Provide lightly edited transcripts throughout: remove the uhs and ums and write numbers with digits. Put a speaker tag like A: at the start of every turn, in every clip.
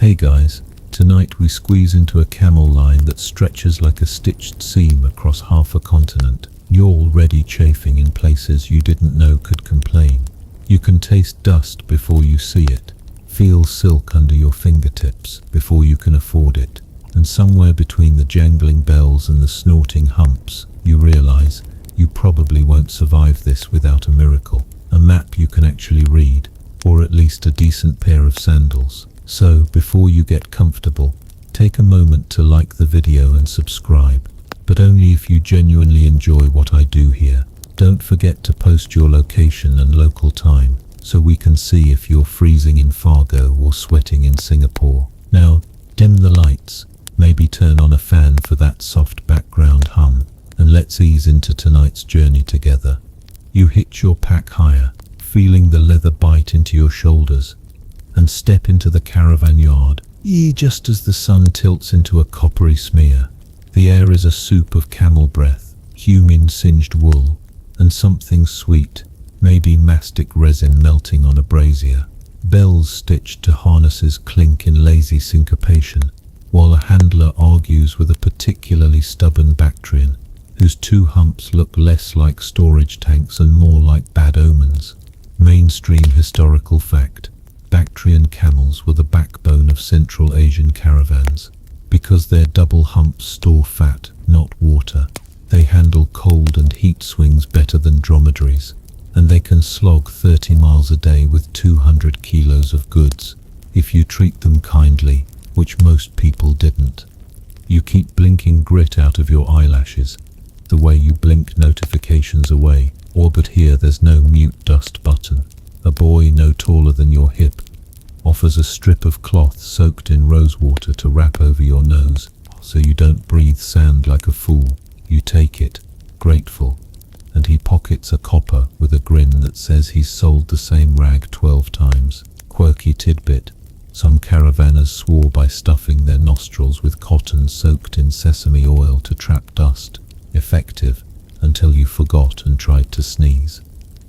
A: Hey guys, tonight we squeeze into a camel line that stretches like a stitched seam across half a continent. You're already chafing in places you didn't know could complain. You can taste dust before you see it, feel silk under your fingertips before you can afford it, and somewhere between the jangling bells and the snorting humps, you realize you probably won't survive this without a miracle. A map you can actually read, or at least a decent pair of sandals. So, before you get comfortable, take a moment to like the video and subscribe, but only if you genuinely enjoy what I do here. Don't forget to post your location and local time, so we can see if you're freezing in Fargo or sweating in Singapore. Now, dim the lights, maybe turn on a fan for that soft background hum, and let's ease into tonight's journey together. You hitch your pack higher, feeling the leather bite into your shoulders, and step into the caravan yard. Just as the sun tilts into a coppery smear, the air is a soup of camel breath, human singed wool, and something sweet, maybe mastic resin melting on a brazier. Bells stitched to harnesses clink in lazy syncopation, while a handler argues with a particularly stubborn Bactrian, whose two humps look less like storage tanks and more like bad omens. Mainstream historical fact: Bactrian camels were the backbone of Central Asian caravans. Because their double humps store fat, not water, they handle cold and heat swings better than dromedaries, and they can slog 30 miles a day with 200 kilos of goods, if you treat them kindly, which most people didn't. You keep blinking grit out of your eyelashes, the way you blink notifications away, but here there's no mute dust button. A boy no taller than your hip offers a strip of cloth soaked in rosewater to wrap over your nose, so you don't breathe sand like a fool. You take it, grateful, and he pockets a copper with a grin that says he's sold the same rag 12 times. Quirky tidbit: some caravanners swore by stuffing their nostrils with cotton soaked in sesame oil to trap dust. Effective, until you forgot and tried to sneeze.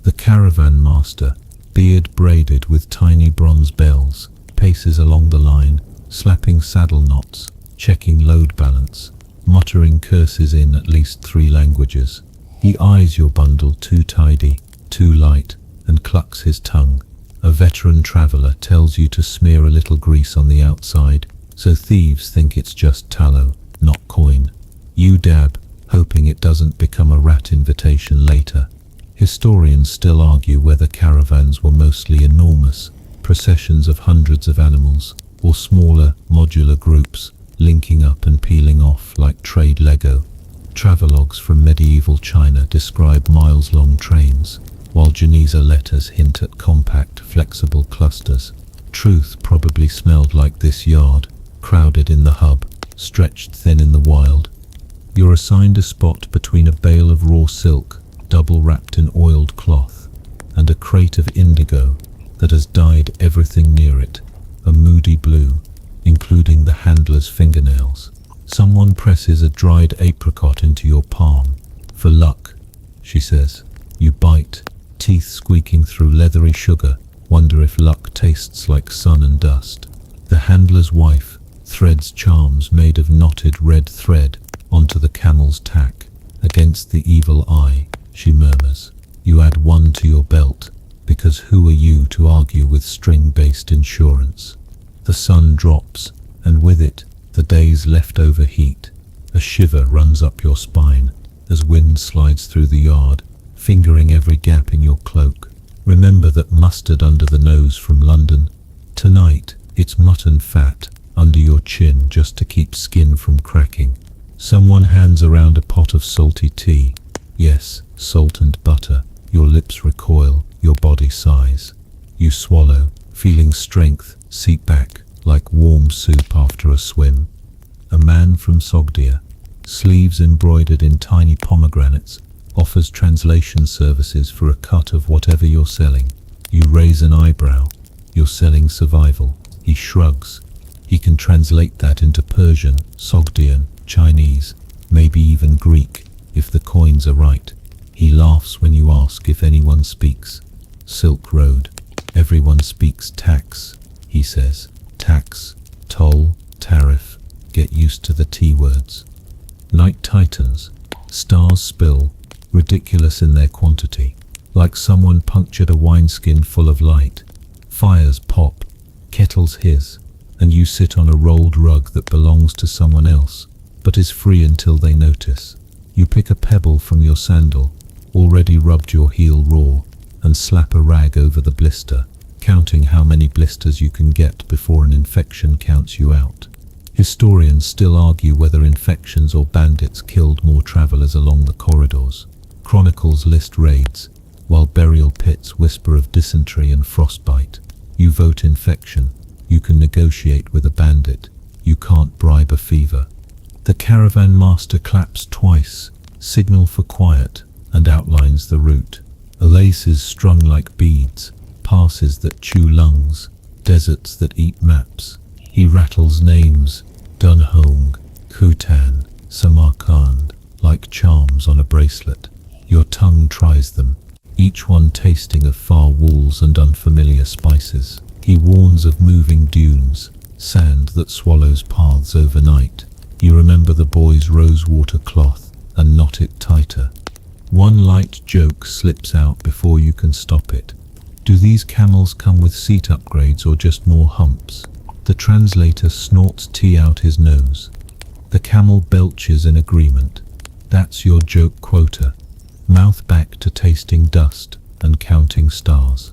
A: The caravan master, beard braided with tiny bronze bells, paces along the line, slapping saddle knots, checking load balance, muttering curses in at least 3 languages. He eyes your bundle too tidy, too light, and clucks his tongue. A veteran traveler tells you to smear a little grease on the outside, so thieves think it's just tallow, not coin. You dab, hoping it doesn't become a rat invitation later. Historians still argue whether caravans were mostly enormous processions of hundreds of animals, or smaller, modular groups, linking up and peeling off like trade Lego. Travelogues from medieval China describe miles-long trains, while Geniza letters hint at compact, flexible clusters. Truth probably smelled like this yard, crowded in the hub, stretched thin in the wild. You're assigned a spot between a bale of raw silk, double wrapped in oiled cloth, and a crate of indigo that has dyed everything near it, a moody blue, including the handler's fingernails. Someone presses a dried apricot into your palm. For luck, she says. You bite, teeth squeaking through leathery sugar, wonder if luck tastes like sun and dust. The handler's wife threads charms made of knotted red thread onto the camel's tack. Against the evil eye, she murmurs. You add 1 to your belt, because who are you to argue with string-based insurance? The sun drops, and with it, the day's leftover heat. A shiver runs up your spine as wind slides through the yard, fingering every gap in your cloak. Remember that mustard under the nose from London. Tonight, it's mutton fat under your chin just to keep skin from cracking. Someone hands around a pot of salty tea. Yes, salt and butter. Your lips recoil, your body sighs. You swallow, feeling strength seep back like warm soup after a swim. A man from Sogdia, sleeves embroidered in tiny pomegranates, offers translation services for a cut of whatever you're selling. You raise an eyebrow. You're selling survival. He shrugs. He can translate that into Persian, Sogdian, Chinese, maybe even Greek, if the coins are right. He laughs when you ask if anyone speaks. Silk Road. Everyone speaks tax, he says. Tax. used to the T words. Night tightens, stars spill, ridiculous in their quantity, like someone punctured a wineskin full of light. Fires pop, kettles hiss, and you sit on a rolled rug that belongs to someone else, but is free until they notice. You pick a pebble from your sandal, already rubbed your heel raw, and slap a rag over the blister, counting how many blisters you can get before an infection counts you out. Historians still argue whether infections or bandits killed more travelers along the corridors. Chronicles list raids, while burial pits whisper of dysentery and frostbite. You vote infection. You can negotiate with a bandit. You can't bribe a fever. The caravan master claps twice, signal for quiet, and outlines the route. Oases strung like beads, passes that chew lungs, deserts that eat maps. He rattles names, Dunhong, Kutan, Samarkand, like charms on a bracelet. Your tongue tries them, each one tasting of far walls and unfamiliar spices. He warns of moving dunes, sand that swallows paths overnight. You remember the boy's rosewater cloth and knot it tighter. One light joke slips out before you can stop it. Do these camels come with seat upgrades or just more humps? The translator snorts tea out his nose. The camel belches in agreement. That's your joke quota. Mouth back to tasting dust and counting stars.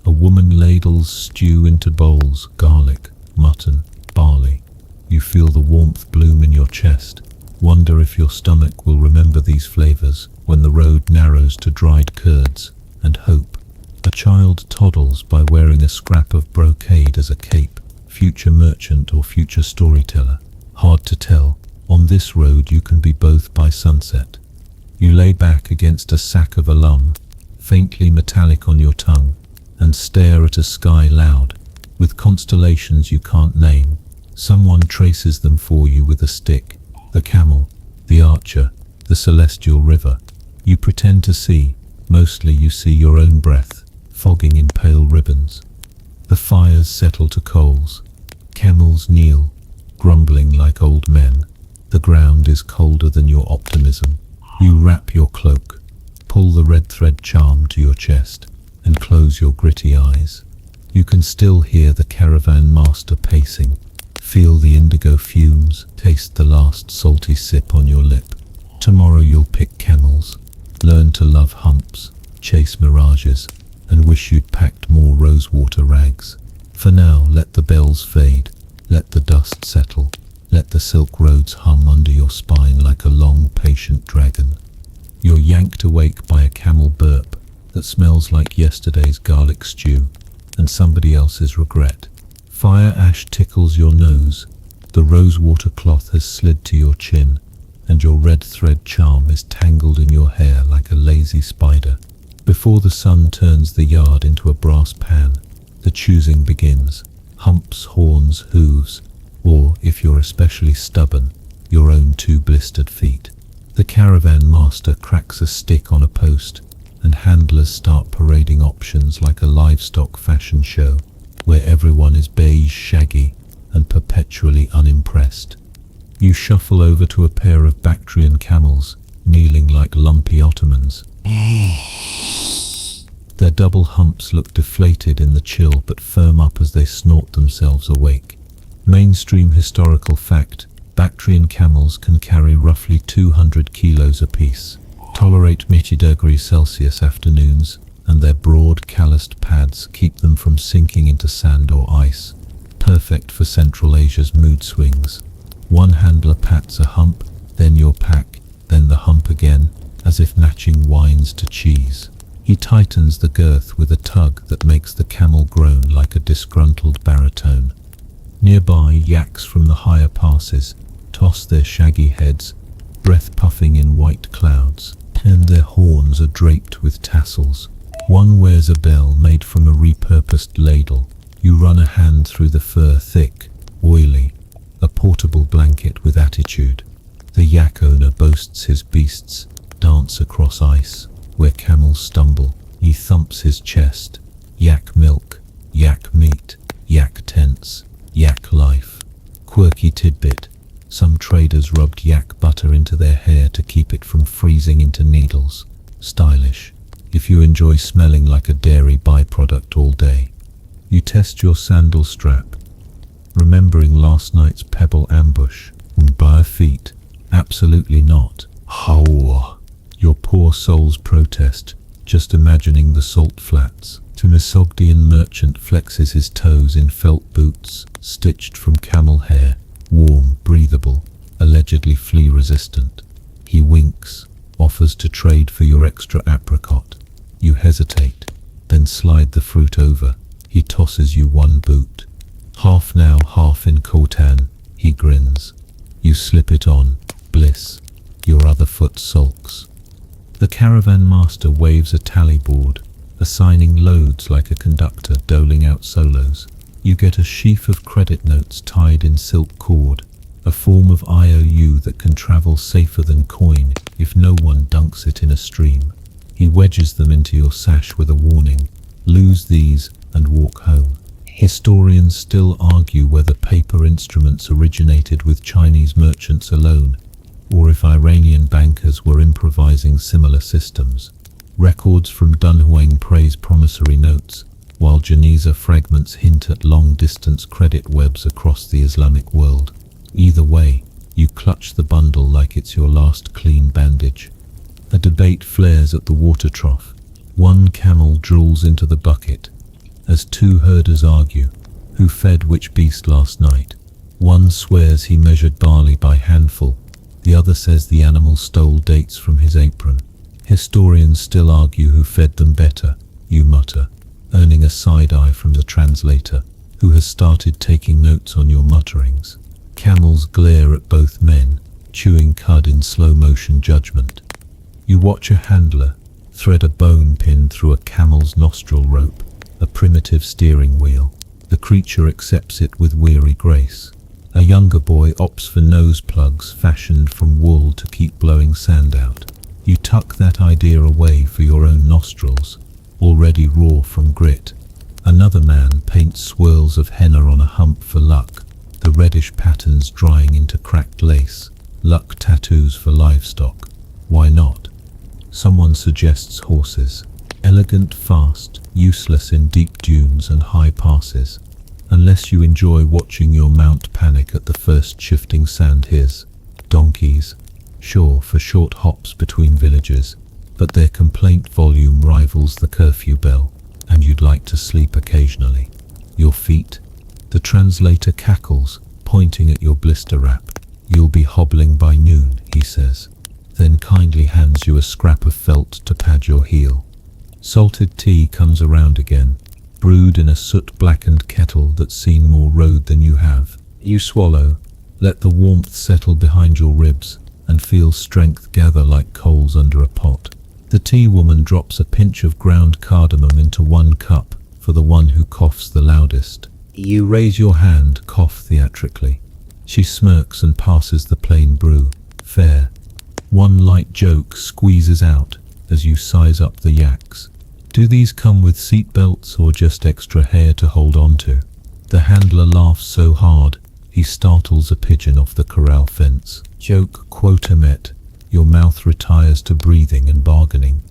A: A woman ladles stew into bowls, garlic, mutton, barley. You feel the warmth bloom in your chest. Wonder if your stomach will remember these flavors when the road narrows to dried curds and hope. A child toddles by wearing a scrap of brocade as a cape. Future merchant or future storyteller. Hard to tell. On this road you can be both by sunset. You lay back against a sack of alum, faintly metallic on your tongue, and stare at a sky loud, with constellations you can't name. Someone traces them for you with a stick. The camel, the archer, the celestial river. You pretend to see. Mostly you see your own breath, fogging in pale ribbons. The fires settle to coals. Camels kneel, grumbling like old men. The ground is colder than your optimism. You wrap your cloak, pull the red thread charm to your chest, and close your gritty eyes. You can still hear the caravan master pacing, feel the indigo fumes, taste the last salty sip on your lip. Tomorrow you'll pick camels, learn to love humps, chase mirages, and wish you'd packed more rosewater rags. For now, let the bells fade, let the dust settle, let the silk roads hum under your spine like a long, patient dragon. You're yanked awake by a camel burp that smells like yesterday's garlic stew and somebody else's regret. Fire ash tickles your nose, the rosewater cloth has slid to your chin, and your red thread charm is tangled in your hair like a lazy spider. Before the sun turns the yard into a brass pan, the choosing begins. Humps, horns, hooves, or, if you're especially stubborn, your own 2 blistered feet. The caravan master cracks a stick on a post, and handlers start parading options like a livestock fashion show, where everyone is beige, shaggy, and perpetually unimpressed. You shuffle over to a pair of Bactrian camels, kneeling like lumpy Ottomans. Their double humps look deflated in the chill but firm up as they snort themselves awake. Mainstream historical fact, Bactrian camels can carry roughly 200 kilos apiece, tolerate 80°C afternoons, and their broad calloused pads keep them from sinking into sand or ice, perfect for Central Asia's mood swings. One handler pats a hump, then your pack, then the hump again, as if matching wines to cheese. He tightens the girth with a tug that makes the camel groan like a disgruntled baritone. Nearby, yaks from the higher passes toss their shaggy heads, breath puffing in white clouds, and their horns are draped with tassels. One wears a bell made from a repurposed ladle. You run a hand through the fur, thick, oily, a portable blanket with attitude. The yak owner boasts his beasts dance across ice. Where camels stumble, he thumps his chest. Yak milk, yak meat, yak tents, yak life. Quirky tidbit, Some traders rubbed yak butter into their hair to keep it from freezing into needles. Stylish, if you enjoy smelling like a dairy byproduct all day. You test your sandal strap, remembering last night's pebble ambush. Bare feet? Absolutely not. How? Your poor soul's protest, just imagining the salt flats. To Misogdian merchant flexes his toes in felt boots, stitched from camel hair, warm, breathable, allegedly flea-resistant. He winks, offers to trade for your extra apricot. You hesitate, then slide the fruit over. He tosses you one boot. Half now, half in Khotan, he grins. You slip it on, bliss. Your other foot sulks. The caravan master waves a tally board, assigning loads like a conductor doling out solos. You get a sheaf of credit notes tied in silk cord, a form of IOU that can travel safer than coin if no one dunks it in a stream. He wedges them into your sash with a warning, lose these and walk home. Historians still argue whether paper instruments originated with Chinese merchants alone, or if Iranian bankers were improvising similar systems. Records from Dunhuang praise promissory notes, while Geniza fragments hint at long-distance credit webs across the Islamic world. Either way, you clutch the bundle like it's your last clean bandage. A debate flares at the water trough. One camel drools into the bucket, as two herders argue, who fed which beast last night. One swears he measured barley by handful, the other says the animal stole dates from his apron. Historians still argue who fed them better, you mutter, earning a side-eye from the translator, who has started taking notes on your mutterings. Camels glare at both men, chewing cud in slow-motion judgment. You watch a handler thread a bone pin through a camel's nostril rope, a primitive steering wheel. The creature accepts it with weary grace. A younger boy opts for nose plugs fashioned from wool to keep blowing sand out. You tuck that idea away for your own nostrils, already raw from grit. Another man paints swirls of henna on a hump for luck, the reddish patterns drying into cracked lace. Luck tattoos for livestock. Why not? Someone suggests horses. Elegant, fast, useless in deep dunes and high passes. Unless you enjoy watching your mount panic at the first shifting sand hiss. Donkeys. Sure, for short hops between villages, but their complaint volume rivals the curfew bell, and you'd like to sleep occasionally. Your feet? The translator cackles, pointing at your blister wrap. You'll be hobbling by noon, he says, then kindly hands you a scrap of felt to pad your heel. Salted tea comes around again, brewed in a soot-blackened kettle that's seen more road than you have. You swallow, let the warmth settle behind your ribs, and feel strength gather like coals under a pot. The tea woman drops a pinch of ground cardamom into one cup for the one who coughs the loudest. You raise your hand, cough theatrically. She smirks and passes the plain brew. Fair. One light joke squeezes out as you size up the yaks. Do these come with seat belts or just extra hair to hold on to? The handler laughs so hard, he startles a pigeon off the corral fence. Joke quota met. Your mouth retires to breathing and bargaining.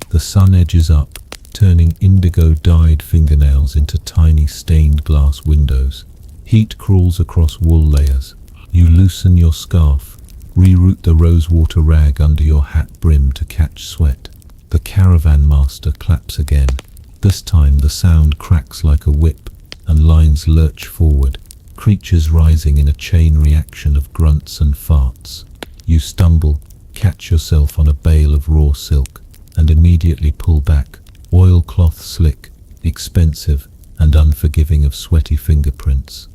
A: The sun edges up, turning indigo-dyed fingernails into tiny stained glass windows. Heat crawls across wool layers. You loosen your scarf, reroute the rosewater rag under your hat brim to catch sweat. The caravan master claps again. This time the sound cracks like a whip, and lines lurch forward, creatures rising in a chain reaction of grunts and farts. You stumble, catch yourself on a bale of raw silk, and immediately pull back. Oilcloth slick, expensive, and unforgiving of sweaty fingerprints.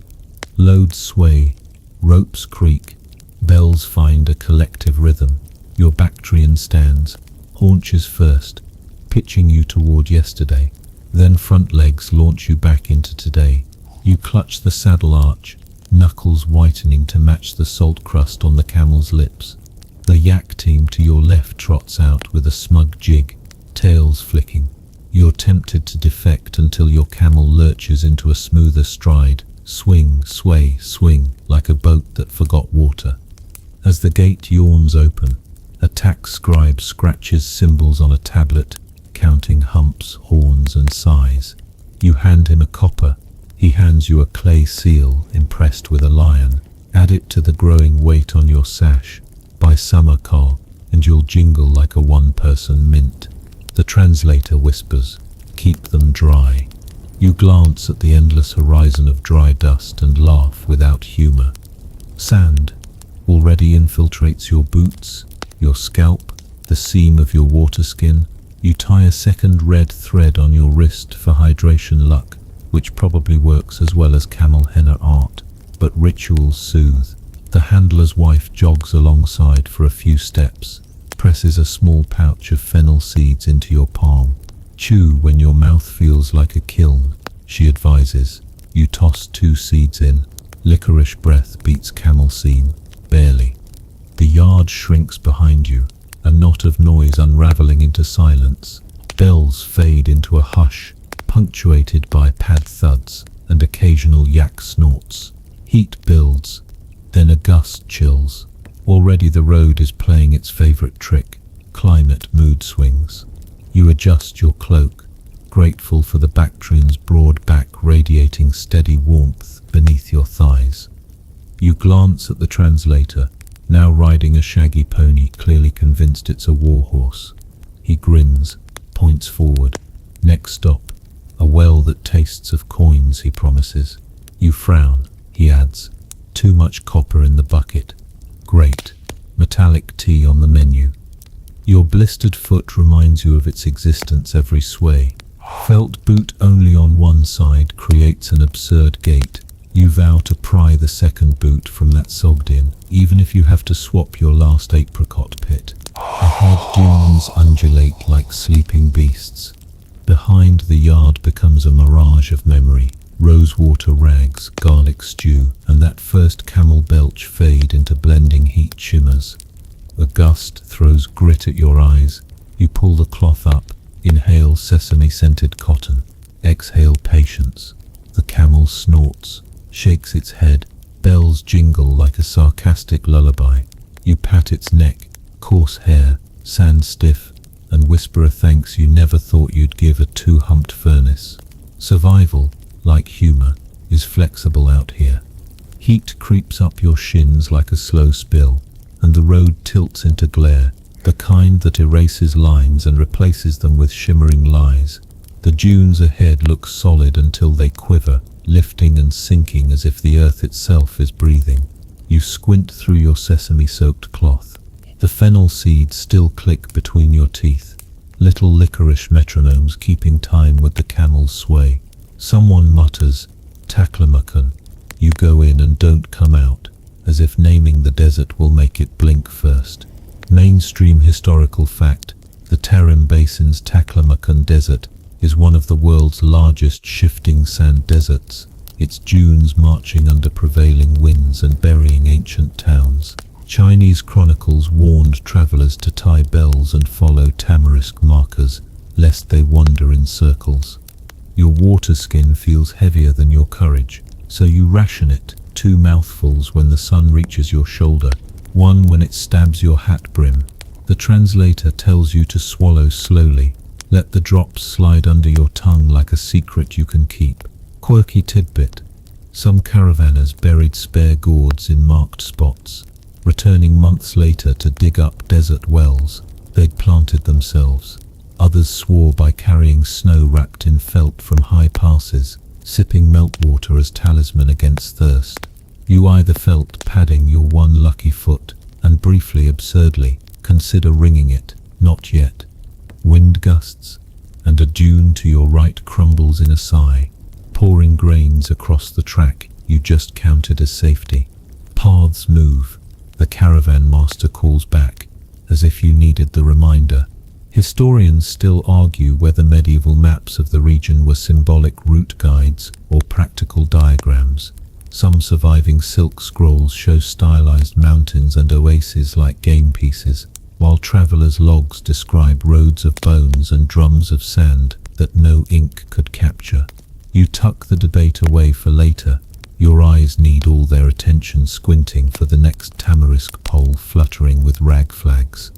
A: Loads sway, ropes creak, bells find a collective rhythm. Your Bactrian stands, haunches first, pitching you toward yesterday. Then front legs launch you back into today. You clutch the saddle arch, knuckles whitening to match the salt crust on the camel's lips. The yak team to your left trots out with a smug jig, tails flicking. You're tempted to defect until your camel lurches into a smoother stride, Swing, sway, swing, like a boat that forgot water. As the gate yawns open, a tax scribe scratches symbols on a tablet, counting humps, horns, and sighs. You hand him a copper. He hands you a clay seal impressed with a lion. Add it to the growing weight on your sash. Buy summer car, and you'll jingle like a one-person mint. The translator whispers, "Keep them dry." You glance at the endless horizon of dry dust and laugh without humor. Sand already infiltrates your boots, your scalp, the seam of your water skin. You tie a second red thread on your wrist for hydration luck, which probably works as well as camel henna art, but rituals soothe. The handler's wife jogs alongside for a few steps, presses a small pouch of fennel seeds into your palm. Chew when your mouth feels like a kiln, she advises. You toss 2 seeds in. Licorice breath beats camel seam, barely. The yard shrinks behind you, a knot of noise unraveling into silence. Bells fade into a hush, punctuated by pad thuds and occasional yak snorts. Heat builds, then a gust chills. Already the road is playing its favorite trick, climate mood swings. You adjust your cloak, grateful for the Bactrian's broad back radiating steady warmth beneath your thighs. You glance at the translator, now riding a shaggy pony, clearly convinced it's a warhorse. He grins, points forward. Next stop, a well that tastes of coins, he promises. You frown, he adds. Too much copper in the bucket. Great. Metallic tea on the menu. Your blistered foot reminds you of its existence every sway. Felt boot only on one side creates an absurd gait. You vow to pry the second boot from that Sogdian, even if you have to swap your last apricot pit. Ahead, dunes undulate like sleeping beasts. Behind, the yard becomes a mirage of memory. Rosewater rags, garlic stew, and that first camel belch fade into blending heat shimmers. A gust throws grit at your eyes. You pull the cloth up, inhale sesame-scented cotton, exhale patience. The camel snorts, shakes its head, bells jingle like a sarcastic lullaby. You pat its neck, coarse hair, sand stiff, and whisper a thanks you never thought you'd give a 2-humped furnace. Survival, like humor, is flexible out here. Heat creeps up your shins like a slow spill, and the road tilts into glare, the kind that erases lines and replaces them with shimmering lies. The dunes ahead look solid until they quiver, lifting and sinking as if the earth itself is breathing. You squint through your sesame-soaked cloth. The fennel seeds still click between your teeth, little licorice metronomes keeping time with the camel's sway. Someone mutters, "Taklamakan." You go in and don't come out, as if naming the desert will make it blink first. Mainstream historical fact, the Tarim Basin's Taklamakan Desert is one of the world's largest shifting sand deserts, its dunes marching under prevailing winds and burying ancient towns. Chinese chronicles warned travelers to tie bells and follow tamarisk markers, lest they wander in circles. Your water skin feels heavier than your courage, so you ration it, 2 mouthfuls when the sun reaches your shoulder, 1 when it stabs your hat brim. The translator tells you to swallow slowly. Let the drops slide under your tongue like a secret you can keep. Quirky tidbit. Some caravanners buried spare gourds in marked spots, returning months later to dig up desert wells they'd planted themselves. Others swore by carrying snow wrapped in felt from high passes, sipping meltwater as talisman against thirst. You either felt padding your one lucky foot, and briefly, absurdly, consider ringing it. Not yet. Wind gusts, and a dune to your right crumbles in a sigh, pouring grains across the track you just counted as safety. Paths move. The caravan master calls back, as if you needed the reminder. Historians still argue whether medieval maps of the region were symbolic route guides or practical diagrams. Some surviving silk scrolls show stylized mountains and oases like game pieces, while travelers' logs describe roads of bones and drums of sand that no ink could capture. You tuck the debate away for later, Your eyes need all their attention, squinting for the next tamarisk pole fluttering with rag flags.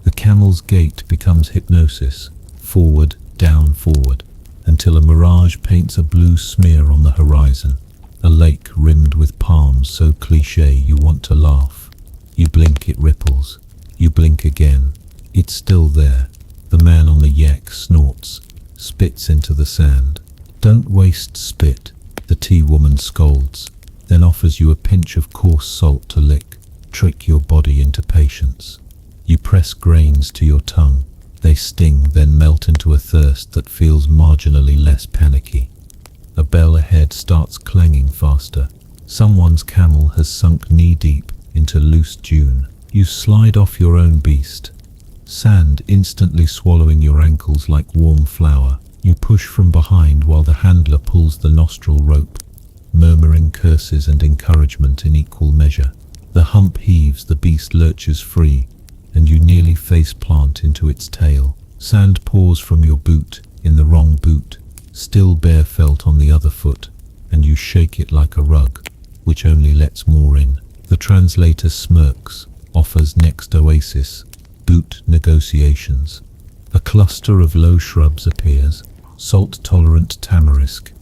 A: The camel's gait becomes hypnosis, forward, down, forward, until a mirage paints a blue smear on the horizon. A lake rimmed with palms so cliché you want to laugh. You blink, it ripples. You blink again. It's still there. The man on the yak snorts, spits into the sand. Don't waste spit, the tea woman scolds, then offers you a pinch of coarse salt to lick, trick your body into patience. You press grains to your tongue. They sting, then melt into a thirst that feels marginally less panicky. A bell ahead starts clanging faster. Someone's camel has sunk knee-deep into loose dune. You slide off your own beast, sand instantly swallowing your ankles like warm flour. You push from behind while the handler pulls the nostril rope, murmuring curses and encouragement in equal measure. The hump heaves, the beast lurches free, and you nearly face-plant into its tail. Sand pours from your boot, in the wrong boot, still bare felt on the other foot, and you shake it like a rug, which only lets more in. The translator smirks, offers next oasis, boot negotiations. A cluster of low shrubs appears, salt-tolerant tamarisk,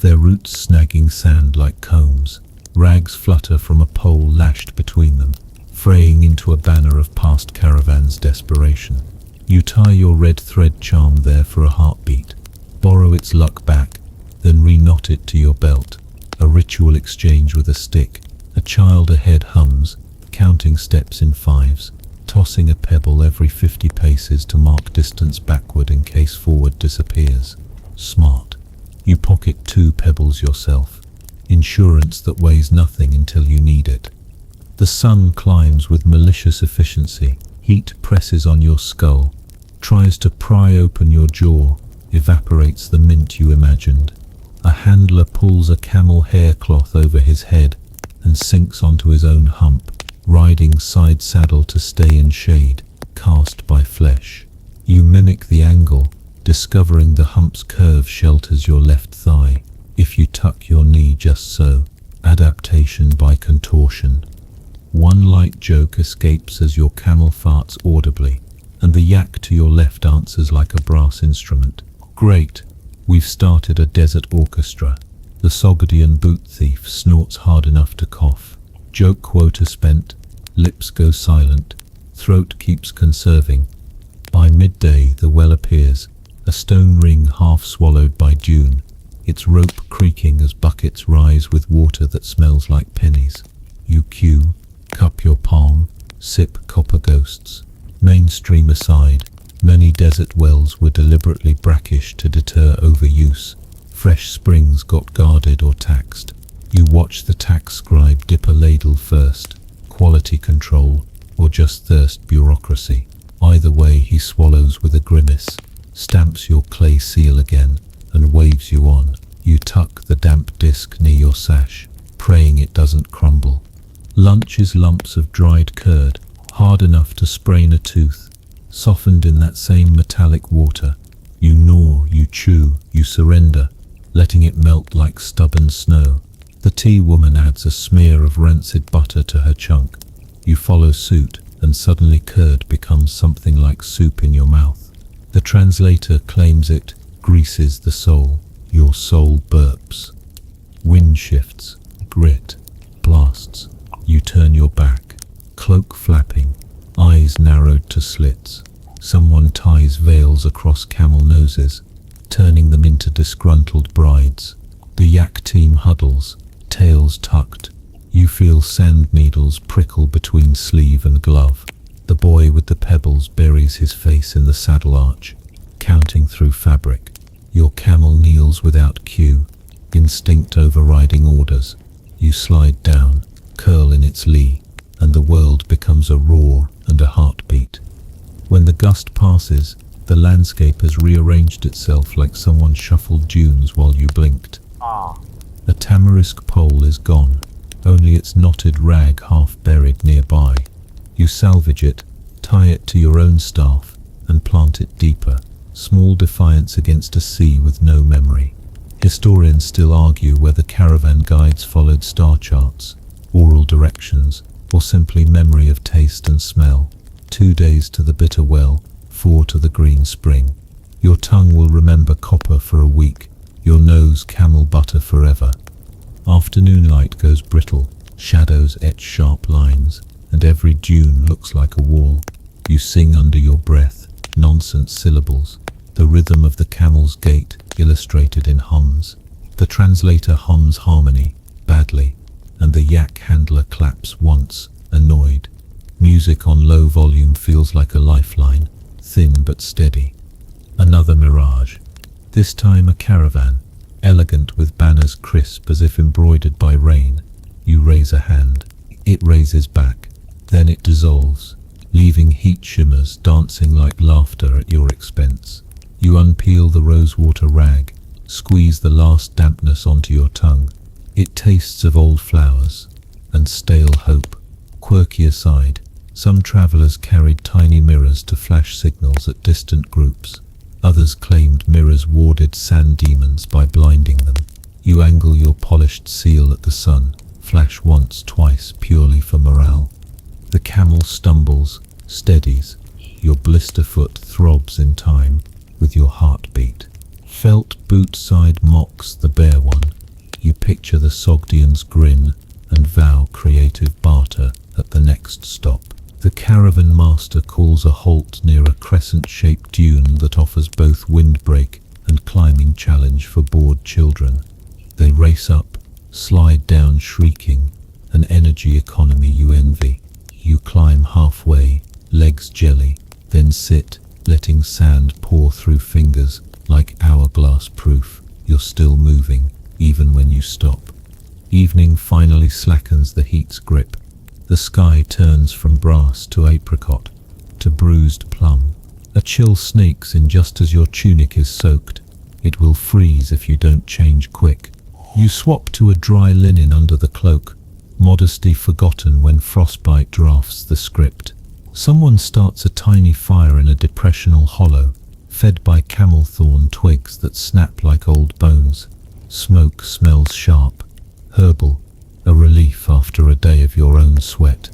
A: their roots snagging sand like combs. Rags flutter from a pole lashed between them, fraying into a banner of past caravans' desperation. You tie your red thread charm there for a heartbeat, borrow its luck back, then re-knot it to your belt. A ritual exchange with a stick. A child ahead hums, counting steps in fives, tossing a pebble every 50 paces to mark distance backward in case forward disappears. Smart. You pocket 2 pebbles yourself. Insurance that weighs nothing until you need it. The sun climbs with malicious efficiency. Heat presses on your skull, tries to pry open your jaw, evaporates the mint you imagined. A handler pulls a camel hair cloth over his head and sinks onto his own hump, riding side saddle to stay in shade, cast by flesh. You mimic the angle, discovering the hump's curve shelters your left thigh. If you tuck your knee just so, adaptation by contortion. One light joke escapes as your camel farts audibly, and the yak to your left answers like a brass instrument. Great, we've started a desert orchestra. The Sogdian boot thief snorts hard enough to cough. Joke quota spent, lips go silent, throat keeps conserving. By midday the well appears, a stone ring half swallowed by dune, its rope creaking as buckets rise with water that smells like pennies. You queue, cup your palm, sip copper ghosts. Mainstream aside, many desert wells were deliberately brackish to deter overuse. Fresh springs got guarded or taxed. You watch the tax scribe dip a ladle first, quality control, or just thirst bureaucracy. Either way he swallows with a grimace, stamps your clay seal again, and waves you on. You tuck the damp disc near your sash, praying it doesn't crumble. Lunch is lumps of dried curd, hard enough to sprain a tooth, softened in that same metallic water. You gnaw, you chew, you surrender, letting it melt like stubborn snow. The tea woman adds a smear of rancid butter to her chunk. You follow suit, and suddenly curd becomes something like soup in your mouth. The translator claims it greases the soul. Your soul burps. Wind shifts, grit, blasts. You turn your back, cloak flapping, eyes narrowed to slits. Someone ties veils across camel noses, turning them into disgruntled brides. The yak team huddles, tails tucked. You feel sand needles prickle between sleeve and glove. The boy with the pebbles buries his face in the saddle arch, counting through fabric. Your camel kneels without cue, instinct overriding orders. You slide down, curl in its lee, and the world becomes a roar and a heartbeat. When the gust passes, the landscape has rearranged itself like someone shuffled dunes while you blinked. A tamarisk pole is gone, only its knotted rag half buried nearby. You salvage it, tie it to your own staff, and plant it deeper. Small defiance against a sea with no memory. Historians still argue whether caravan guides followed star charts, oral directions, or simply memory of taste and smell. 2 days to the bitter well, 4 to the green spring. Your tongue will remember copper for a week, your nose camel butter forever. Afternoon light goes brittle, shadows etch sharp lines, and every dune looks like a wall. You sing under your breath, nonsense syllables, the rhythm of the camel's gait illustrated in hums. The translator hums harmony, badly, and the yak handler claps once, annoyed. Music on low volume feels like a lifeline, thin but steady. Another mirage. This time a caravan, elegant with banners crisp as if embroidered by rain. You raise a hand. It raises back. Then it dissolves, leaving heat shimmers dancing like laughter at your expense. You unpeel the rosewater rag, squeeze the last dampness onto your tongue. It tastes of old flowers and stale hope. Quirky aside, some travelers carried tiny mirrors to flash signals at distant groups. Others claimed mirrors warded sand demons by blinding them. You angle your polished seal at the sun, flash once, twice, purely for morale. The camel stumbles, steadies. Your blister foot throbs in time with your heartbeat. Felt boot side mocks the bare one. You picture the Sogdian's grin and vow creative barter at the next stop. The caravan master calls a halt near a crescent-shaped dune that offers both windbreak and climbing challenge for bored children. They race up, slide down shrieking, an energy economy you envy. You climb halfway, legs jelly, then sit, letting sand pour through fingers like hourglass proof. You're still moving, even when you stop. Evening finally slackens the heat's grip. The sky turns from brass to apricot, to bruised plum. A chill snakes in just as your tunic is soaked. It will freeze if you don't change quick. You swap to a dry linen under the cloak, modesty forgotten when frostbite drafts the script. Someone starts a tiny fire in a depressional hollow, fed by camel thorn twigs that snap like old bones. Smoke smells sharp, herbal, a relief after a day of your own sweat.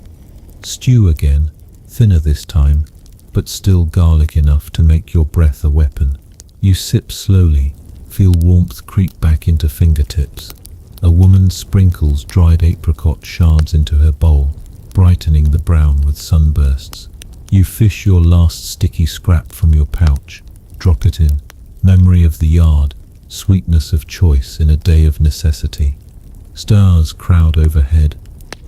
A: Stew again, thinner this time, but still garlic enough to make your breath a weapon. You sip slowly, feel warmth creep back into fingertips. A woman sprinkles dried apricot shards into her bowl, brightening the brown with sunbursts. You fish your last sticky scrap from your pouch, drop it in. Memory of the yard, sweetness of choice in a day of necessity. Stars crowd overhead,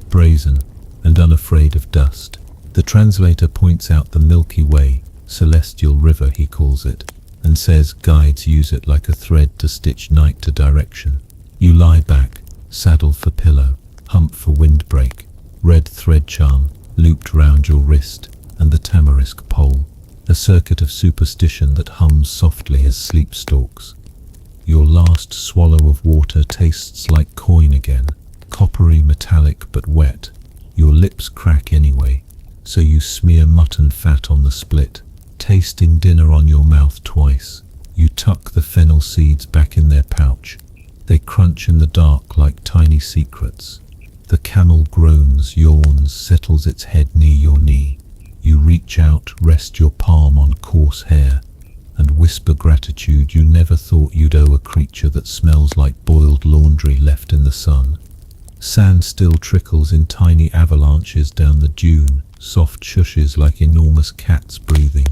A: brazen and unafraid of dust. The translator points out the Milky Way, celestial river he calls it, and says guides use it like a thread to stitch night to direction. You lie back, saddle for pillow, hump for windbreak, red thread charm looped round your wrist, and the tamarisk pole, a circuit of superstition that hums softly as sleep stalks. Your last swallow of water tastes like coin again, coppery, metallic but wet. Your lips crack anyway, so you smear mutton fat on the split, tasting dinner on your mouth twice. You tuck the fennel seeds back in their pouch. They crunch in the dark like tiny secrets. The camel groans, yawns, settles its head near your knee. You reach out, rest your palm on coarse hair, and whisper gratitude you never thought you'd owe a creature that smells like boiled laundry left in the sun. Sand still trickles in tiny avalanches down the dune, soft shushes like enormous cats breathing.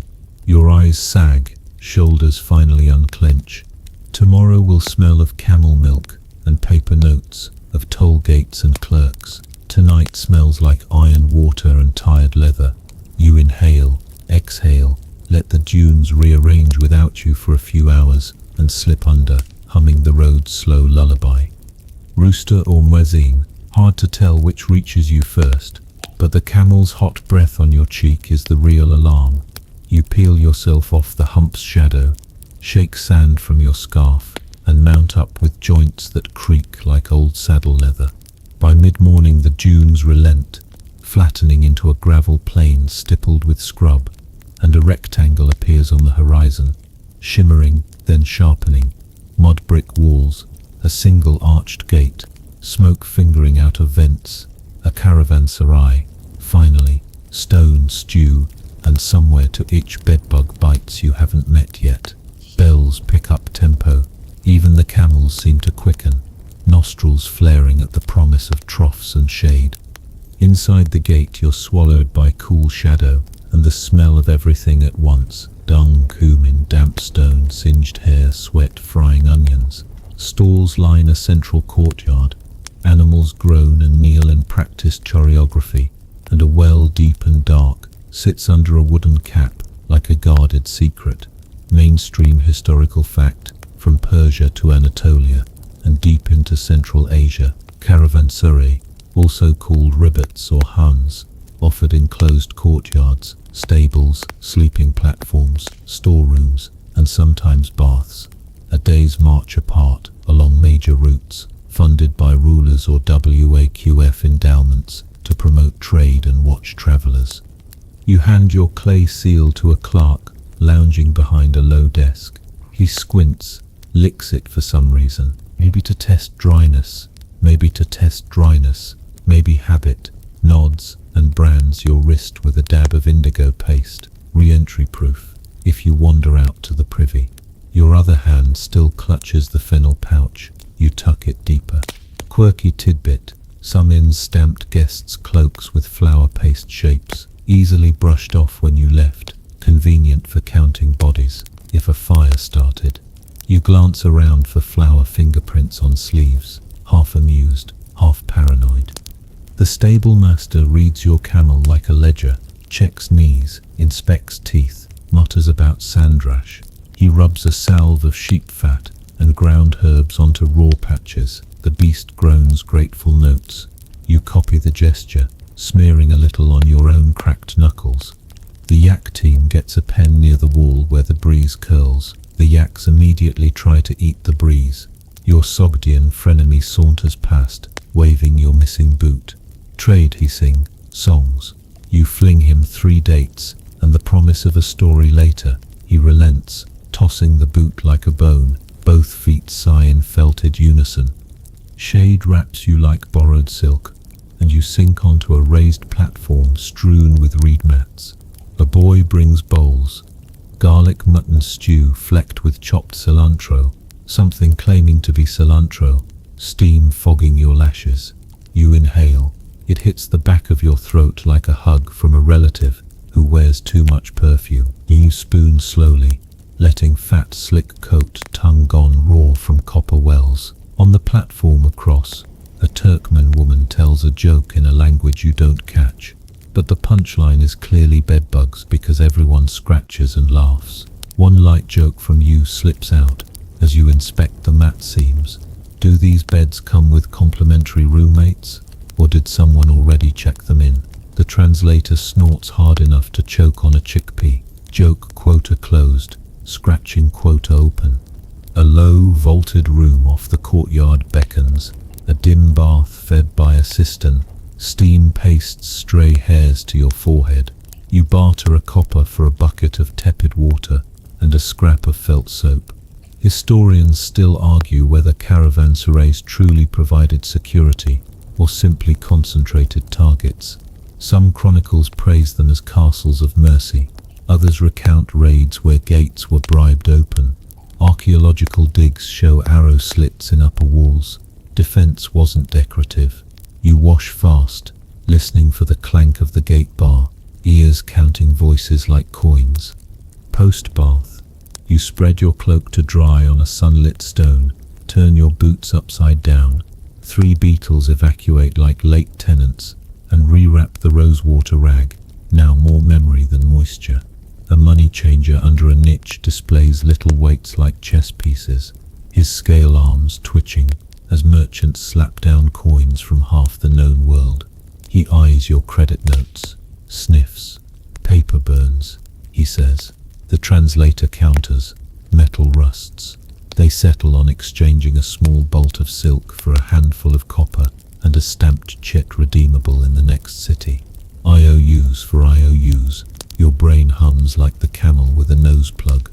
A: Your eyes sag, shoulders finally unclench. Tomorrow will smell of camel milk and paper notes, of toll gates and clerks. Tonight smells like iron water and tired leather. You inhale, exhale, let the dunes rearrange without you for a few hours, and slip under, humming the road's slow lullaby. Rooster or muezzin, hard to tell which reaches you first, but the camel's hot breath on your cheek is the real alarm. You peel yourself off the hump's shadow, shake sand from your scarf, and mount up with joints that creak like old saddle leather. By mid-morning the dunes relent, flattening into a gravel plain stippled with scrub, and a rectangle appears on the horizon, shimmering, then sharpening. Mud brick walls, a single arched gate, smoke fingering out of vents, a caravanserai, finally, stone stew, and somewhere to itch bedbug bites you haven't met yet. Bells pick up tempo, even the camels seem to quicken, nostrils flaring at the promise of troughs and shade. Inside the gate you're swallowed by cool shadow and the smell of everything at once: dung, cumin, damp stone, singed hair, sweat, frying onions. Stalls line a central courtyard. Animals groan and kneel in practiced choreography, and a well deep and dark sits under a wooden cap like a guarded secret. Mainstream historical fact, from Persia to Anatolia and deep into Central Asia, caravanserai, also called ribbets or huns, offered in closed courtyards, stables, sleeping platforms, storerooms, and sometimes baths. A day's march apart along major routes, funded by rulers or WAQF endowments to promote trade and watch travelers. You hand your clay seal to a clerk lounging behind a low desk. He squints, licks it for some reason, maybe to test dryness, maybe habit, nods and brands your wrist with a dab of indigo paste, re-entry proof, if you wander out to the privy. Your other hand still clutches the fennel pouch. You tuck it deeper. Quirky tidbit, some inns stamped guests' cloaks with flower paste shapes, easily brushed off when you left, convenient for counting bodies if a fire started. You glance around for flower fingerprints on sleeves, half amused, half paranoid. The stable master reads your camel like a ledger, checks knees, inspects teeth, mutters about sandrash. He rubs a salve of sheep fat and ground herbs onto raw patches. The beast groans grateful notes. You copy the gesture, smearing a little on your own cracked knuckles. The yak team gets a pen near the wall where the breeze curls. The yaks immediately try to eat the breeze. Your Sogdian frenemy saunters past, waving your missing boot. Trade, he sing, songs. You fling him 3 dates, and the promise of a story later. He relents, tossing the boot like a bone. Both feet sigh in felted unison. Shade wraps you like borrowed silk, and you sink onto a raised platform strewn with reed mats. A boy brings bowls. Garlic mutton stew flecked with chopped cilantro, something claiming to be cilantro, steam fogging your lashes. You inhale. It hits the back of your throat like a hug from a relative who wears too much perfume. You spoon slowly, letting fat slick coat tongue gone raw from copper wells. On the platform across, a Turkmen woman tells a joke in a language you don't catch, but the punchline is clearly bedbugs because everyone scratches and laughs. One light joke from you slips out as you inspect the mat seams. Do these beds come with complimentary roommates, or did someone already check them in? The translator snorts hard enough to choke on a chickpea. Joke quota closed, scratching quota open. A low, vaulted room off the courtyard beckons, a dim bath fed by a cistern. Steam pastes stray hairs to your forehead. You barter a copper for a bucket of tepid water and a scrap of felt soap. Historians still argue whether caravanserais truly provided security or simply concentrated targets. Some chronicles praise them as castles of mercy. Others recount raids where gates were bribed open. Archaeological digs show arrow slits in upper walls. Defense wasn't decorative. You wash fast, listening for the clank of the gate bar, ears counting voices like coins. Post-bath, you spread your cloak to dry on a sunlit stone, turn your boots upside down. 3 beetles evacuate like late tenants and rewrap the rosewater rag, now more memory than moisture. A money changer under a niche displays little weights like chess pieces, his scale arms twitching as merchants slap down coins from half the known world. He eyes your credit notes, sniffs. Paper burns, he says. The translator counters. Metal rusts. They settle on exchanging a small bolt of silk for a handful of copper and a stamped chet redeemable in the next city. IOUs for IOUs. Your brain hums like the camel with a nose plug.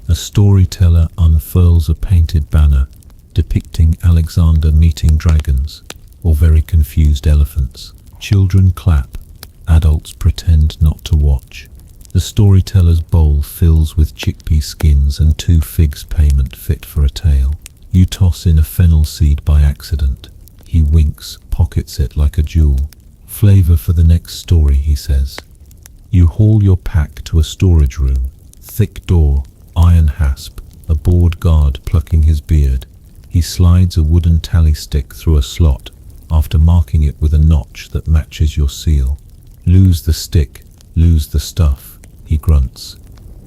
A: A storyteller unfurls a painted banner depicting Alexander meeting dragons or very confused elephants. Children clap, adults pretend not to watch. The storyteller's bowl fills with chickpea skins and 2 figs payment fit for a tale. You toss in a fennel seed by accident. He winks, pockets it like a jewel. Flavor for the next story, he says. You haul your pack to a storage room. Thick door, iron hasp, a bored guard plucking his beard. He slides a wooden tally stick through a slot after marking it with a notch that matches your seal. Lose the stick, lose the stuff, he grunts.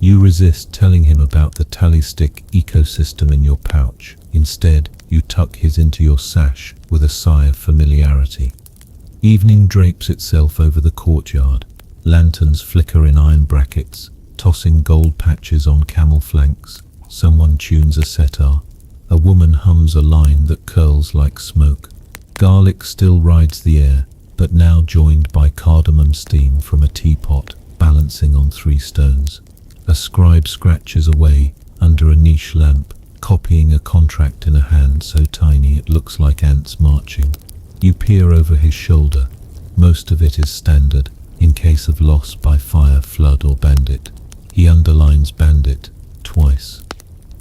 A: You resist telling him about the tally stick ecosystem in your pouch. Instead, you tuck his into your sash with a sigh of familiarity. Evening drapes itself over the courtyard. Lanterns flicker in iron brackets, tossing gold patches on camel flanks. Someone tunes a setar. A woman hums a line that curls like smoke. Garlic still rides the air, but now joined by cardamom steam from a teapot balancing on 3 stones. A scribe scratches away under a niche lamp, copying a contract in a hand so tiny it looks like ants marching. You peer over his shoulder. Most of it is standard, in case of loss by fire, flood or bandit. He underlines bandit twice.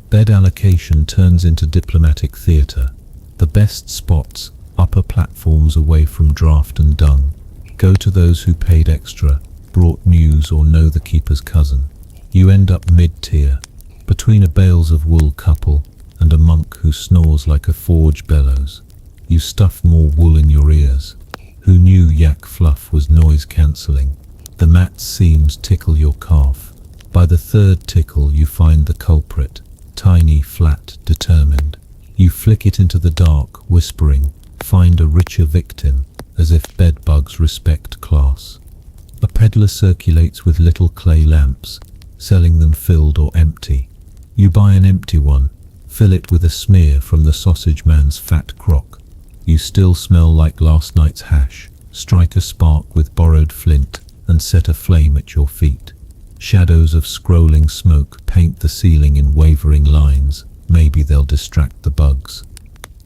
A: Bed allocation turns into diplomatic theatre. The best spots, upper platforms away from draft and dung, go to those who paid extra, brought news or know the keeper's cousin. You end up mid-tier, between a bales of wool couple and a monk who snores like a forge bellows. You stuff more wool in your ears. Who knew yak fluff was noise-cancelling? The mat seams tickle your calf. By the 3rd tickle you find the culprit, tiny, flat, determined. You flick it into the dark, whispering, find a richer victim, as if bedbugs respect class. A peddler circulates with little clay lamps, selling them filled or empty. You buy an empty one, fill it with a smear from the sausage man's fat crock. You still smell like last night's hash. Strike a spark with borrowed flint and set a flame at your feet. Shadows of scrolling smoke paint the ceiling in wavering lines. Maybe they'll distract the bugs.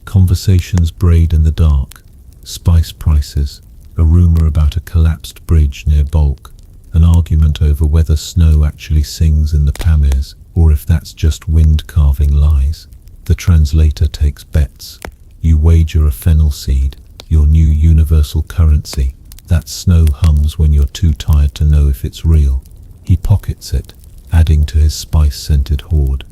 A: Conversations braid in the dark. Spice prices. A rumor about a collapsed bridge near Bulk. An argument over whether snow actually sings in the Pamirs, or if that's just wind carving lies. The translator takes bets. You wager a fennel seed, your new universal currency. That snow hums when you're too tired to know if it's real. He pockets it, adding to his spice-scented hoard.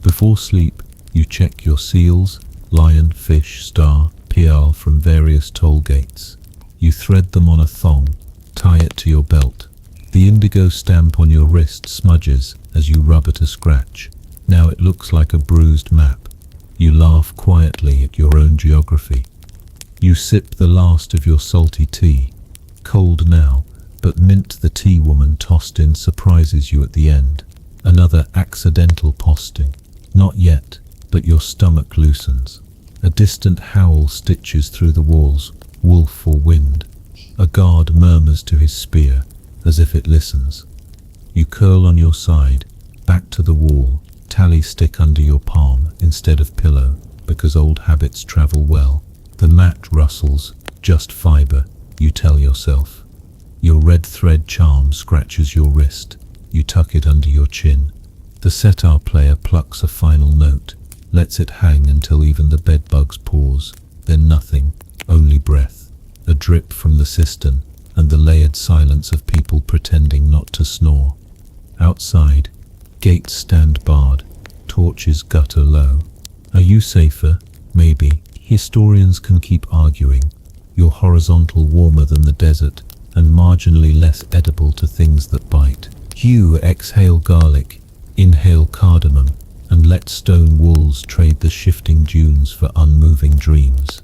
A: Before sleep, you check your seals, lion, fish, star, pial from various toll gates. You thread them on a thong, tie it to your belt. The indigo stamp on your wrist smudges as you rub at a scratch. Now it looks like a bruised map. You laugh quietly at your own geography. You sip the last of your salty tea. Cold now, but mint the tea woman tossed in surprises you at the end. Another accidental posting. Not yet, but your stomach loosens. A distant howl stitches through the walls, wolf or wind. A guard murmurs to his spear, as if it listens. You curl on your side, back to the wall, tally stick under your palm instead of pillow, because old habits travel well. The mat rustles, just fiber, you tell yourself. Your red thread charm scratches your wrist. You tuck it under your chin. The setar player plucks a final note, lets it hang until even the bedbugs pause. Then nothing, only breath. A drip from the cistern, and the layered silence of people pretending not to snore. Outside, gates stand barred, torches gutter low. Are you safer? Maybe. Historians can keep arguing. You're horizontal, warmer than the desert, and marginally less edible to things that bite. You exhale garlic, inhale cardamom, and let stone walls trade the shifting dunes for unmoving dreams.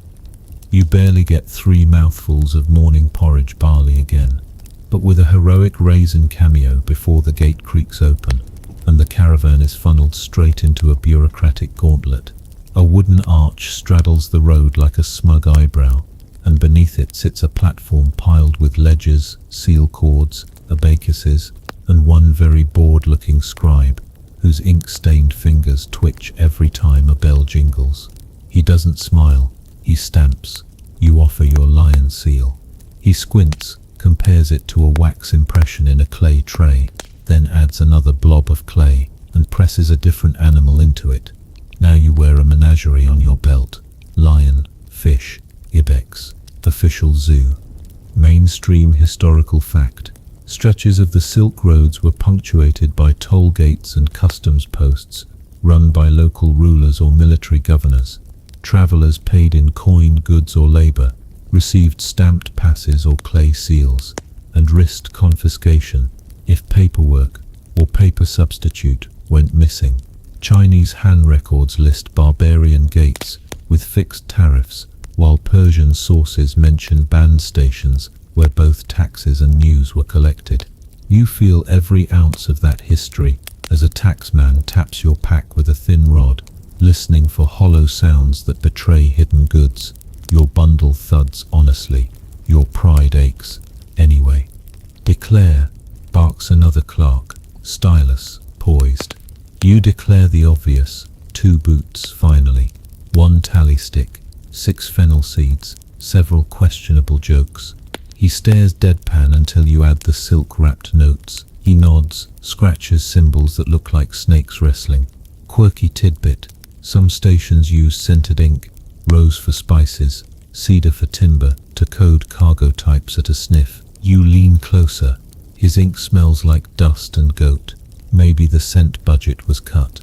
A: You barely get 3 mouthfuls of morning porridge barley again, but with a heroic raisin cameo before the gate creaks open, and the caravan is funneled straight into a bureaucratic gauntlet. A wooden arch straddles the road like a smug eyebrow, and beneath it sits a platform piled with ledgers, seal cords, abacuses, and one very bored-looking scribe, whose ink-stained fingers twitch every time a bell jingles. He doesn't smile, he stamps. You offer your lion seal. He squints, compares it to a wax impression in a clay tray, then adds another blob of clay and presses a different animal into it. Now you wear a menagerie on your belt. Lion, fish, ibex, official zoo. Mainstream historical fact. Stretches of the Silk Roads were punctuated by toll gates and customs posts, run by local rulers or military governors. Travelers paid in coin, goods or labor, received stamped passes or clay seals, and risked confiscation if paperwork or paper substitute went missing. Chinese Han records list barbarian gates with fixed tariffs, while Persian sources mention band stations where both taxes and news were collected. You feel every ounce of that history as a taxman taps your pack with a thin rod, listening for hollow sounds that betray hidden goods. Your bundle thuds honestly, your pride aches anyway. Declare, barks another clerk, stylus, poised. You declare the obvious, 2 boots finally, 1 tally stick, 6 fennel seeds, several questionable jokes. He stares deadpan until you add the silk-wrapped notes. He nods, scratches symbols that look like snakes wrestling. Quirky tidbit. Some stations use scented ink, rose for spices, cedar for timber, to code cargo types at a sniff. You lean closer. His ink smells like dust and goat. Maybe the scent budget was cut.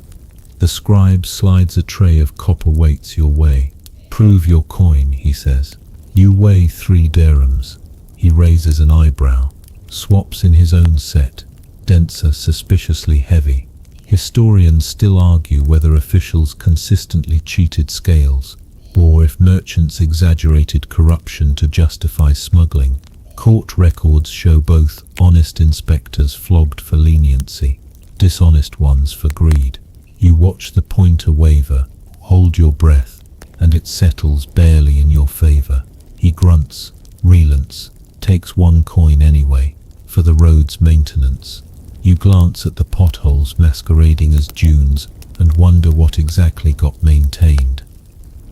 A: The scribe slides a tray of copper weights your way. Prove your coin, he says. You weigh 3 dirhams. He raises an eyebrow, swaps in his own set, denser, suspiciously heavy. Historians still argue whether officials consistently cheated scales, or if merchants exaggerated corruption to justify smuggling. Court records show both honest inspectors flogged for leniency, dishonest ones for greed. You watch the pointer waver, hold your breath, and it settles barely in your favor. He grunts, relents, takes 1 coin anyway, for the road's maintenance. You glance at the potholes masquerading as dunes and wonder what exactly got maintained.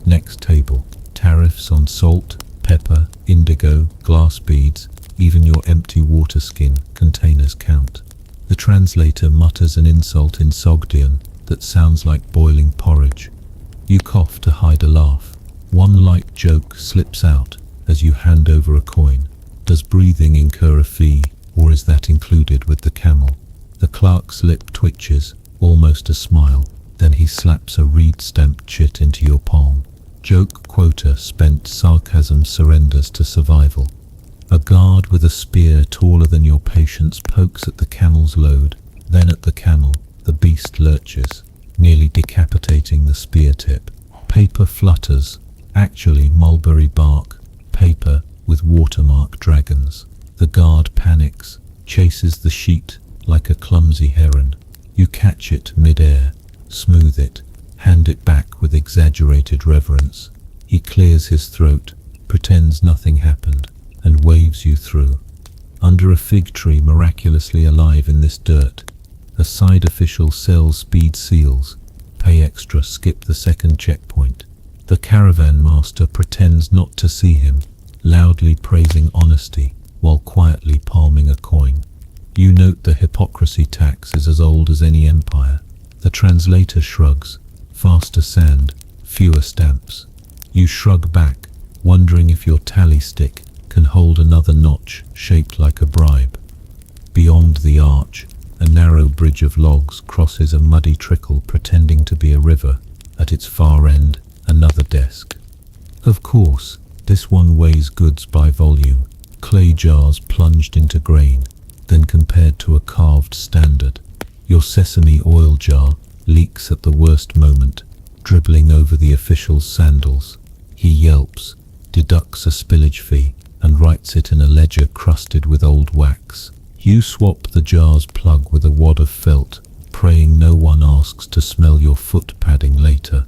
A: Next table. Tariffs on salt, pepper, indigo, glass beads, even your empty water skin containers count. The translator mutters an insult in Sogdian that sounds like boiling porridge. You cough to hide a laugh. One light joke slips out as you hand over a coin. Does breathing incur a fee, or is that included with the camel? The clerk's lip twitches, almost a smile, then he slaps a reed-stamped chit into your palm. Joke quota spent, sarcasm surrenders to survival. A guard with a spear taller than your patience pokes at the camel's load, then at the camel. The beast lurches, nearly decapitating the spear tip. Paper flutters, actually mulberry bark, paper with watermark dragons. The guard panics, chases the sheet like a clumsy heron. You catch it mid-air, smooth it, hand it back with exaggerated reverence. He clears his throat, pretends nothing happened, and waves you through. Under a fig tree miraculously alive in this dirt, a side official sells speed seals. Pay extra, skip the second checkpoint. The caravan master pretends not to see him, loudly praising honesty while quietly palming a coin. You note the hypocrisy tax is as old as any empire. The translator shrugs. Faster sand, fewer stamps. You shrug back, wondering if your tally stick can hold another notch shaped like a bribe. Beyond the arch, a narrow bridge of logs crosses a muddy trickle pretending to be a river. At its far end, another desk. Of course, this one weighs goods by volume. Clay jars plunged into grain, then compared to a carved standard. Your sesame oil jar leaks at the worst moment, dribbling over the official's sandals. He yelps, deducts a spillage fee, and writes it in a ledger crusted with old wax. You swap the jar's plug with a wad of felt, praying no one asks to smell your foot padding later.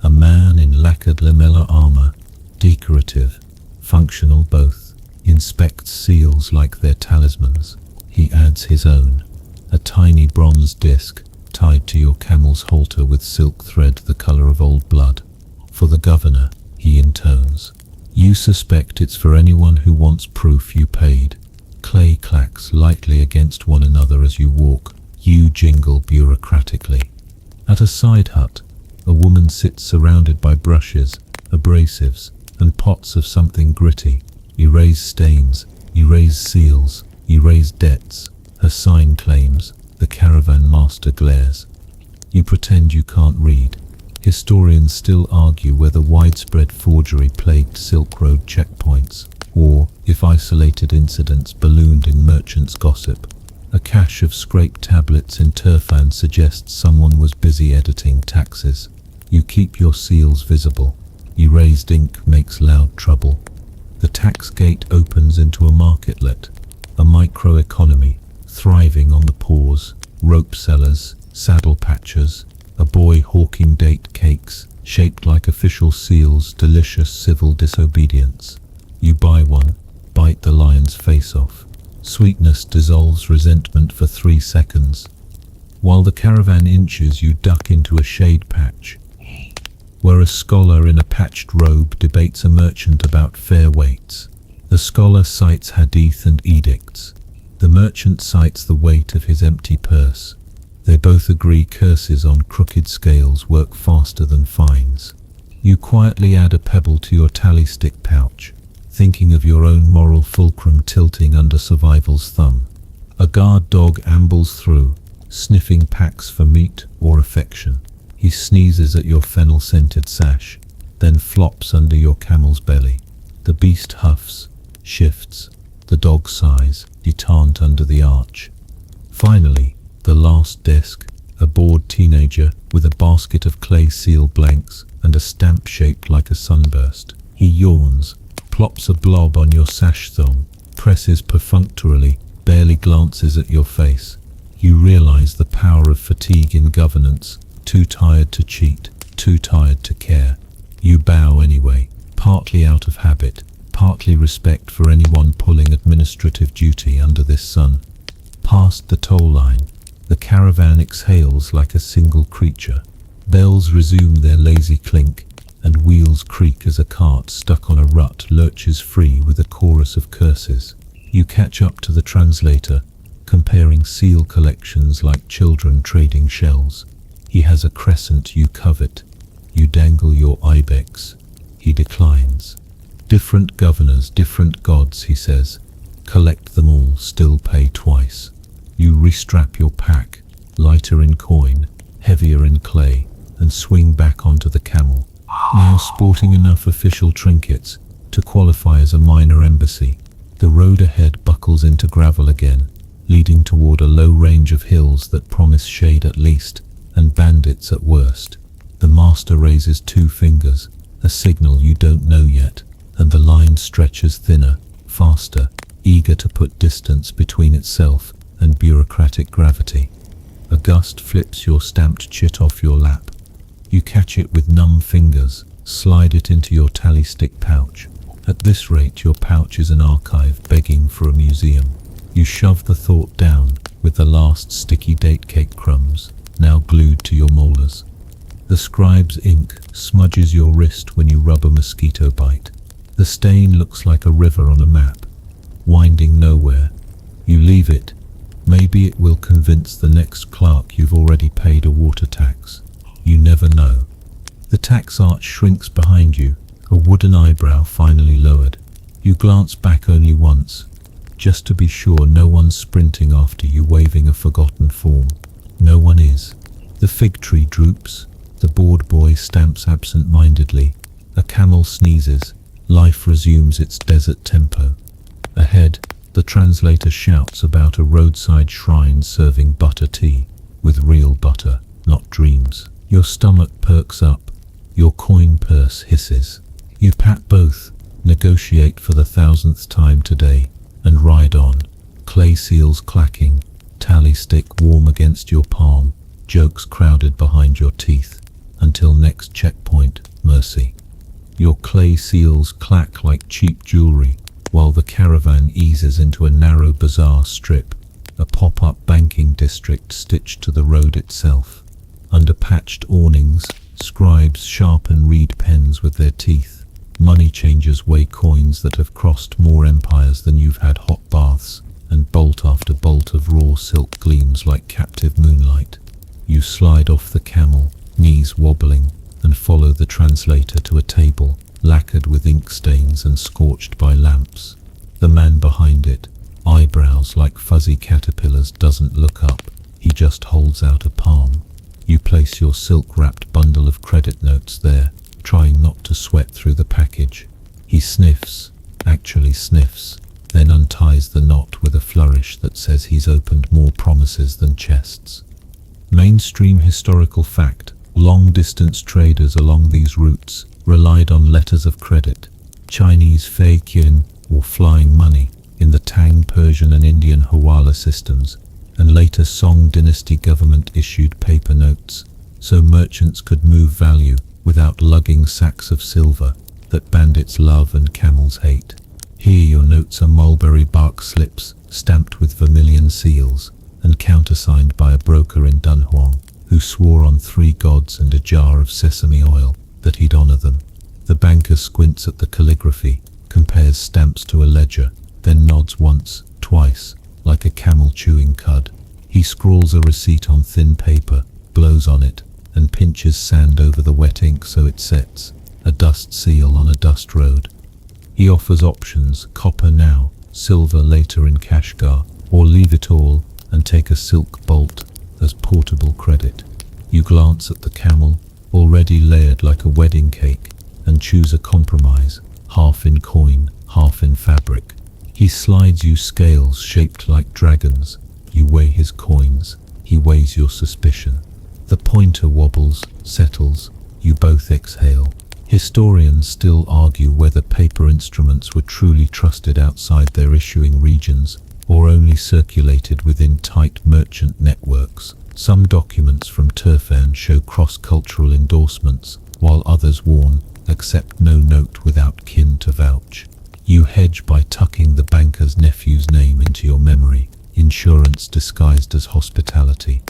A: A man in lacquered lamella armor, decorative, functional both, inspects seals like they're talismans. He adds his own, a tiny bronze disc tied to your camel's halter with silk thread the color of old blood. For the governor, he intones. You suspect it's for anyone who wants proof you paid. Clay clacks lightly against one another as you walk. You jingle bureaucratically. At a side hut, a woman sits surrounded by brushes, abrasives, and pots of something gritty. Erase stains, erase seals, erase debts. Her sign claims. The caravan master glares. You pretend you can't read. Historians still argue whether widespread forgery plagued Silk Road checkpoints, or if isolated incidents ballooned in merchants' gossip. A cache of scraped tablets in Turfan suggests someone was busy editing taxes. You keep your seals visible. Erased ink makes loud trouble. The tax gate opens into a marketlet, a microeconomy, thriving on the pause. Rope sellers, saddle patchers, a boy hawking date cakes, shaped like official seals, delicious civil disobedience. You buy one, bite the lion's face off. Sweetness dissolves resentment for 3 seconds. While the caravan inches, you duck into a shade patch, where a scholar in a patched robe debates a merchant about fair weights. The scholar cites hadith and edicts. The merchant cites the weight of his empty purse. They both agree curses on crooked scales work faster than fines. You quietly add a pebble to your tally stick pouch, thinking of your own moral fulcrum tilting under survival's thumb. A guard dog ambles through, sniffing packs for meat or affection. He sneezes at your fennel-scented sash, then flops under your camel's belly. The beast huffs, shifts. The dog sighs, detant under the arch. Finally, the last desk, a bored teenager with a basket of clay seal blanks and a stamp shaped like a sunburst. He yawns, plops a blob on your sash thong, presses perfunctorily, barely glances at your face. You realize the power of fatigue in governance, too tired to cheat, too tired to care. You bow anyway, partly out of habit, partly respect for anyone pulling administrative duty under this sun. Past the toll line, the caravan exhales like a single creature. Bells resume their lazy clink, and wheels creak as a cart stuck on a rut lurches free with a chorus of curses. You catch up to the translator, comparing seal collections like children trading shells. He has a crescent you covet. You dangle your ibex. He declines. Different governors, different gods, he says. Collect them all, still pay twice. You restrap your pack, lighter in coin, heavier in clay, and swing back onto the camel, now sporting enough official trinkets to qualify as a minor embassy. The road ahead buckles into gravel again, leading toward a low range of hills that promise shade at least, and bandits at worst. The master raises 2 fingers, a signal you don't know yet, and the line stretches thinner, faster, eager to put distance between itself and bureaucratic gravity. A gust flips your stamped chit off your lap. You catch it with numb fingers, slide it into your tally stick pouch. At this rate, your pouch is an archive begging for a museum. You shove the thought down with the last sticky date cake crumbs, now glued to your molars. The scribe's ink smudges your wrist when you rub a mosquito bite. The stain looks like a river on a map, winding nowhere. You leave it. Maybe it will convince the next clerk you've already paid a water tax. You never know. The tax arch shrinks behind you, a wooden eyebrow finally lowered. You glance back only once, just to be sure no one's sprinting after you waving a forgotten form. No one is. The fig tree droops. The bored boy stamps absent-mindedly. A camel sneezes. Life resumes its desert tempo. Ahead, the translator shouts about a roadside shrine serving butter tea, with real butter, not dreams. Your stomach perks up. Your coin purse hisses. You pat both, negotiate for the 1000th time today, and ride on. Clay seals clacking, tally stick warm against your palm, jokes crowded behind your teeth. Until next checkpoint, mercy. Your clay seals clack like cheap jewelry, while the caravan eases into a narrow bazaar strip. a pop-up banking district stitched to the road itself. Under patched awnings, scribes sharpen reed pens with their teeth. Money changers weigh coins that have crossed more empires than you've had hot baths, and bolt after bolt of raw silk gleams like captive moonlight. You slide off the camel, knees wobbling, and follow the translator to a table, lacquered with ink stains and scorched by lamps. The man behind it, eyebrows like fuzzy caterpillars, doesn't look up. He just holds out a palm. You place your silk-wrapped bundle of credit notes there, trying not to sweat through the package. He sniffs, actually sniffs, then unties the knot with a flourish that says he's opened more promises than chests. Mainstream historical fact: long-distance traders along these routes relied on letters of credit, Chinese fei qian or flying money, in the Tang, Persian and Indian Hawala systems, and later Song dynasty government-issued paper notes, so merchants could move value without lugging sacks of silver that bandits love and camels hate. Here your notes are mulberry bark slips, stamped with vermilion seals, and countersigned by a broker in Dunhuang, who swore on 3 gods and a jar of sesame oil that he'd honor them. The banker squints at the calligraphy, compares stamps to a ledger, then nods once, twice, like a camel chewing cud. He scrawls a receipt on thin paper, blows on it, and pinches sand over the wet ink so it sets, a dust seal on a dust road. He offers options: copper now, silver later in Kashgar, or leave it all and take a silk bolt as portable credit. You glance at the camel, already layered like a wedding cake, and choose a compromise, half in coin, half in fabric. He slides you scales shaped like dragons. You weigh his coins, he weighs your suspicion. The pointer wobbles, settles, you both exhale. Historians still argue whether paper instruments were truly trusted outside their issuing regions, or only circulated within tight merchant networks. Some documents from Turfan show cross-cultural endorsements, while others warn, accept no note without kin to vouch. You hedge by tucking the banker's nephew's name into your memory, insurance disguised as hospitality.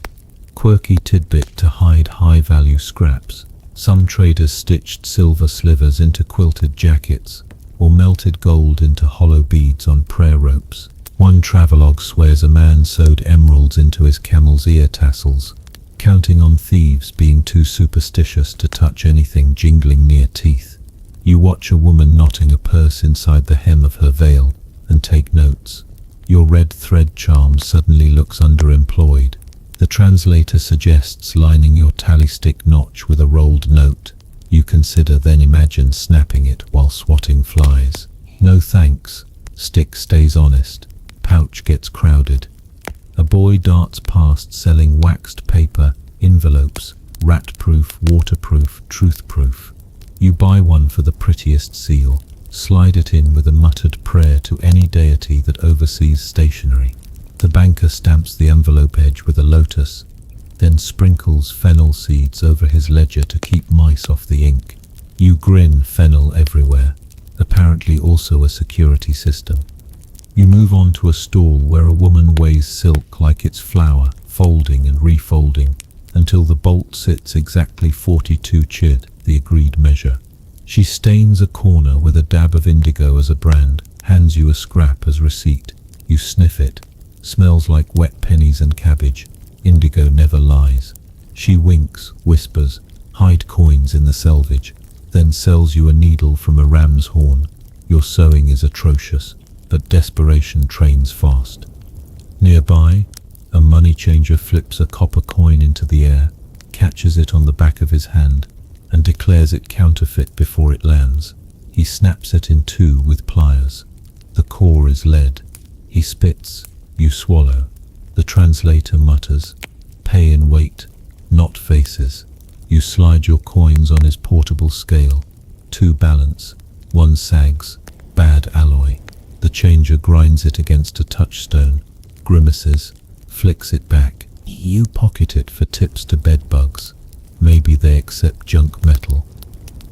A: Quirky tidbit to hide high-value scraps. Some traders stitched silver slivers into quilted jackets, or melted gold into hollow beads on prayer ropes. One travelogue swears a man sewed emeralds into his camel's ear tassels, counting on thieves being too superstitious to touch anything jingling near teeth. You watch a woman knotting a purse inside the hem of her veil and take notes. Your red thread charm suddenly looks underemployed. The translator suggests lining your tally stick notch with a rolled note. You consider, then imagine snapping it while swatting flies. No thanks. Stick stays honest. Pouch gets crowded. A boy darts past selling waxed paper, envelopes, rat-proof, waterproof, truth-proof. You buy one for the prettiest seal, slide it in with a muttered prayer to any deity that oversees stationery. The banker stamps the envelope edge with a lotus, then sprinkles fennel seeds over his ledger to keep mice off the ink. You grin, fennel everywhere, apparently also a security system. You move on to a stall where a woman weighs silk like it's flour, folding and refolding, until the bolt sits exactly 42 chid, the agreed measure. She stains a corner with a dab of indigo as a brand, hands you a scrap as receipt. You sniff it. Smells like wet pennies and cabbage. Indigo never lies. She winks, whispers, hide coins in the selvage, then sells you a needle from a ram's horn. Your sewing is atrocious, but desperation trains fast. Nearby, a money changer flips a copper coin into the air, catches it on the back of his hand, and declares it counterfeit before it lands. He snaps it in two with pliers. The core is lead. He spits. You swallow. The translator mutters, "Pay in weight, not faces." You slide your coins on his portable scale. 2 balance, 1 sags, bad alloy. The changer grinds it against a touchstone, grimaces, flicks it back. You pocket it for tips to bedbugs. Maybe they accept junk metal.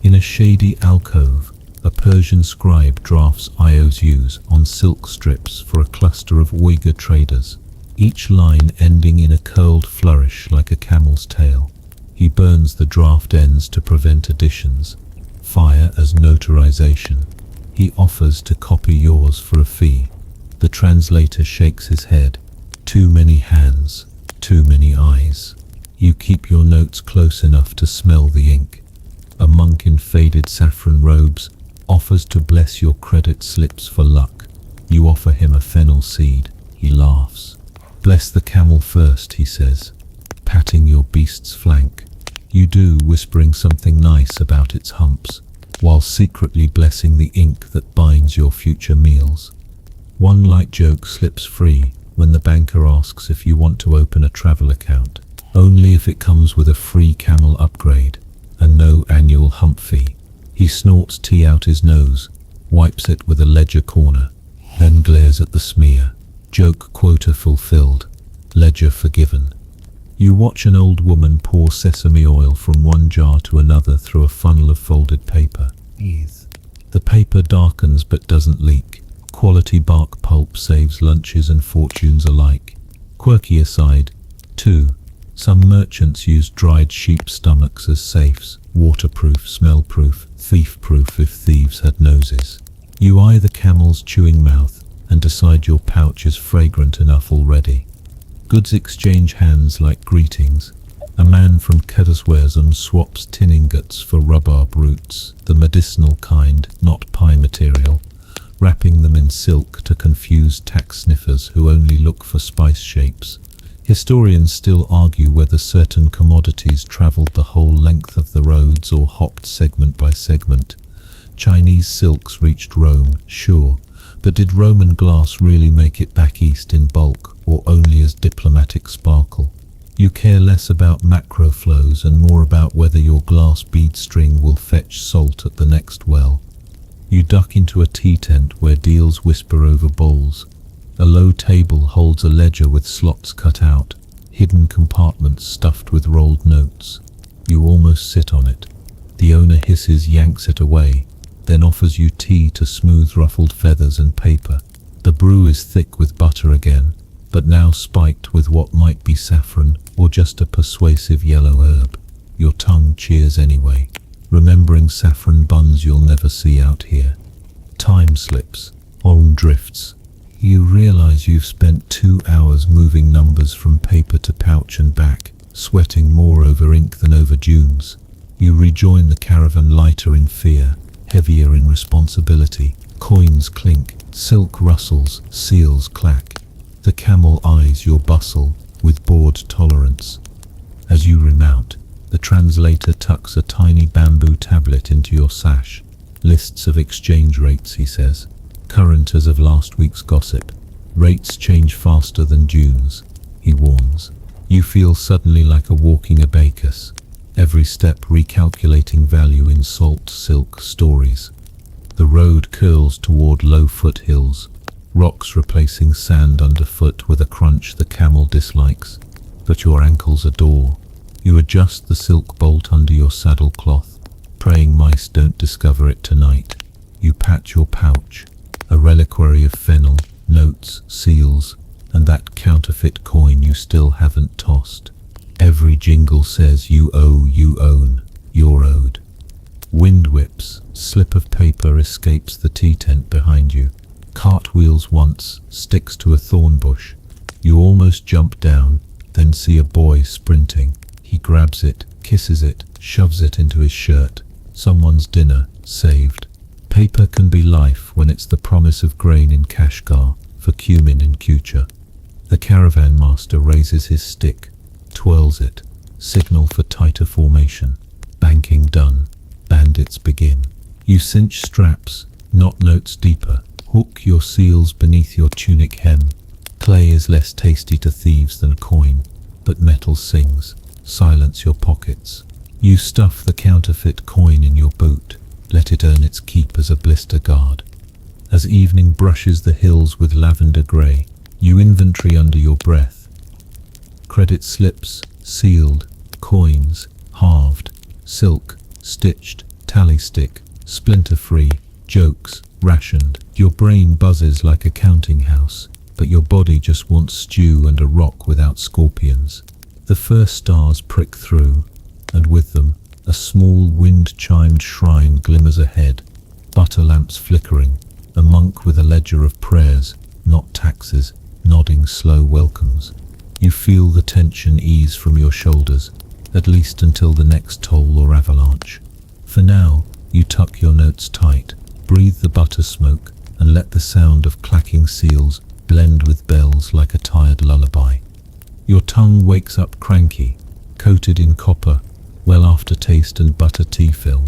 A: In a shady alcove, a Persian scribe drafts IOUs on silk strips for a cluster of Uyghur traders. each line ending in a curled flourish like a camel's tail. He burns the draft ends to prevent additions. Fire as notarization. He offers to copy yours for a fee. The translator shakes his head. Too many hands, too many eyes. You keep your notes close enough to smell the ink. A monk in faded saffron robes offers to bless your credit slips for luck. You offer him a fennel seed. He laughs. Bless the camel first, he says, patting your beast's flank. You do, whispering something nice about its humps, while secretly blessing the ink that binds your future meals. One light joke slips free when the banker asks if you want to open a travel account, only if it comes with a free camel upgrade and no annual hump fee. He snorts tea out his nose, wipes it with a ledger corner, then glares at the smear. Joke quota fulfilled, ledger forgiven. You watch an old woman pour sesame oil from one jar to another through a funnel of folded paper. The paper darkens but doesn't leak. Quality bark pulp saves lunches and fortunes alike. Quirky aside, too, some merchants use dried sheep stomachs as safes, waterproof, smell-proof, thief-proof if thieves had noses. You eye the camel's chewing mouth and decide your pouch is fragrant enough already. Goods exchange hands like greetings. A man from Kedaswaresm swaps tin ingots for rhubarb roots, the medicinal kind, not pie material, wrapping them in silk to confuse tax sniffers who only look for spice shapes. Historians still argue whether certain commodities traveled the whole length of the roads or hopped segment by segment. Chinese silks reached Rome, sure, but did Roman glass really make it back east in bulk, or only as diplomatic sparkle? You care less about macro flows and more about whether your glass bead string will fetch salt at the next well. You duck into a tea tent where deals whisper over bowls. A low table holds a ledger with slots cut out, hidden compartments stuffed with rolled notes. You almost sit on it. The owner hisses, yanks it away, then offers you tea to smooth ruffled feathers and paper. The brew is thick with butter again, but now spiked with what might be saffron or just a persuasive yellow herb. Your tongue cheers anyway, remembering saffron buns you'll never see out here. Time slips, on drifts. You realize you've spent 2 hours moving numbers from paper to pouch and back, sweating more over ink than over dunes. You rejoin the caravan lighter in fear, heavier in responsibility. Coins clink, silk rustles, seals clack. The camel eyes your bustle with bored tolerance. As you remount, the translator tucks a tiny bamboo tablet into your sash. Lists of exchange rates, he says, current as of last week's gossip. Rates change faster than dunes, he warns. You feel suddenly like a walking abacus, every step recalculating value in salt silk stories. The road curls toward low foothills, rocks replacing sand underfoot with a crunch the camel dislikes, but your ankles adore. You adjust the silk bolt under your saddle cloth, praying mice don't discover it tonight. You pat your pouch, a reliquary of fennel, notes, seals, and that counterfeit coin you still haven't tossed. Every jingle says you owe, you own, you're owed. Wind whips, slip of paper escapes the tea tent behind you. Cartwheels once, sticks to a thorn bush. You almost jump down, then see a boy sprinting. He grabs it, kisses it, shoves it into his shirt. Someone's dinner, saved. Paper can be life when it's the promise of grain in Kashgar, for cumin in Kucha. The caravan master raises his stick, twirls it, signal for tighter formation. Banking done, bandits begin. You cinch straps, knot notes deeper, hook your seals beneath your tunic hem. Clay is less tasty to thieves than coin, but metal sings. Silence your pockets. You stuff the counterfeit coin in your boot, let it earn its keep as a blister guard. As evening brushes the hills with lavender grey, you inventory under your breath. Credit slips, sealed, coins, halved, silk, stitched, tally stick, splinter-free, jokes, rationed. Your brain buzzes like a counting house. but your body just wants stew and a rock without scorpions. The first stars prick through, and with them, a small wind-chimed shrine glimmers ahead, butter lamps flickering, a monk with a ledger of prayers, not taxes, nodding slow welcomes. You feel the tension ease from your shoulders, at least until the next toll or avalanche. For now, you tuck your notes tight, breathe the butter smoke, and let the sound of clacking seals blend with bells like a tired lullaby. Your tongue wakes up cranky, coated in copper, well aftertaste and butter tea film,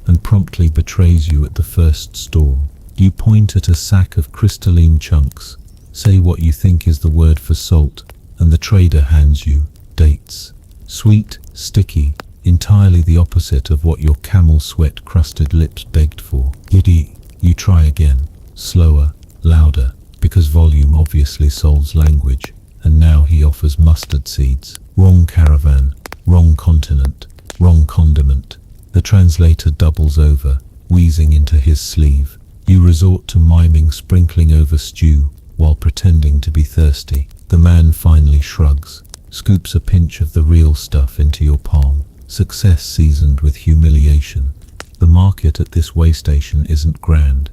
A: and promptly betrays you at the first stall. You point at a sack of crystalline chunks, say what you think is the word for salt, and the trader hands you dates. Sweet, sticky, entirely the opposite of what your camel sweat-crusted lips begged for. Giddy, you try again, slower, louder, because volume obviously solves language, and now he offers mustard seeds. Wrong caravan, wrong continent, wrong condiment. The translator doubles over, wheezing into his sleeve. You resort to miming sprinkling over stew, while pretending to be thirsty. The man finally shrugs, scoops a pinch of the real stuff into your palm. Success seasoned with humiliation. The market at this way station isn't grand.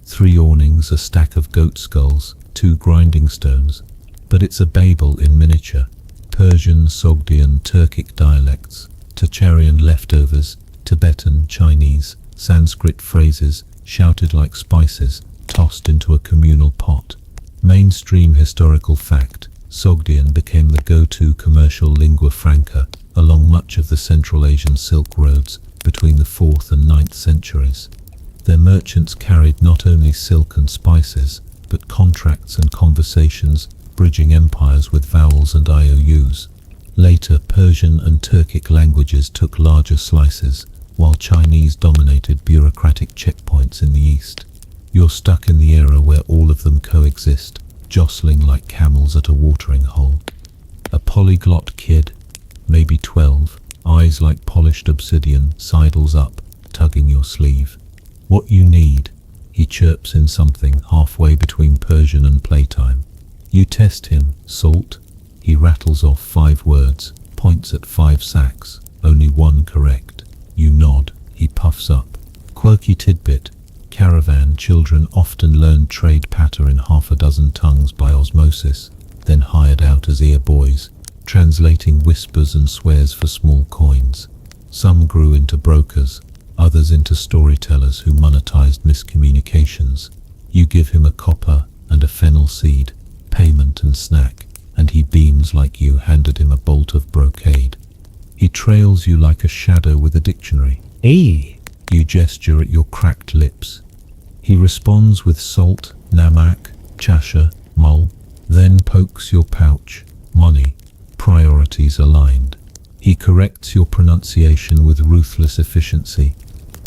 A: 3 awnings, a stack of goat skulls, 2 grinding stones, but it's a Babel in miniature. Persian, Sogdian, Turkic dialects, Tacharian leftovers, Tibetan, Chinese, Sanskrit phrases, shouted like spices, tossed into a communal pot. Mainstream historical fact, Sogdian became the go-to commercial lingua franca along much of the Central Asian Silk Roads between the 4th and 9th centuries. Their merchants carried not only silk and spices, but contracts and conversations, bridging empires with vowels and IOUs. Later, Persian and Turkic languages took larger slices, while Chinese dominated bureaucratic checkpoints in the east. You're stuck in the era where all of them coexist, jostling like camels at a watering hole. A polyglot kid, maybe 12, eyes like polished obsidian, sidles up, tugging your sleeve. What you need, he chirps in something halfway between Persian and playtime. You test him, salt. He rattles off 5 words, points at 5 sacks, only 1 correct. You nod, he puffs up. Quirky tidbit, caravan children often learned trade patter in half a dozen tongues by osmosis, then hired out as ear boys, translating whispers and swears for small coins. Some grew into brokers, others into storytellers who monetized miscommunications. You give him a copper and a fennel seed, payment and snack, and he beams like you handed him a bolt of brocade. He trails you like a shadow with a dictionary.
B: Hey!
A: You gesture at your cracked lips. He responds with salt, namak, chasha, mul, then pokes your pouch, money, priorities aligned. He corrects your pronunciation with ruthless efficiency,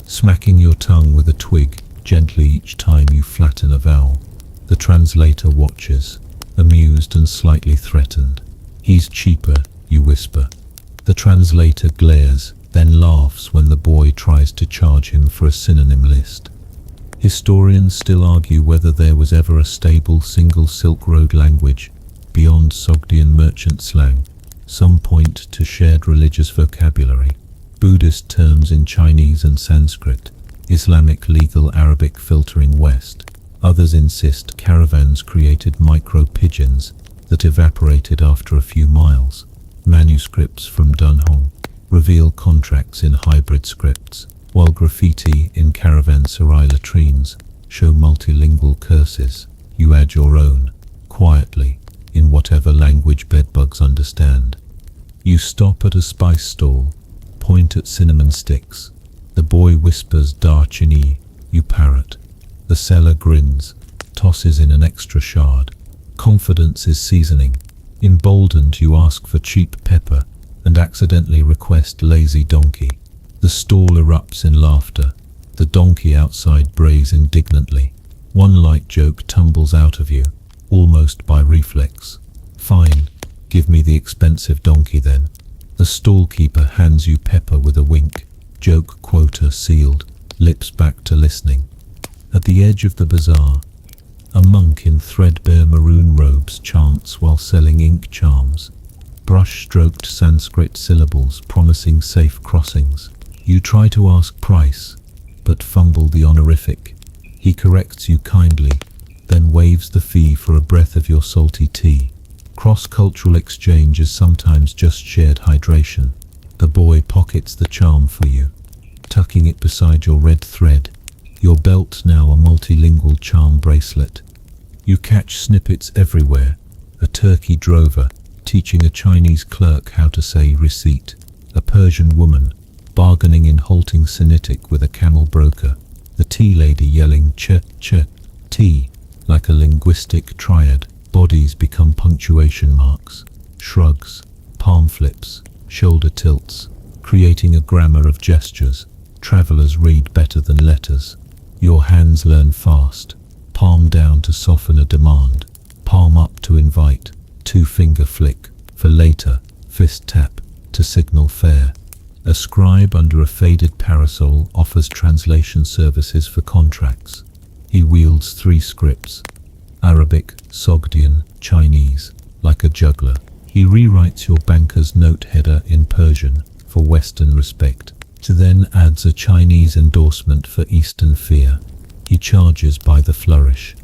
A: smacking your tongue with a twig gently each time you flatten a vowel. The translator watches, amused and slightly threatened. He's cheaper, you whisper. The translator glares, then laughs when the boy tries to charge him for a synonym list. Historians still argue whether there was ever a stable single Silk Road language beyond Sogdian merchant slang. Some point to shared religious vocabulary, Buddhist terms in Chinese and Sanskrit, Islamic legal Arabic filtering west. Others insist caravans created micro-pigeons that evaporated after a few miles. Manuscripts from Dunhuang reveal contracts in hybrid scripts, while graffiti in caravanserai latrines show multilingual curses. You add your own, quietly, in whatever language bedbugs understand. You stop at a spice stall, point at cinnamon sticks. The boy whispers darchini, you parrot. The seller grins, tosses in an extra shard. Confidence is seasoning. Emboldened, you ask for cheap pepper and accidentally request lazy donkey. The stall erupts in laughter. The donkey outside brays indignantly. One light joke tumbles out of you, almost by reflex. Fine, give me the expensive donkey then. The stallkeeper hands you pepper with a wink. Joke quota sealed, lips back to listening. At the edge of the bazaar, A monk in threadbare maroon robes chants while selling ink charms. Brush-stroked Sanskrit syllables promising safe crossings. You try to ask price, but fumble the honorific. He corrects you kindly, then waives the fee for a breath of your salty tea. Cross-cultural exchange is sometimes just shared hydration. The boy pockets the charm for you, tucking it beside your red thread. Your belt now a multilingual charm bracelet. You catch snippets everywhere. A Turkey drover teaching a Chinese clerk how to say receipt. A Persian woman bargaining in halting Sinitic with a camel broker. The tea lady yelling ch, tea, like a linguistic triad. Bodies become punctuation marks. Shrugs, palm flips, shoulder tilts, creating a grammar of gestures. Travelers read better than letters. Your hands learn fast. Palm down to soften a demand. Palm up to invite. Two-finger flick for later. Fist tap to signal fare. A scribe under a faded parasol offers translation services for contracts. He wields 3 scripts: Arabic, Sogdian, Chinese, like a juggler. He rewrites your banker's note header in Persian for Western respect, to then adds a Chinese endorsement for Eastern fear. He charges by the flourish.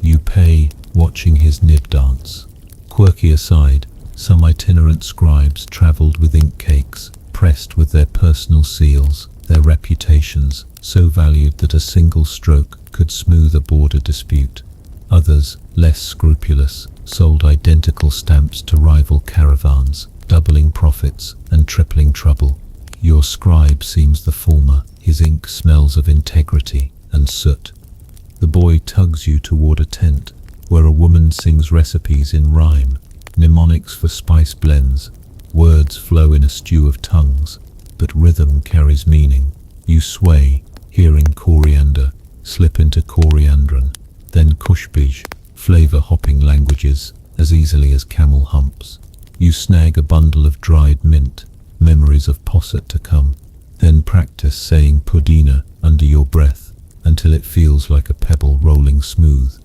A: You pay, watching his nib dance. Quirky aside, some itinerant scribes travelled with ink cakes, pressed with their personal seals, their reputations so valued that a single stroke could smooth a border dispute. Others, less scrupulous, sold identical stamps to rival caravans, doubling profits and tripling trouble. Your scribe seems the former. His ink smells of integrity and soot. The boy tugs you toward a tent where a woman sings recipes in rhyme, mnemonics for spice blends. Words flow in a stew of tongues, but rhythm carries meaning. You sway, hearing coriander, slip into coriandron, then kushbij, flavor-hopping languages as easily as camel humps. You snag a bundle of dried mint, memories of posset to come, then practice saying pudina under your breath until it feels like a pebble rolling smooth.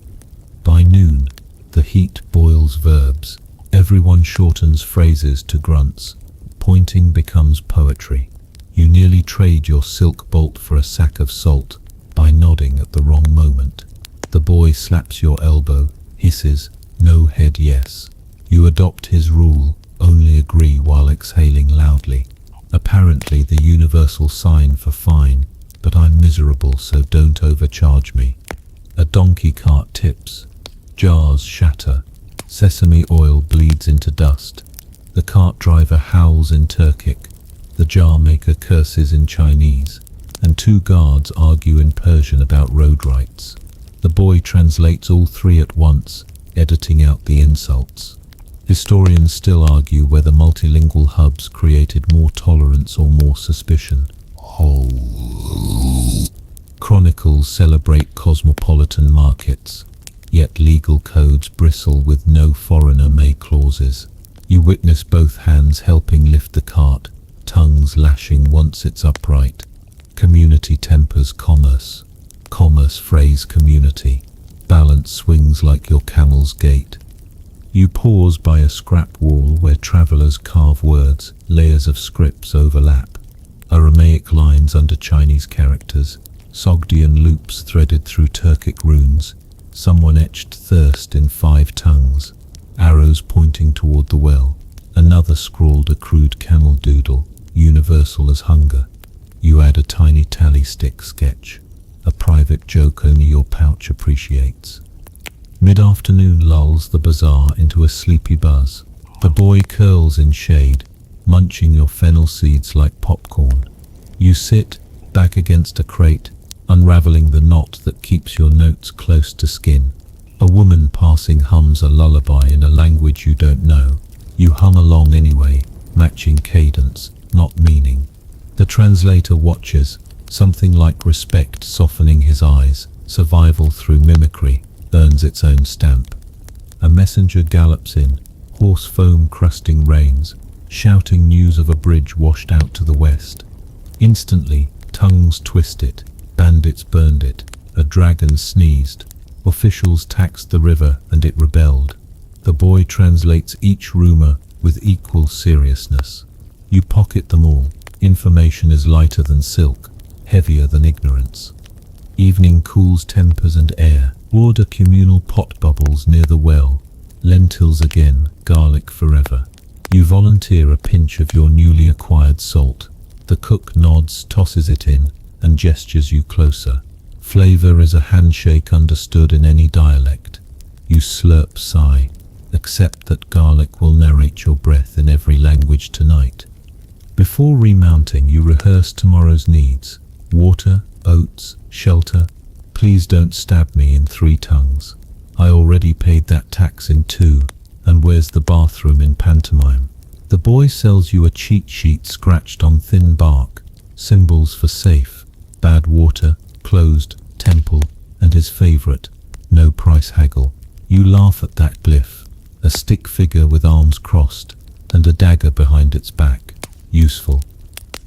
A: By noon, the heat boils verbs. Everyone shortens phrases to grunts. Pointing becomes poetry. You nearly trade your silk bolt for a sack of salt by nodding at the wrong moment. The boy slaps your elbow, hisses, "No head yes." You adopt his rule, only agree while exhaling loudly. Apparently the universal sign for fine, but I'm miserable so don't overcharge me. A donkey cart tips. Jars shatter. Sesame oil bleeds into dust. The cart driver howls in Turkic. The jar maker curses in Chinese. And 2 guards argue in Persian about road rights. The boy translates all 3 at once, editing out the insults. Historians still argue whether multilingual hubs created more tolerance or more suspicion. Chronicles celebrate cosmopolitan markets, yet legal codes bristle with no foreigner may clauses. You witness both hands helping lift the cart, tongues lashing once it's upright. Community tempers commerce. Commerce frays community. Balance swings like your camel's gait. You pause by a scrap wall where travelers carve words, layers of scripts overlap. Aramaic lines under Chinese characters, Sogdian loops threaded through Turkic runes. Someone etched thirst in 5 tongues, arrows pointing toward the well. Another scrawled a crude camel doodle, universal as hunger. You add a tiny tally stick sketch, a private joke only your pouch appreciates. Mid-afternoon lulls the bazaar into a sleepy buzz. The boy curls in shade, munching your fennel seeds like popcorn. You sit, back against a crate, unraveling the knot that keeps your notes close to skin. A woman passing hums a lullaby in a language you don't know. You hum along anyway, matching cadence, not meaning. The translator watches, something like respect softening his eyes. Survival through mimicry earns its own stamp. A messenger gallops in, horse foam crusting reins, shouting news of a bridge washed out to the west. Instantly, tongues twist it, bandits burned it, a dragon sneezed. Officials taxed the river and it rebelled. The boy translates each rumor with equal seriousness. You pocket them all. Information is lighter than silk, heavier than ignorance. Evening cools tempers and air. Order communal pot bubbles near the well. Lentils again, garlic forever. You volunteer a pinch of your newly acquired salt. The cook nods, tosses it in, and gestures you closer. Flavor is a handshake understood in any dialect. You slurp, sigh. Accept that garlic will narrate your breath in every language tonight. Before remounting, you rehearse tomorrow's needs. Water, oats, shelter. Please don't stab me in 3 tongues. I already paid that tax in 2. And where's the bathroom in pantomime? The boy sells you a cheat sheet scratched on thin bark. Symbols for safe, bad water, closed, temple, and his favorite, no price haggle. You laugh at that glyph. A stick figure with arms crossed, and a dagger behind its back. Useful.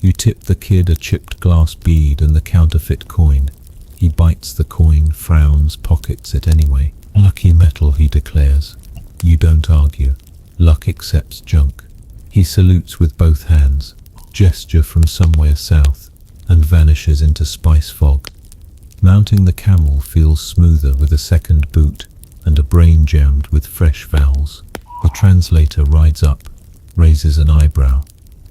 A: You tip the kid a chipped glass bead and the counterfeit coin. He bites the coin, frowns, pockets it anyway. Lucky metal, he declares. You don't argue. Luck accepts junk. He salutes with both hands, gesture from somewhere south, and vanishes into spice fog. Mounting the camel feels smoother with a second boot and a brain jammed with fresh vowels. The translator rides up, raises an eyebrow.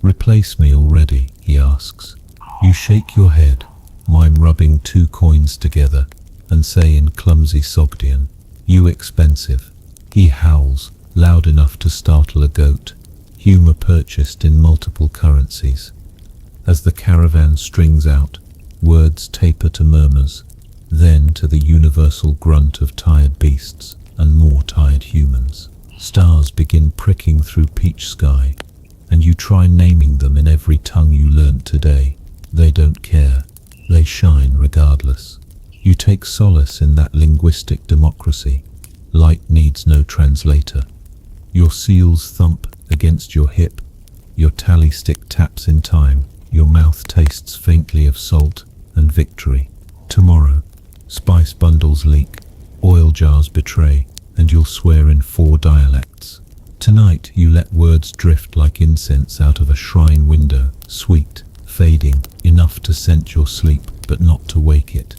A: Replace me already, he asks. You shake your head, mime rubbing 2 coins together, and say in clumsy Sogdian, you expensive. He howls, loud enough to startle a goat, humor purchased in multiple currencies. As the caravan strings out, words taper to murmurs, then to the universal grunt of tired beasts and more tired humans. Stars begin pricking through peach sky, and you try naming them in every tongue you learnt today. They don't care. They shine regardless. You take solace in that linguistic democracy. Light needs no translator. Your seals thump against your hip. Your tally stick taps in time. Your mouth tastes faintly of salt and victory. Tomorrow, spice bundles leak, oil jars betray, and you'll swear in 4 dialects. Tonight, you let words drift like incense out of a shrine window, sweet, fading, enough to scent your sleep, but not to wake it.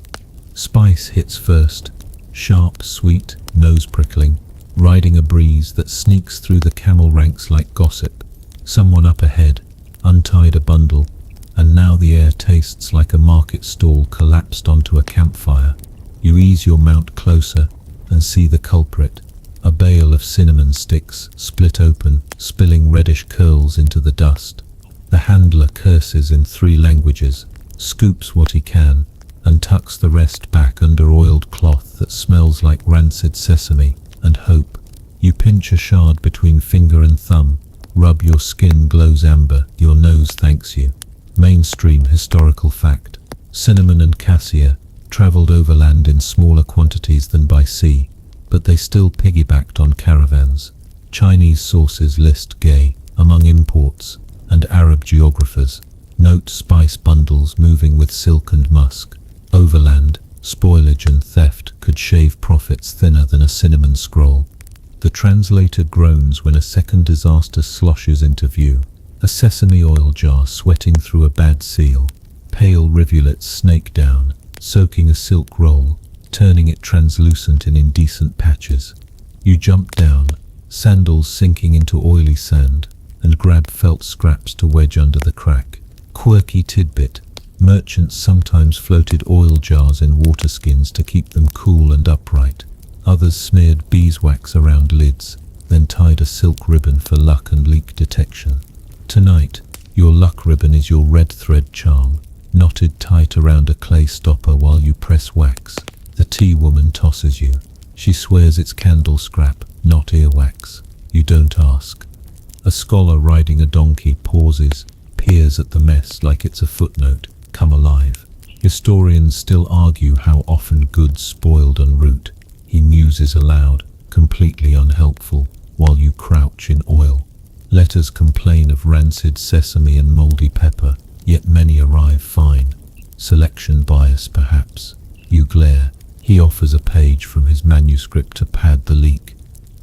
A: Spice hits first, sharp, sweet, nose-prickling, riding a breeze that sneaks through the camel ranks like gossip. Someone up ahead untied a bundle, and now the air tastes like a market stall collapsed onto a campfire. You ease your mount closer and see the culprit, a bale of cinnamon sticks split open, spilling reddish curls into the dust. The handler curses in 3 languages, scoops what he can, and tucks the rest back under oiled cloth that smells like rancid sesame and hope. You pinch a shard between finger and thumb, rub your skin glows amber, your nose thanks you. Mainstream historical fact. Cinnamon and cassia travelled overland in smaller quantities than by sea, but they still piggybacked on caravans. Chinese sources list gay among imports, and Arab geographers note spice bundles moving with silk and musk. Overland, spoilage and theft could shave profits thinner than a cinnamon scroll. The translator groans when a second disaster sloshes into view. A sesame oil jar sweating through a bad seal. Pale rivulets snake down, soaking a silk roll, turning it translucent in indecent patches. You jump down, sandals sinking into oily sand, and grab felt scraps to wedge under the crack. Quirky tidbit. Merchants sometimes floated oil jars in water skins to keep them cool and upright. Others smeared beeswax around lids, then tied a silk ribbon for luck and leak detection. Tonight, your luck ribbon is your red thread charm, knotted tight around a clay stopper while you press wax. The tea woman tosses you. She swears it's candle scrap, not earwax. You don't ask. A scholar riding a donkey pauses, peers at the mess like it's a footnote. Come alive. Historians still argue how often goods spoiled en route. He muses aloud, completely unhelpful, while you crouch in oil. Letters complain of rancid sesame and moldy pepper, yet many arrive fine. Selection bias, perhaps. You glare, He offers a page from his manuscript to pad the leak.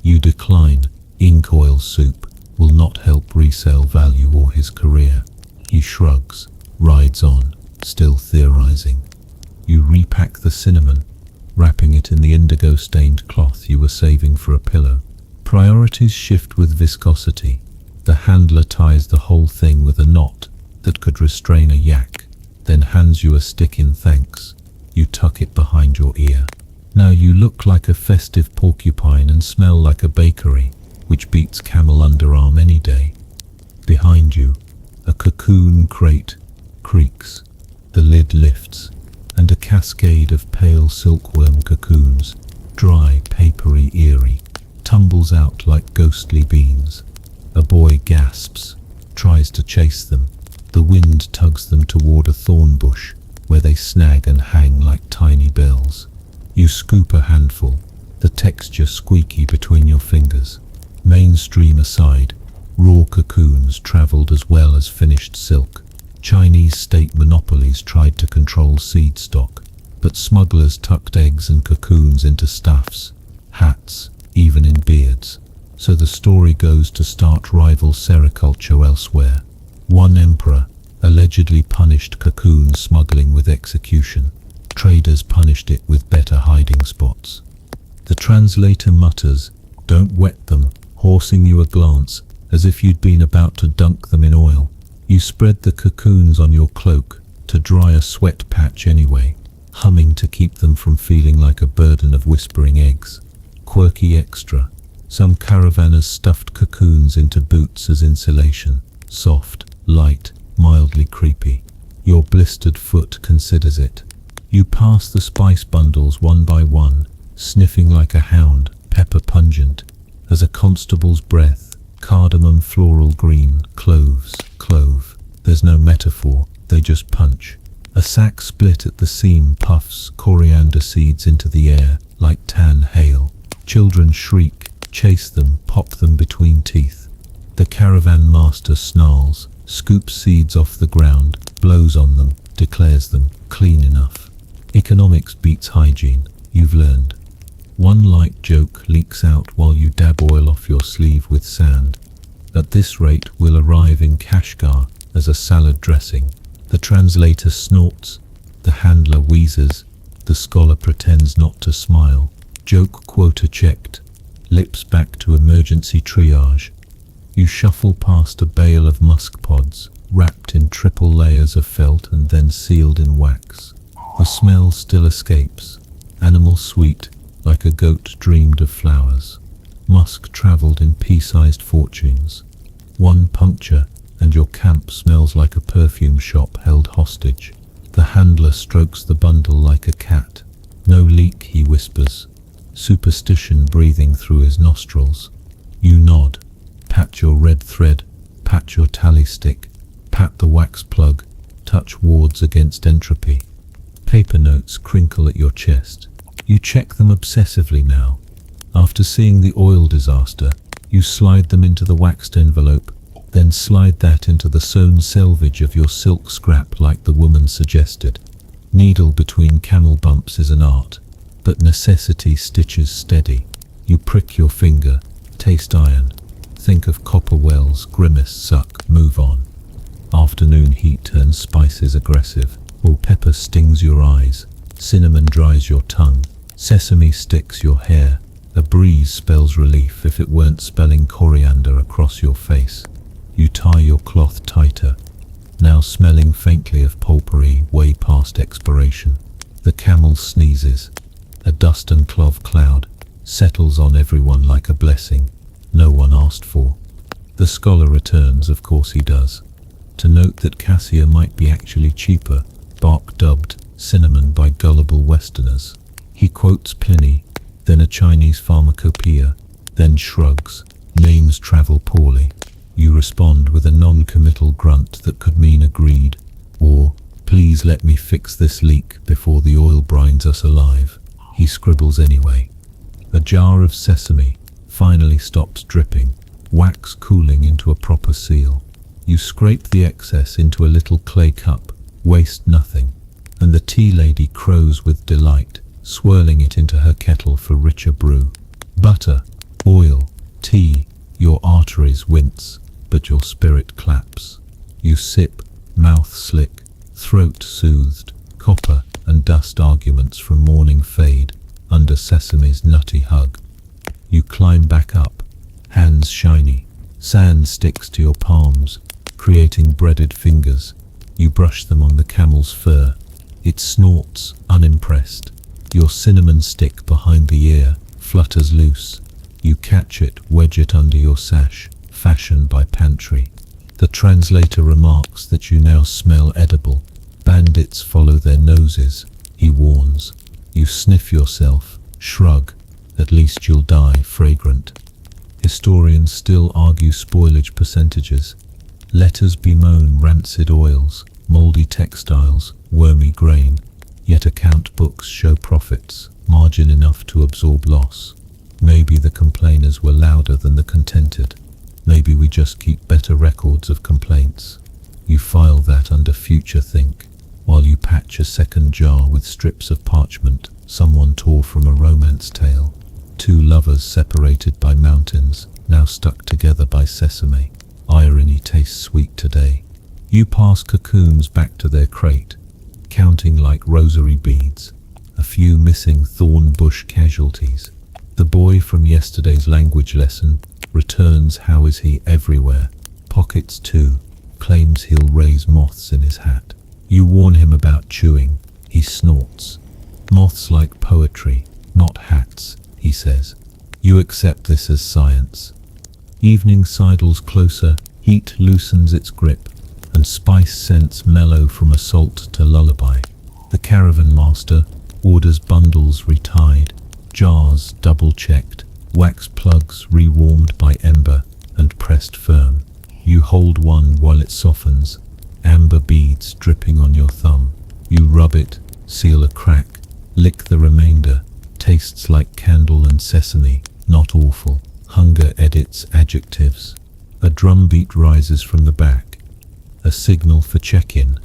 A: You decline. Ink oil soup will not help resale value or his career. He shrugs, rides on, still theorizing. You repack the cinnamon, wrapping it in the indigo-stained cloth you were saving for a pillow. Priorities shift with viscosity. The handler ties the whole thing with a knot that could restrain a yak, then hands you a stick in thanks. You tuck it behind your ear. Now you look like a festive porcupine and smell like a bakery, which beats camel underarm any day. Behind you, a cocoon crate creaks. The lid lifts, and a cascade of pale silkworm cocoons, dry, papery, eerie, tumbles out like ghostly beans. A boy gasps, tries to chase them. The wind tugs them toward a thorn bush, where they snag and hang like tiny bells. You scoop a handful, the texture squeaky between your fingers. Mainstream aside, raw cocoons traveled as well as finished silk. Chinese state monopolies tried to control seed stock, but smugglers tucked eggs and cocoons into stuffs, hats, even in beards. So the story goes to start rival sericulture elsewhere. One emperor allegedly punished cocoon smuggling with execution. Traders punished it with better hiding spots. The translator mutters, "Don't wet them," horsing you a glance as if you'd been about to dunk them in oil. You spread the cocoons on your cloak to dry a sweat patch anyway, humming to keep them from feeling like a burden of whispering eggs. Quirky extra. Some caravanners stuffed cocoons into boots as insulation. Soft, light, mildly creepy. Your blistered foot considers it. You pass the spice bundles one by one, sniffing like a hound, pepper pungent as a constable's breath, cardamom floral green, cloves, clove. There's no metaphor, they just punch. A sack split at the seam puffs coriander seeds into the air like tan hail. Children shriek, chase them, pop them between teeth. The caravan master snarls, scoops seeds off the ground, blows on them, declares them clean enough. Economics beats hygiene, you've learned. One light joke leaks out while you dab oil off your sleeve with sand. At this rate we'll arrive in Kashgar as a salad dressing. The translator snorts, the handler wheezes, the scholar pretends not to smile. Joke quota checked, lips back to emergency triage. You shuffle past a bale of musk pods, wrapped in triple layers of felt and then sealed in wax. The smell still escapes, animal sweet, like a goat dreamed of flowers. Musk travelled in pea-sized fortunes. One puncture, and your camp smells like a perfume shop held hostage. The handler strokes the bundle like a cat. No leak, he whispers, superstition breathing through his nostrils. You nod, pat your red thread, pat your tally stick, pat the wax plug, touch wards against entropy. Paper notes crinkle at your chest. You check them obsessively now. After seeing the oil disaster, you slide them into the waxed envelope, then slide that into the sewn selvage of your silk scrap like the woman suggested. Needle between camel bumps is an art, but necessity stitches steady. You prick your finger, taste iron, think of copper wells, grimace, suck, move on. Afternoon heat turns spices aggressive, or pepper stings your eyes, cinnamon dries your tongue, sesame sticks your hair. A breeze spells relief if it weren't spelling coriander across your face. You tie your cloth tighter, now smelling faintly of potpourri way past expiration. The camel sneezes. A dust and clove cloud settles on everyone like a blessing no one asked for. The scholar returns, of course he does, to note that cassia might be actually cheaper, bark dubbed cinnamon by gullible Westerners. He quotes Pliny, then a Chinese pharmacopoeia, then shrugs. Names travel poorly. You respond with a non-committal grunt that could mean agreed, or please let me fix this leak before the oil brines us alive. He scribbles anyway. A jar of sesame finally stops dripping, wax cooling into a proper seal. You scrape the excess into a little clay cup, waste nothing, and the tea lady crows with delight. swirling it into her kettle for richer brew. Butter, oil, tea, your arteries wince, but your spirit claps. You sip, mouth slick, throat soothed, copper and dust arguments from morning fade under sesame's nutty hug. You climb back up, hands shiny, sand sticks to your palms, creating breaded fingers. You brush them on the camel's fur. It snorts, unimpressed. Your cinnamon stick behind the ear flutters loose. You catch it, wedge it under your sash, fashioned by pantry. The translator remarks that you now smell edible. Bandits follow their noses, he warns. You sniff yourself, shrug. At least you'll die fragrant. Historians still argue spoilage percentages. Letters bemoan rancid oils, mouldy textiles, wormy grain. Yet account books show profits, margin enough to absorb loss. Maybe the complainers were louder than the contented. Maybe we just keep better records of complaints. You file that under future think, while you patch a second jar with strips of parchment someone tore from a romance tale. Two lovers separated by mountains, now stuck together by sesame. Irony tastes sweet today. You pass cocoons back to their crate, counting like rosary beads. A few missing thorn bush casualties. The boy from yesterday's language lesson returns. How is he everywhere? Pockets too. Claims he'll raise moths in his hat. You warn him about chewing. He snorts. Moths like poetry, not hats, he says. You accept this as science. Evening sidles closer, heat loosens its grip, and spice scents mellow from assault to lullaby. The caravan master orders bundles retied, jars double-checked, wax plugs rewarmed by ember and pressed firm. You hold one while it softens, amber beads dripping on your thumb. You rub it, seal a crack, lick the remainder. Tastes like candle and sesame, not awful. Hunger edits adjectives. A drumbeat rises from the back. A signal for check-in.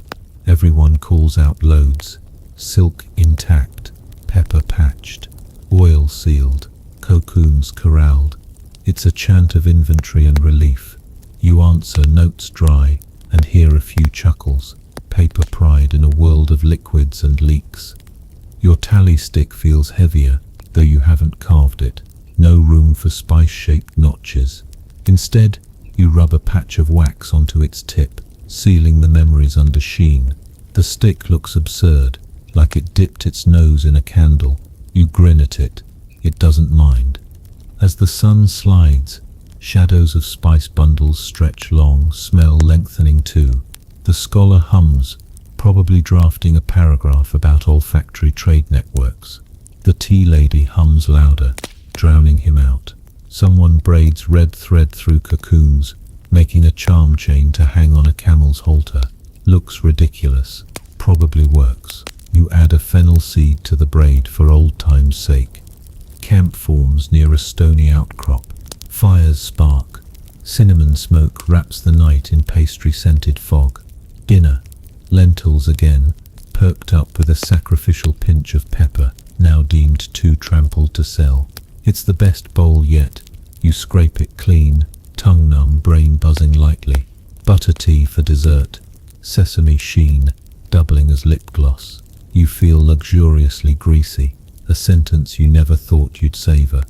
A: Everyone calls out loads. Silk intact, pepper patched, oil sealed, cocoons corralled. It's a chant of inventory and relief. You answer, notes dry, and hear a few chuckles. Paper pride in a world of liquids and leaks. Your tally stick feels heavier, though you haven't carved it. No room for spice-shaped notches. Instead, you rub a patch of wax onto its tip, sealing the memories under sheen. The stick looks absurd, like it dipped its nose in a candle. You grin at it. It doesn't mind. As the sun slides, shadows of spice bundles stretch long, smell lengthening too. The scholar hums, probably drafting a paragraph about olfactory trade networks. The tea lady hums louder, drowning him out. Someone braids red thread through cocoons, making a charm chain to hang on a camel's halter. Looks ridiculous, probably works. You add a fennel seed to the braid for old time's sake. Camp forms near a stony outcrop. Fires spark. Cinnamon smoke wraps the night in pastry-scented fog. Dinner. Lentils again, perked up with a sacrificial pinch of pepper, now deemed too trampled to sell. It's the best bowl yet. You scrape it clean, tongue numb, brain buzzing lightly. Butter tea for dessert. Sesame sheen, doubling as lip gloss. You feel luxuriously greasy, a sentence you never thought you'd savor.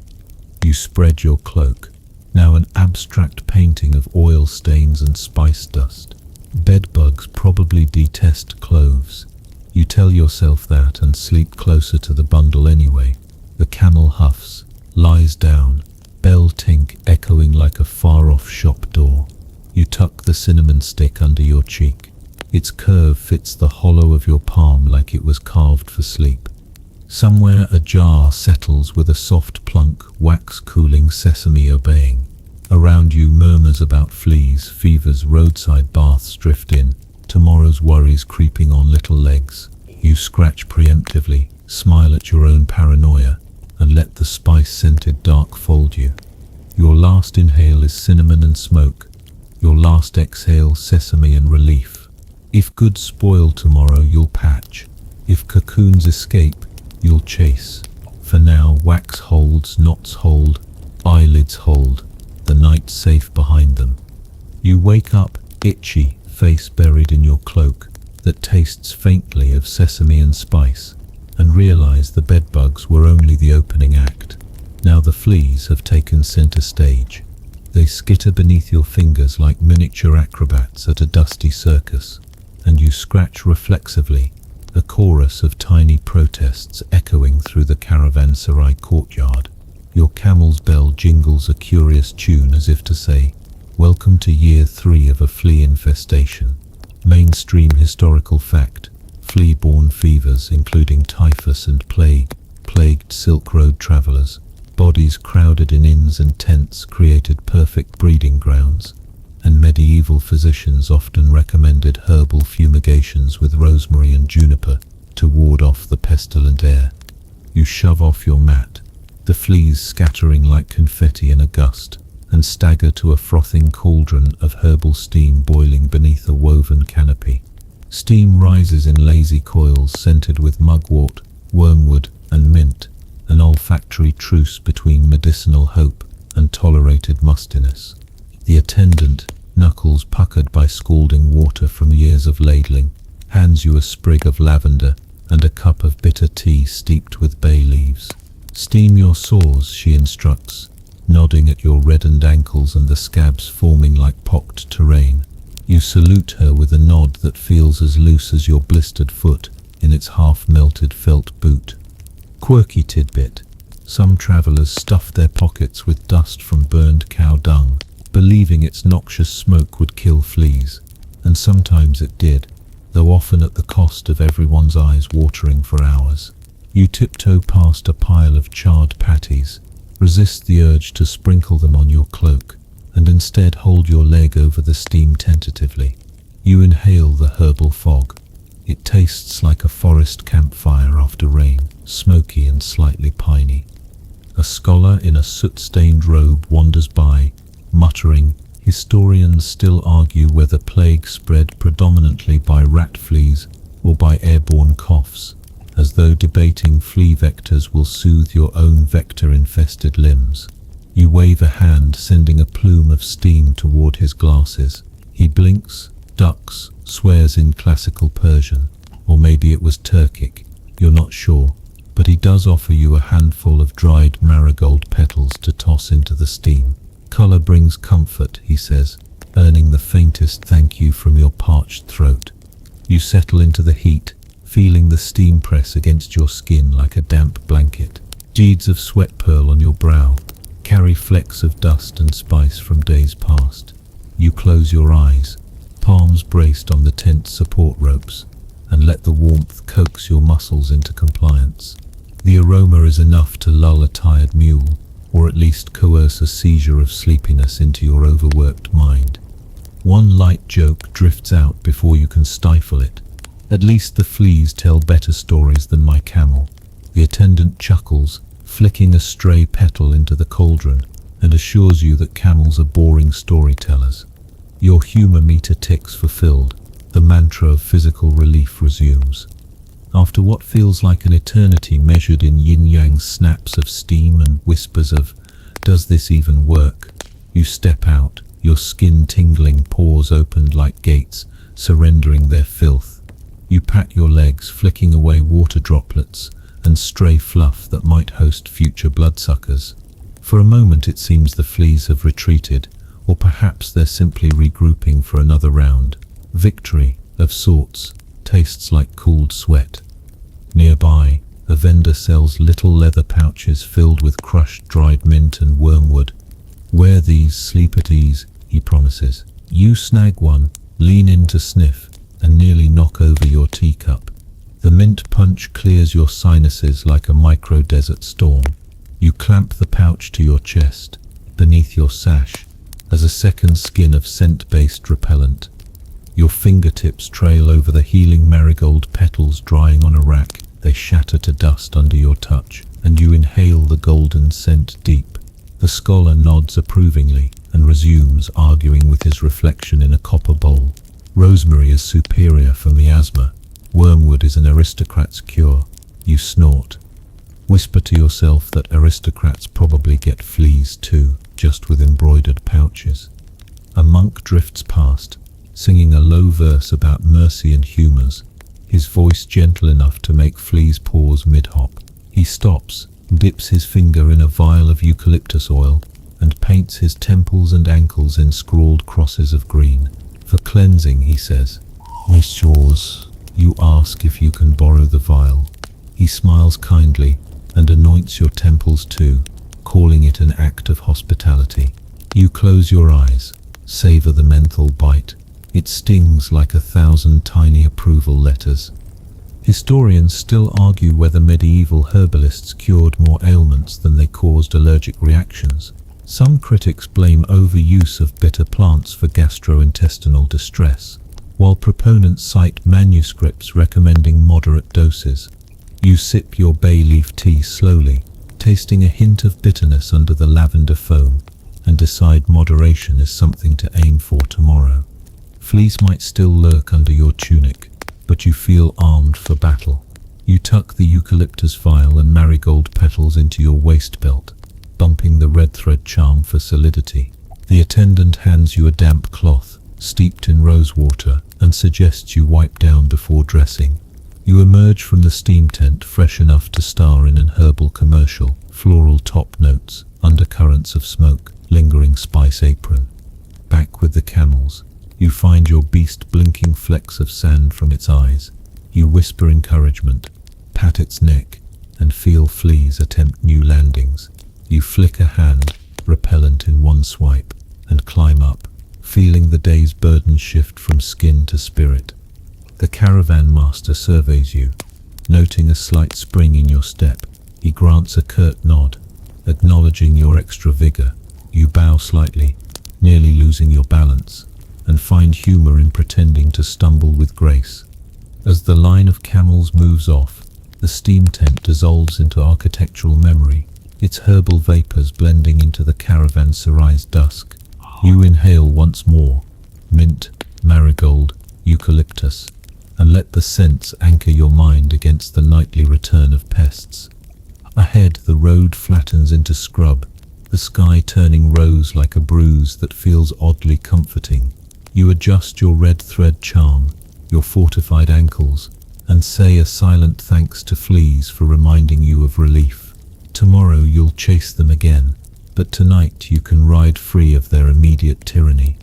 A: You spread your cloak, now an abstract painting of oil stains and spice dust. Bedbugs probably detest cloves. You tell yourself that and sleep closer to the bundle anyway. The camel huffs, lies down, bell tink echoing like a far-off shop door. You tuck the cinnamon stick under your cheek. Its curve fits the hollow of your palm like it was carved for sleep. Somewhere a jar settles with a soft plunk, wax cooling, sesame obeying. Around you murmurs about fleas, fevers, roadside baths drift in. Tomorrow's worries creeping on little legs. You scratch preemptively, smile at your own paranoia, and let the spice-scented dark fold you. Your last inhale is cinnamon and smoke. Your last exhale, sesame and relief. If goods spoil tomorrow, you'll patch. If cocoons escape, you'll chase. For now, wax holds, knots hold, eyelids hold, the night's safe behind them. You wake up, itchy, face buried in your cloak that tastes faintly of sesame and spice, and realize the bedbugs were only the opening act. Now the fleas have taken center stage. They skitter beneath your fingers like miniature acrobats at a dusty circus, and you scratch reflexively, a chorus of tiny protests echoing through the caravanserai courtyard. Your camel's bell jingles a curious tune as if to say, "Welcome to year 3 of a flea infestation." Mainstream historical fact: flea-borne fevers including typhus and plague plagued Silk Road travelers. Bodies crowded in inns and tents created perfect breeding grounds, and medieval physicians often recommended herbal fumigations with rosemary and juniper to ward off the pestilent air. You shove off your mat, the fleas scattering like confetti in a gust, and stagger to a frothing cauldron of herbal steam boiling beneath a woven canopy. Steam rises in lazy coils scented with mugwort, wormwood, and mint, an olfactory truce between medicinal hope and tolerated mustiness. The attendant, knuckles puckered by scalding water from years of ladling, hands you a sprig of lavender and a cup of bitter tea steeped with bay leaves. "Steam your sores," she instructs, nodding at your reddened ankles and the scabs forming like pocked terrain. You salute her with a nod that feels as loose as your blistered foot in its half-melted felt boot. Quirky tidbit: some travelers stuffed their pockets with dust from burned cow dung, believing its noxious smoke would kill fleas, and sometimes it did, though often at the cost of everyone's eyes watering for hours. You tiptoe past a pile of charred patties, resist the urge to sprinkle them on your cloak, and instead hold your leg over the steam tentatively. You inhale the herbal fog. It tastes like a forest campfire after rain, smoky and slightly piney. A scholar in a soot-stained robe wanders by, muttering, "Historians still argue whether plague spread predominantly by rat fleas or by airborne coughs, as though debating flea vectors will soothe your own vector-infested limbs." You wave a hand, sending a plume of steam toward his glasses. He blinks, ducks, swears in classical Persian, or maybe it was Turkic, you're not sure, but he does offer you a handful of dried marigold petals to toss into the steam. "Color brings comfort," he says, earning the faintest thank you from your parched throat. You settle into the heat, feeling the steam press against your skin like a damp blanket. Beads of sweat pearl on your brow, carry flecks of dust and spice from days past. You close your eyes, palms braced on the tent support ropes, and let the warmth coax your muscles into compliance. The aroma is enough to lull a tired mule, or at least coerce a seizure of sleepiness into your overworked mind. One light joke drifts out before you can stifle it. "At least the fleas tell better stories than my camel." The attendant chuckles, flicking a stray petal into the cauldron, and assures you that camels are boring storytellers. Your humor meter ticks fulfilled. The mantra of physical relief resumes. After what feels like an eternity measured in yin-yang snaps of steam and whispers of, "Does this even work?" you step out, your skin tingling, pores opened like gates, surrendering their filth. You pat your legs, flicking away water droplets and stray fluff that might host future bloodsuckers. For a moment it seems the fleas have retreated, or perhaps they're simply regrouping for another round. Victory, of sorts, tastes like cooled sweat. Nearby, a vendor sells little leather pouches filled with crushed dried mint and wormwood. "Wear these, sleep at ease," he promises. You snag one, lean in to sniff, and nearly knock over your teacup. The mint punch clears your sinuses like a micro-desert storm. You clamp the pouch to your chest, beneath your sash, as a second skin of scent-based repellent. Your fingertips trail over the healing marigold petals drying on a rack. They shatter to dust under your touch, and you inhale the golden scent deep. The scholar nods approvingly and resumes arguing with his reflection in a copper bowl. Rosemary is superior for miasma. Wormwood is an aristocrat's cure. You snort, Whisper to yourself that aristocrats probably get fleas too, just with embroidered pouches. A monk drifts past, singing a low verse about mercy and humours, his voice gentle enough to make fleas pause mid-hop. He stops, dips his finger in a vial of eucalyptus oil, and paints his temples and ankles in scrawled crosses of green. For cleansing, he says. Messieurs, you ask if you can borrow the vial. He smiles kindly and anoints your temples too, calling it an act of hospitality. You close your eyes, savor the menthol bite. It stings like 1,000 tiny approval letters. Historians still argue whether medieval herbalists cured more ailments than they caused allergic reactions. Some critics blame overuse of bitter plants for gastrointestinal distress, while proponents cite manuscripts recommending moderate doses. You sip your bay leaf tea slowly, tasting a hint of bitterness under the lavender foam, and decide moderation is something to aim for tomorrow. Fleas might still lurk under your tunic, but you feel armed for battle. You tuck the eucalyptus vial and marigold petals into your waist belt, bumping the red thread charm for solidity. The attendant hands you a damp cloth, steeped in rose water, and suggests you wipe down before dressing. You emerge from the steam tent fresh enough to star in an herbal commercial, floral top notes, undercurrents of smoke, lingering spice apron. Back with the camels, you find your beast blinking flecks of sand from its eyes. You whisper encouragement, pat its neck, and feel fleas attempt new landings. You flick a hand, repellent in one swipe, and climb up, feeling the day's burden shift from skin to spirit. The caravan master surveys you, noting a slight spring in your step. He grants a curt nod, acknowledging your extra vigor. You bow slightly, nearly losing your balance, and find humor in pretending to stumble with grace. As the line of camels moves off, the steam tent dissolves into architectural memory, its herbal vapors blending into the caravanserai's dusk. You inhale once more, mint, marigold, eucalyptus, and let the scents anchor your mind against the nightly return of pests. Ahead, the road flattens into scrub, the sky turning rose like a bruise that feels oddly comforting. You adjust your red thread charm, your fortified ankles, and say a silent thanks to fleas for reminding you of relief. Tomorrow you'll chase them again, but tonight you can ride free of their immediate tyranny.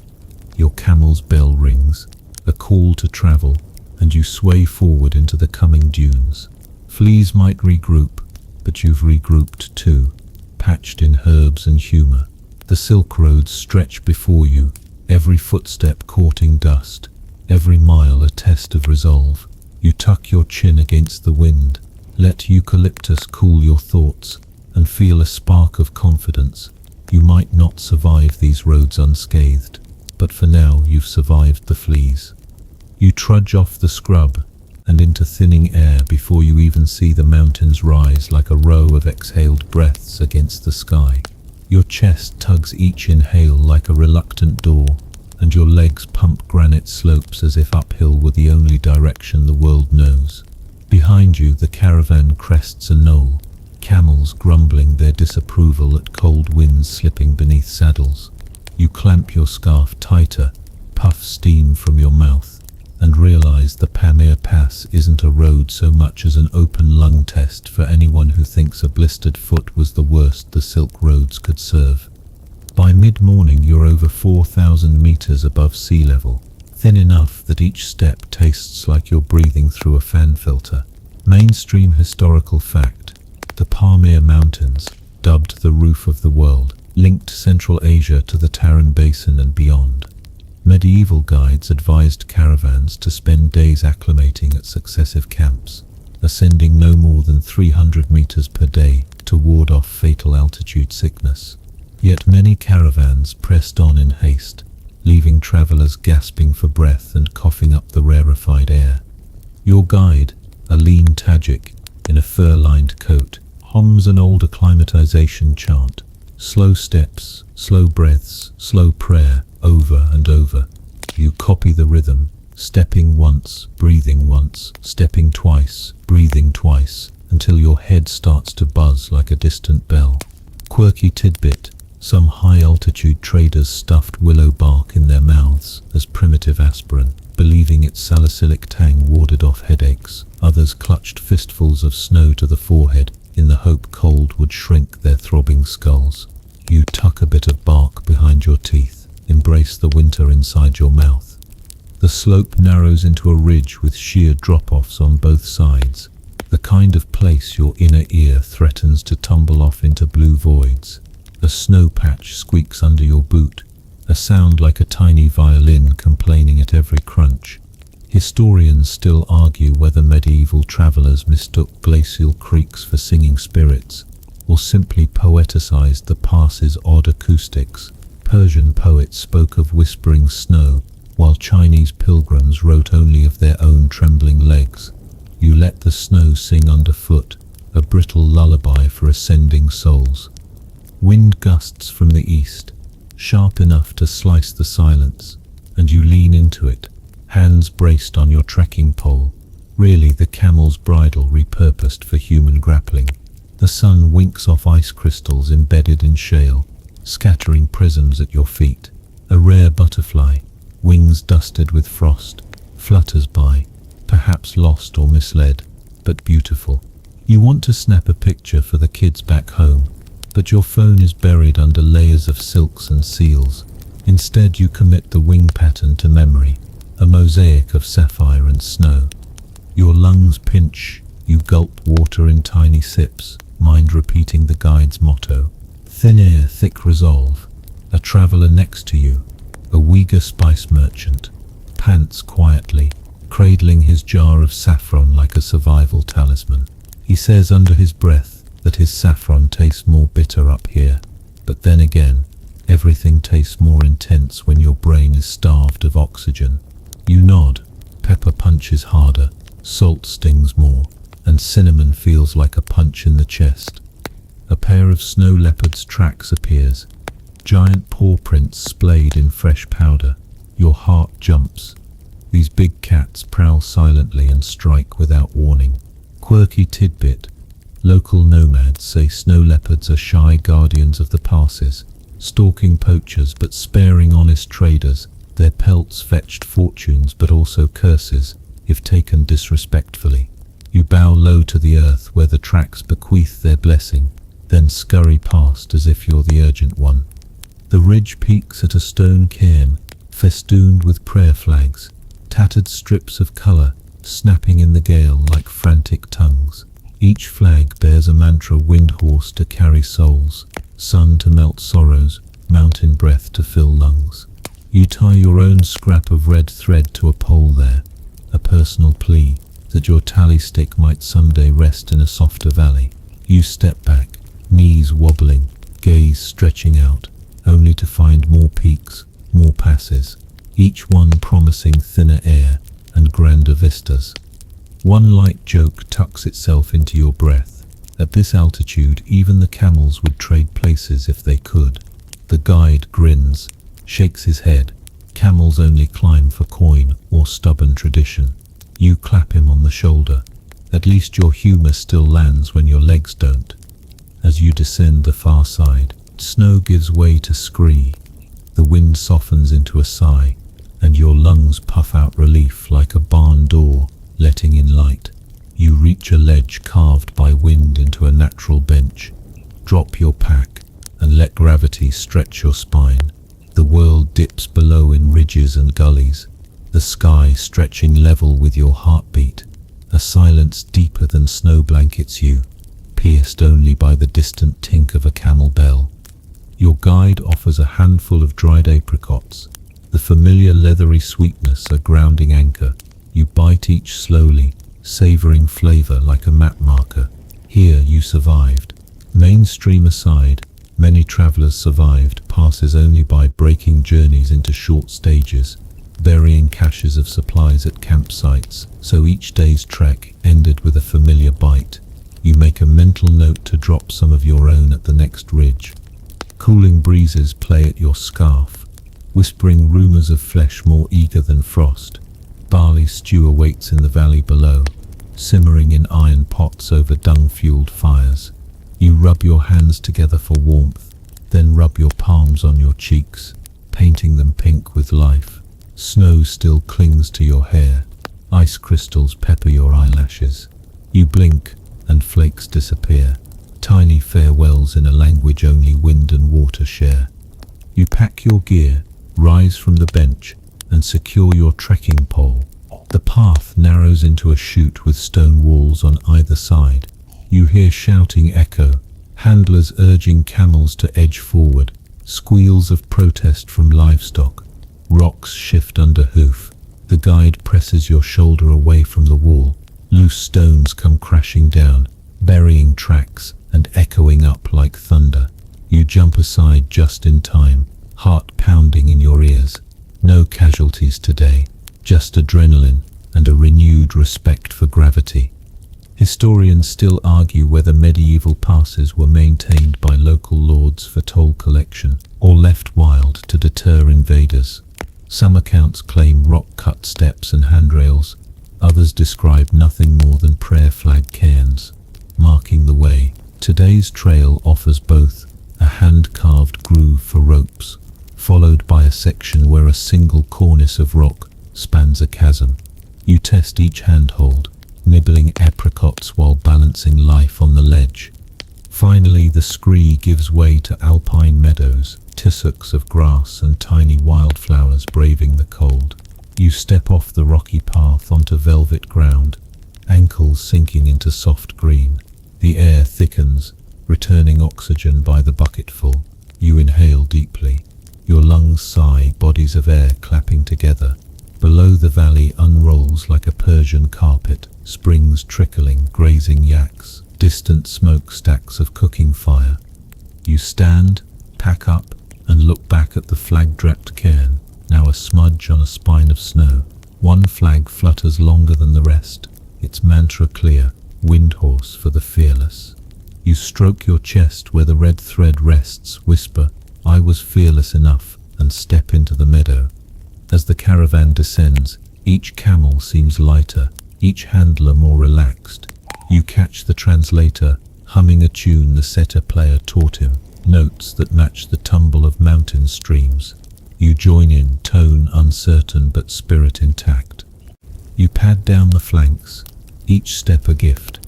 A: Your camel's bell rings, a call to travel, and you sway forward into the coming dunes. Fleas might regroup, but you've regrouped too, patched in herbs and humor. The silk roads stretch before you, every footstep courting dust, every mile a test of resolve. You tuck your chin against the wind, let eucalyptus cool your thoughts, and feel a spark of confidence. You might not survive these roads unscathed, but for now you've survived the fleas. You trudge off the scrub and into thinning air before you even see the mountains rise like a row of exhaled breaths against the sky. Your chest tugs each inhale like a reluctant door, and your legs pump granite slopes as if uphill were the only direction the world knows. Behind you, the caravan crests a knoll, camels grumbling their disapproval at cold winds slipping beneath saddles. You clamp your scarf tighter, puff steam from your mouth, and realize the Pamir Pass isn't a road so much as an open lung test for anyone who thinks a blistered foot was the worst the Silk Roads could serve. By mid-morning you're over 4,000 meters above sea level, thin enough that each step tastes like you're breathing through a fan filter. Mainstream historical fact: the Pamir Mountains, dubbed the roof of the world, linked Central Asia to the Taran Basin and beyond. Medieval guides advised caravans to spend days acclimating at successive camps, ascending no more than 300 meters per day to ward off fatal altitude sickness. Yet many caravans pressed on in haste, leaving travelers gasping for breath and coughing up the rarefied air. Your guide, a lean Tajik in a fur-lined coat, hums an old acclimatization chant. Slow steps, slow breaths, slow prayer, over and over. You copy the rhythm, stepping once, breathing once, stepping twice, breathing twice, until your head starts to buzz like a distant bell. Quirky tidbit: some high-altitude traders stuffed willow bark in their mouths as primitive aspirin, believing its salicylic tang warded off headaches. Others clutched fistfuls of snow to the forehead in the hope cold would shrink their throbbing skulls. You tuck a bit of bark behind your teeth, embrace the winter inside your mouth. The slope narrows into a ridge with sheer drop-offs on both sides, the kind of place your inner ear threatens to tumble off into blue voids. A snow patch squeaks under your boot, a sound like a tiny violin complaining at every crunch. Historians still argue whether medieval travelers mistook glacial creeks for singing spirits, or simply poeticized the pass's odd acoustics. Persian poets spoke of whispering snow, while Chinese pilgrims wrote only of their own trembling legs. You let the snow sing underfoot, a brittle lullaby for ascending souls. Wind gusts from the east, sharp enough to slice the silence, and you lean into it, hands braced on your trekking pole, really the camel's bridle repurposed for human grappling. The sun winks off ice crystals embedded in shale, scattering prisms at your feet. A rare butterfly, wings dusted with frost, flutters by, perhaps lost or misled, but beautiful. You want to snap a picture for the kids back home, but your phone is buried under layers of silks and seals. Instead, you commit the wing pattern to memory, a mosaic of sapphire and snow. Your lungs pinch, you gulp water in tiny sips, mind repeating the guide's motto. Thin air, thick resolve. A traveler next to you, a Uyghur spice merchant, pants quietly, cradling his jar of saffron like a survival talisman. He says under his breath that his saffron tastes more bitter up here, but then again, everything tastes more intense when your brain is starved of oxygen. You nod. Pepper punches harder, salt stings more, and cinnamon feels like a punch in the chest. A pair of snow leopard's tracks appears, giant paw prints splayed in fresh powder. Your heart jumps. These big cats prowl silently and strike without warning. Quirky tidbit: local nomads say snow leopards are shy guardians of the passes, stalking poachers but sparing honest traders. Their pelts fetched fortunes but also curses, if taken disrespectfully. You bow low to the earth where the tracks bequeath their blessing, then scurry past as if you're the urgent one. The ridge peaks at a stone cairn, festooned with prayer flags, tattered strips of colour snapping in the gale like frantic tongues. Each flag bears a mantra: wind horse to carry souls, sun to melt sorrows, mountain breath to fill lungs. You tie your own scrap of red thread to a pole there, a personal plea that your tally stick might someday rest in a softer valley. You step back, knees wobbling, gaze stretching out, only to find more peaks, more passes, each one promising thinner air and grander vistas. One light joke tucks itself into your breath. At this altitude, even the camels would trade places if they could. The guide grins, shakes his head. Camels only climb for coin or stubborn tradition. You clap him on the shoulder. At least your humor still lands when your legs don't. As you descend the far side, snow gives way to scree. The wind softens into a sigh, and your lungs puff out relief like a barn door, letting in light. You reach a ledge carved by wind into a natural bench. Drop your pack and let gravity stretch your spine. The world dips below in ridges and gullies, the sky stretching level with your heartbeat. A silence deeper than snow blankets you, pierced only by the distant tink of a camel bell. Your guide offers a handful of dried apricots, the familiar leathery sweetness a grounding anchor. You bite each slowly, savoring flavor like a map marker. Here you survived. Mainstream aside, many travelers survived passes only by breaking journeys into short stages, burying caches of supplies at campsites, so each day's trek ended with a familiar bite. You make a mental note to drop some of your own at the next ridge. Cooling breezes play at your scarf, whispering rumors of flesh more eager than frost. Barley stew awaits in the valley below, simmering in iron pots over dung-fueled fires. You rub your hands together for warmth, then rub your palms on your cheeks, painting them pink with life. Snow still clings to your hair. Ice crystals pepper your eyelashes. You blink, and flakes disappear. Tiny farewells in a language only wind and water share. You pack your gear, rise from the bench, and secure your trekking pole. The path narrows into a chute with stone walls on either side. You hear shouting echo, handlers urging camels to edge forward, squeals of protest from livestock. Rocks shift under hoof. The guide presses your shoulder away from the wall. Loose stones come crashing down, burying tracks and echoing up like thunder. You jump aside just in time, heart pounding in your ears. No casualties today, just adrenaline and a renewed respect for gravity. Historians still argue whether medieval passes were maintained by local lords for toll collection or left wild to deter invaders. Some accounts claim rock-cut steps and handrails. Others describe nothing more than prayer flag cairns, marking the way. Today's trail offers both a hand-carved groove for ropes, followed by a section where a single cornice of rock spans a chasm. You test each handhold, nibbling apricots while balancing life on the ledge. Finally, the scree gives way to alpine meadows, tussocks of grass and tiny wildflowers braving the cold. You step off the rocky path onto velvet ground, ankles sinking into soft green. The air thickens, returning oxygen by the bucketful. You inhale deeply. Your lungs sigh, bodies of air clapping together. Below, the valley unrolls like a Persian carpet, springs trickling, grazing yaks, distant smokestacks of cooking fire. You stand, pack up, and look back at the flag-draped cairn, now a smudge on a spine of snow. One flag flutters longer than the rest, its mantra clear, windhorse for the fearless. You stroke your chest where the red thread rests, whisper, "I was fearless enough," and step into the meadow. As the caravan descends, each camel seems lighter, each handler more relaxed. You catch the translator, humming a tune the setter player taught him, notes that match the tumble of mountain streams. You join in, tone uncertain but spirit intact. You pad down the flanks, each step a gift,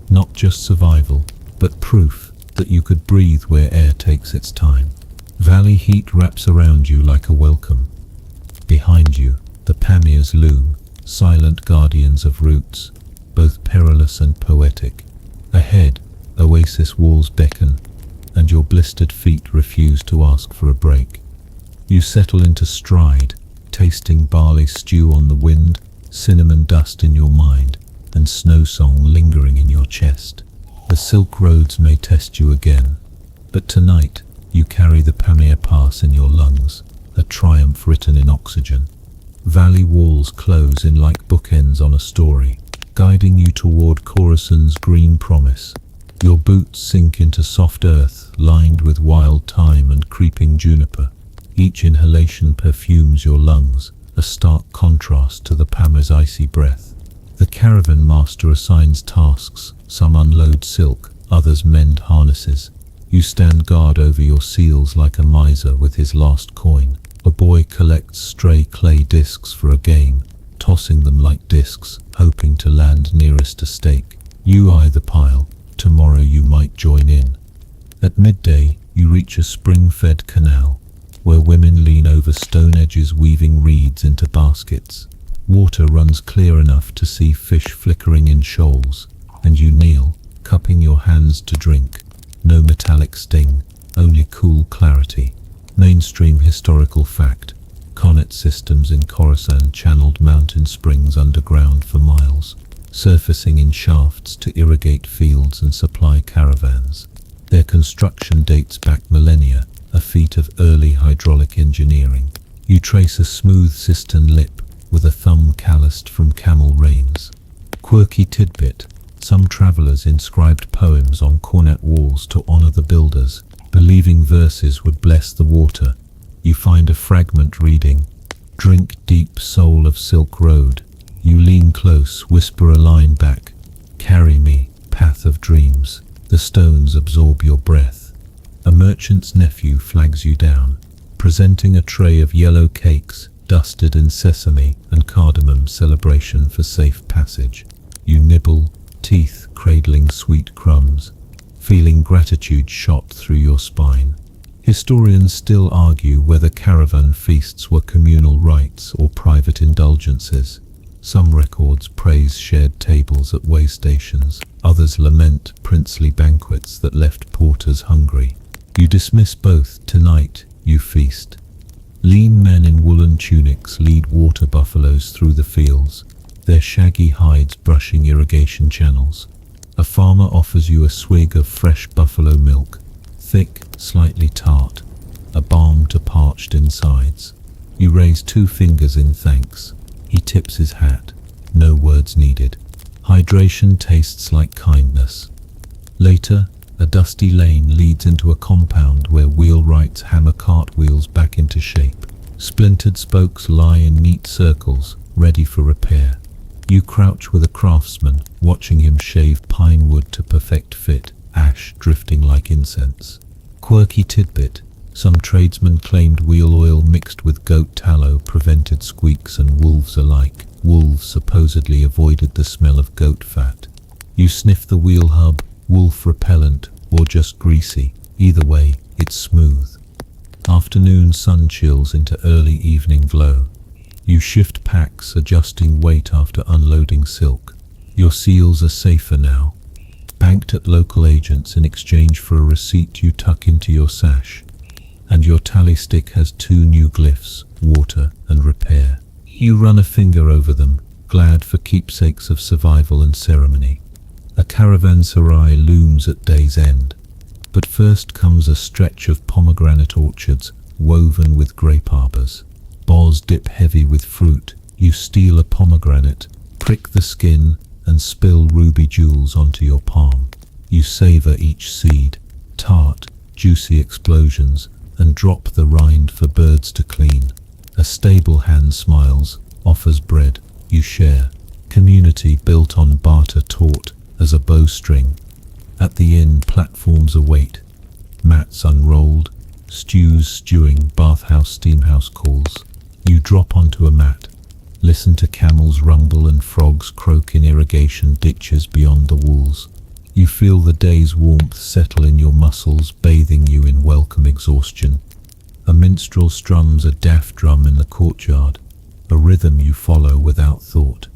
A: not just survival, but proof that you could breathe where air takes its time. Valley heat wraps around you like a welcome. Behind you, the Pamirs loom, silent guardians of roots, both perilous and poetic. Ahead, oasis walls beckon, and your blistered feet refuse to ask for a break. You settle into stride, tasting barley stew on the wind, cinnamon dust in your mind, and snow song lingering in your chest. The silk roads may test you again, but tonight you carry the Pamir Pass in your lungs, a triumph written in oxygen. Valley walls close in like bookends on a story, guiding you toward Khorasan's green promise. Your boots sink into soft earth, lined with wild thyme and creeping juniper. Each inhalation perfumes your lungs, a stark contrast to the Pamir's icy breath. The caravan master assigns tasks, some unload silk, others mend harnesses. You stand guard over your seals like a miser with his last coin. A boy collects stray clay discs for a game, tossing them like discs, hoping to land nearest a stake. You eye the pile. Tomorrow you might join in. At midday, you reach a spring-fed canal, where women lean over stone edges weaving reeds into baskets. Water runs clear enough to see fish flickering in shoals, and you kneel, cupping your hands to drink. No metallic sting, only cool clarity. Mainstream historical fact: Connet systems in Khorasan channeled mountain springs underground for miles, surfacing in shafts to irrigate fields and supply caravans. Their construction dates back millennia, a feat of early hydraulic engineering. You trace a smooth cistern lip with a thumb calloused from camel reins. Quirky tidbit: some travelers inscribed poems on cornet walls to honor the builders, believing verses would bless the water. You find a fragment reading, "Drink deep, soul of Silk Road." You lean close, whisper a line back, Carry me, path of dreams, the stones absorb your breath. A merchant's nephew flags you down, presenting a tray of yellow cakes, dusted in sesame and cardamom, celebration for safe passage. You nibble, teeth cradling sweet crumbs, feeling gratitude shot through your spine. Historians still argue whether caravan feasts were communal rites or private indulgences. Some records praise shared tables at way stations, others lament princely banquets that left porters hungry. You dismiss both. Tonight you feast. Lean men in woolen tunics lead water buffaloes through the fields, their shaggy hides brushing irrigation channels. A farmer offers you a swig of fresh buffalo milk, thick, slightly tart, a balm to parched insides. You raise 2 fingers in thanks. He tips his hat, no words needed. Hydration tastes like kindness. Later, a dusty lane leads into a compound where wheelwrights hammer cartwheels back into shape. Splintered spokes lie in neat circles, ready for repair. You crouch with a craftsman, watching him shave pine wood to perfect fit, ash drifting like incense. Quirky tidbit: some tradesmen claimed wheel oil mixed with goat tallow prevented squeaks and wolves alike. Wolves supposedly avoided the smell of goat fat. You sniff the wheel hub, wolf repellent or just greasy. Either way, it's smooth. Afternoon sun chills into early evening glow. You shift packs, adjusting weight after unloading silk. Your seals are safer now, banked at local agents in exchange for a receipt you tuck into your sash. And your tally stick has 2 new glyphs, water and repair. You run a finger over them, glad for keepsakes of survival and ceremony. A caravanserai looms at day's end. But first comes a stretch of pomegranate orchards woven with grape arbors. Boughs dip heavy with fruit. You steal a pomegranate, prick the skin, and spill ruby jewels onto your palm. You savor each seed, tart, juicy explosions, and drop the rind for birds to clean. A stable hand smiles, offers bread. You share. Community built on barter taut as a bowstring. At the inn, platforms await. Mats unrolled, stews stewing, bathhouse steamhouse calls. You drop onto a mat, listen to camels rumble and frogs croak in irrigation ditches beyond the walls. You feel the day's warmth settle in your muscles, bathing you in welcome exhaustion. A minstrel strums a daff drum in the courtyard, a rhythm you follow without thought.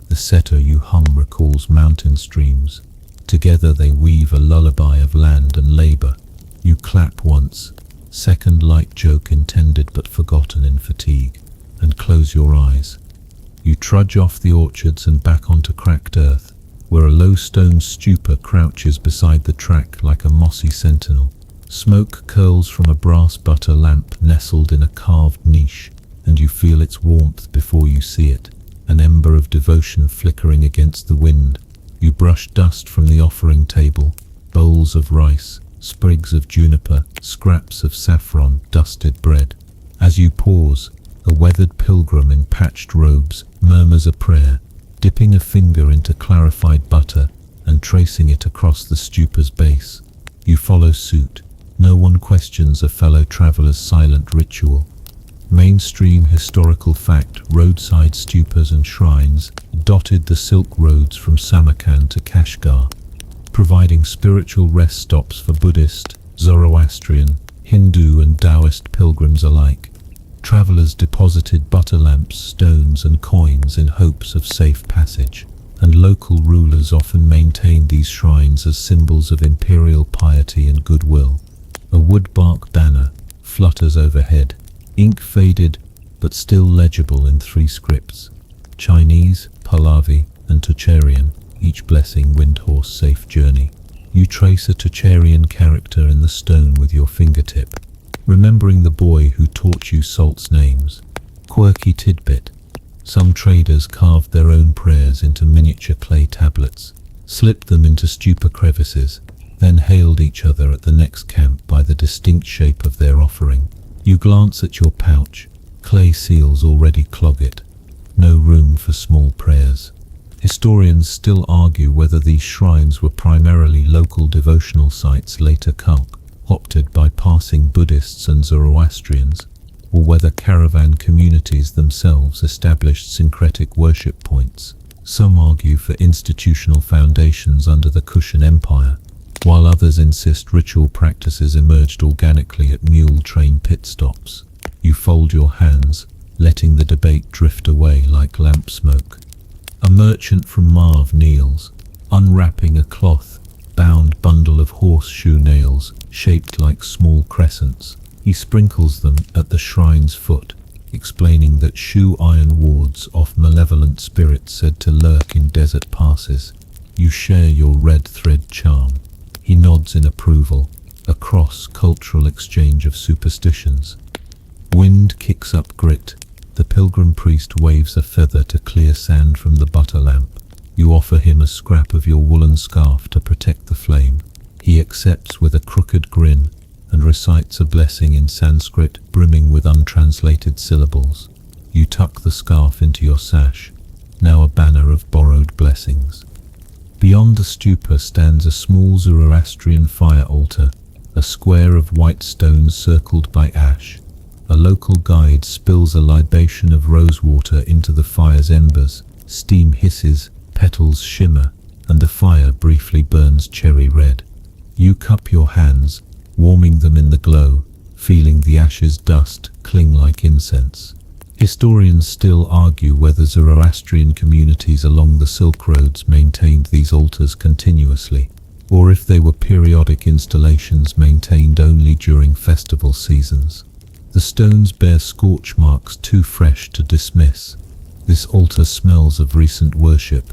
A: The setter you hum recalls mountain streams. Together they weave a lullaby of land and labor. You clap once, second light joke intended but forgotten in fatigue, and close your eyes. You trudge off the orchards and back onto cracked earth, where a low stone stupor crouches beside the track like a mossy sentinel. Smoke curls from a brass butter lamp nestled in a carved niche, and you feel its warmth before you see it, an ember of devotion flickering against the wind. You brush dust from the offering table, bowls of rice, sprigs of juniper, scraps of saffron, dusted bread. As you pause, a weathered pilgrim in patched robes murmurs a prayer, dipping a finger into clarified butter and tracing it across the stupa's base. You follow suit. No one questions a fellow traveler's silent ritual. Mainstream historical fact: roadside stupas and shrines dotted the silk roads from Samarkand to Kashgar, providing spiritual rest stops for Buddhist, Zoroastrian, Hindu and Taoist pilgrims alike. Travelers deposited butter lamps, stones and coins in hopes of safe passage, and local rulers often maintained these shrines as symbols of imperial piety and goodwill. A woodbark banner flutters overhead, ink faded but still legible in 3 scripts: Chinese, Pahlavi and Tocharian, each blessing Windhorse safe journey. You trace a Tocharian character in the stone with your fingertip, remembering the boy who taught you salt's names. Quirky tidbit: some traders carved their own prayers into miniature clay tablets, slipped them into stupa crevices, then hailed each other at the next camp by the distinct shape of their offering. You glance at your pouch. Clay seals already clog it. No room for small prayers. Historians still argue whether these shrines were primarily local devotional sites later co-opted by passing Buddhists and Zoroastrians, or whether caravan communities themselves established syncretic worship points. Some argue for institutional foundations under the Kushan Empire, while others insist ritual practices emerged organically at mule train pit stops. You fold your hands, letting the debate drift away like lamp smoke. A merchant from Marv kneels, unwrapping a cloth-bound bundle of horseshoe nails shaped like small crescents. He sprinkles them at the shrine's foot, explaining that shoe iron wards off malevolent spirits said to lurk in desert passes. You share your red thread charm. He nods in approval, a cross-cultural exchange of superstitions. Wind kicks up grit. The pilgrim priest waves a feather to clear sand from the butter lamp. You offer him a scrap of your woolen scarf to protect the flame. He accepts with a crooked grin and recites a blessing in Sanskrit brimming with untranslated syllables. You tuck the scarf into your sash, now a banner of borrowed blessings. Beyond the stupa stands a small Zoroastrian fire altar, a square of white stones circled by ash. A local guide spills a libation of rosewater into the fire's embers. Steam hisses, petals shimmer, and the fire briefly burns cherry red. You cup your hands, warming them in the glow, feeling the ashes' dust cling like incense. Historians still argue whether Zoroastrian communities along the Silk Roads maintained these altars continuously, or if they were periodic installations maintained only during festival seasons. The stones bear scorch marks too fresh to dismiss. This altar smells of recent worship.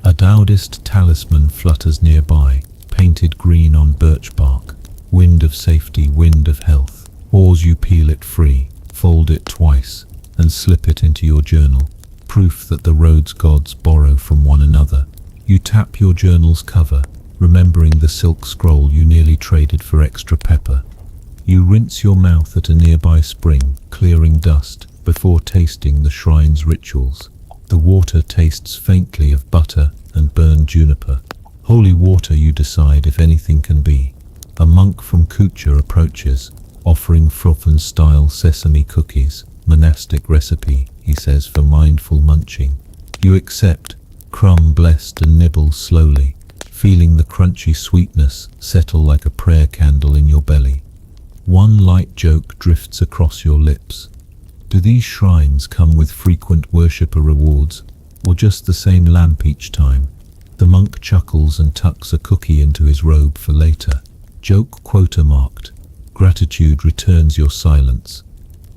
A: A Taoist talisman flutters nearby, painted green on birch bark. Wind of safety, wind of health. Oars you peel it free, fold it twice, and slip it into your journal. Proof that the road's gods borrow from one another. You tap your journal's cover, remembering the silk scroll you nearly traded for extra pepper. You rinse your mouth at a nearby spring, clearing dust, before tasting the shrine's rituals. The water tastes faintly of butter and burned juniper. Holy water, you decide, if anything can be. A monk from Kucha approaches, offering Frothen-style sesame cookies. Monastic recipe, he says, for mindful munching. You accept, crumb blessed, and nibble slowly, feeling the crunchy sweetness settle like a prayer candle in your belly. One light joke drifts across your lips. Do these shrines come with frequent worshipper rewards, or just the same lamp each time? The monk chuckles and tucks a cookie into his robe for later. Joke quota marked. Gratitude returns your silence.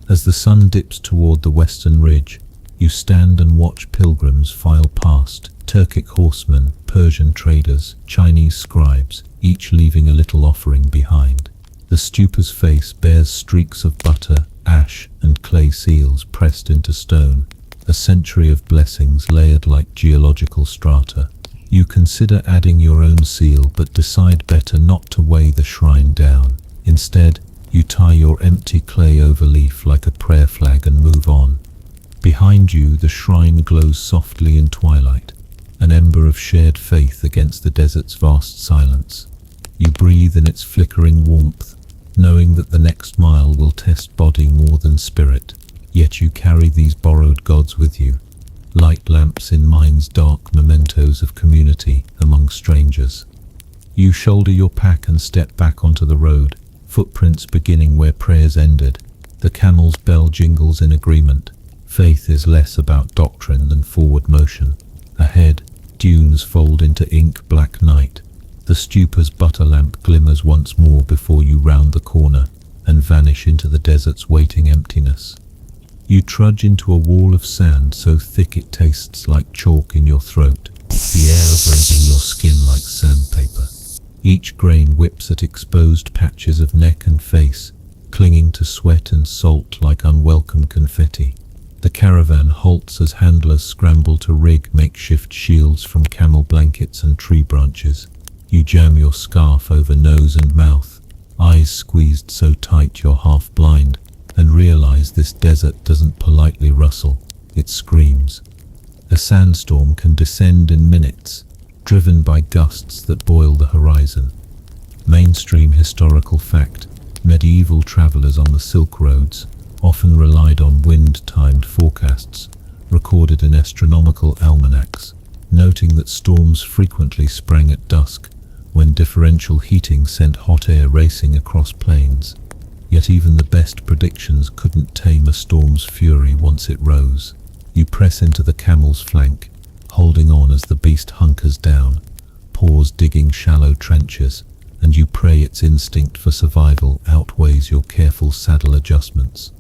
A: As the sun dips toward the western ridge, you stand and watch pilgrims file past. Turkic horsemen, Persian traders, Chinese scribes, each leaving a little offering behind. The stupa's face bears streaks of butter, ash, and clay seals pressed into stone, a century of blessings layered like geological strata. You consider adding your own seal, but decide better not to weigh the shrine down. Instead, you tie your empty clay overleaf like a prayer flag and move on. Behind you, the shrine glows softly in twilight, an ember of shared faith against the desert's vast silence. You breathe in its flickering warmth, knowing that the next mile will test body more than spirit. Yet you carry these borrowed gods with you, light lamps in mind's dark, mementos of community among strangers. You shoulder your pack and step back onto the road, footprints beginning where prayers ended. The camel's bell jingles in agreement. Faith is less about doctrine than forward motion. Ahead, dunes fold into ink-black night. The stupa's butter lamp glimmers once more before you round the corner and vanish into the desert's waiting emptiness. You trudge into a wall of sand so thick it tastes like chalk in your throat, the air abrasing your skin like sandpaper. Each grain whips at exposed patches of neck and face, clinging to sweat and salt like unwelcome confetti. The caravan halts as handlers scramble to rig makeshift shields from camel blankets and tree branches. You jam your scarf over nose and mouth, eyes squeezed so tight you're half blind, and realize this desert doesn't politely rustle, it screams. A sandstorm can descend in minutes, driven by gusts that boil the horizon. Mainstream historical fact: medieval travelers on the Silk Roads often relied on wind-timed forecasts, recorded in astronomical almanacs, noting that storms frequently sprang at dusk, when differential heating sent hot air racing across plains. Yet even the best predictions couldn't tame a storm's fury once it rose. You press into the camel's flank, holding on as the beast hunkers down, paws digging shallow trenches, and you pray its instinct for survival outweighs your careful saddle adjustments.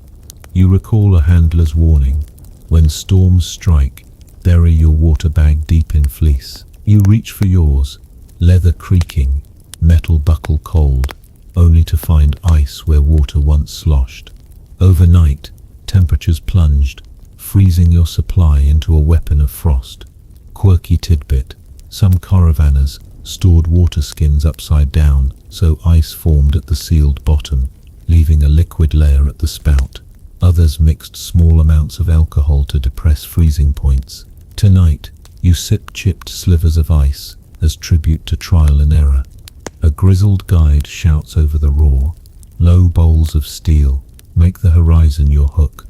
A: You recall a handler's warning: when storms strike, bury your water bag deep in fleece. You reach for yours, leather creaking, metal buckle cold, only to find ice where water once sloshed. Overnight, temperatures plunged, freezing your supply into a weapon of frost. Quirky tidbit: some caravanners stored water skins upside down, so ice formed at the sealed bottom, leaving a liquid layer at the spout. Others mixed small amounts of alcohol to depress freezing points. Tonight, you sip chipped slivers of ice as tribute to trial and error. A grizzled guide shouts over the roar: low bowls of steel, make the horizon your hook.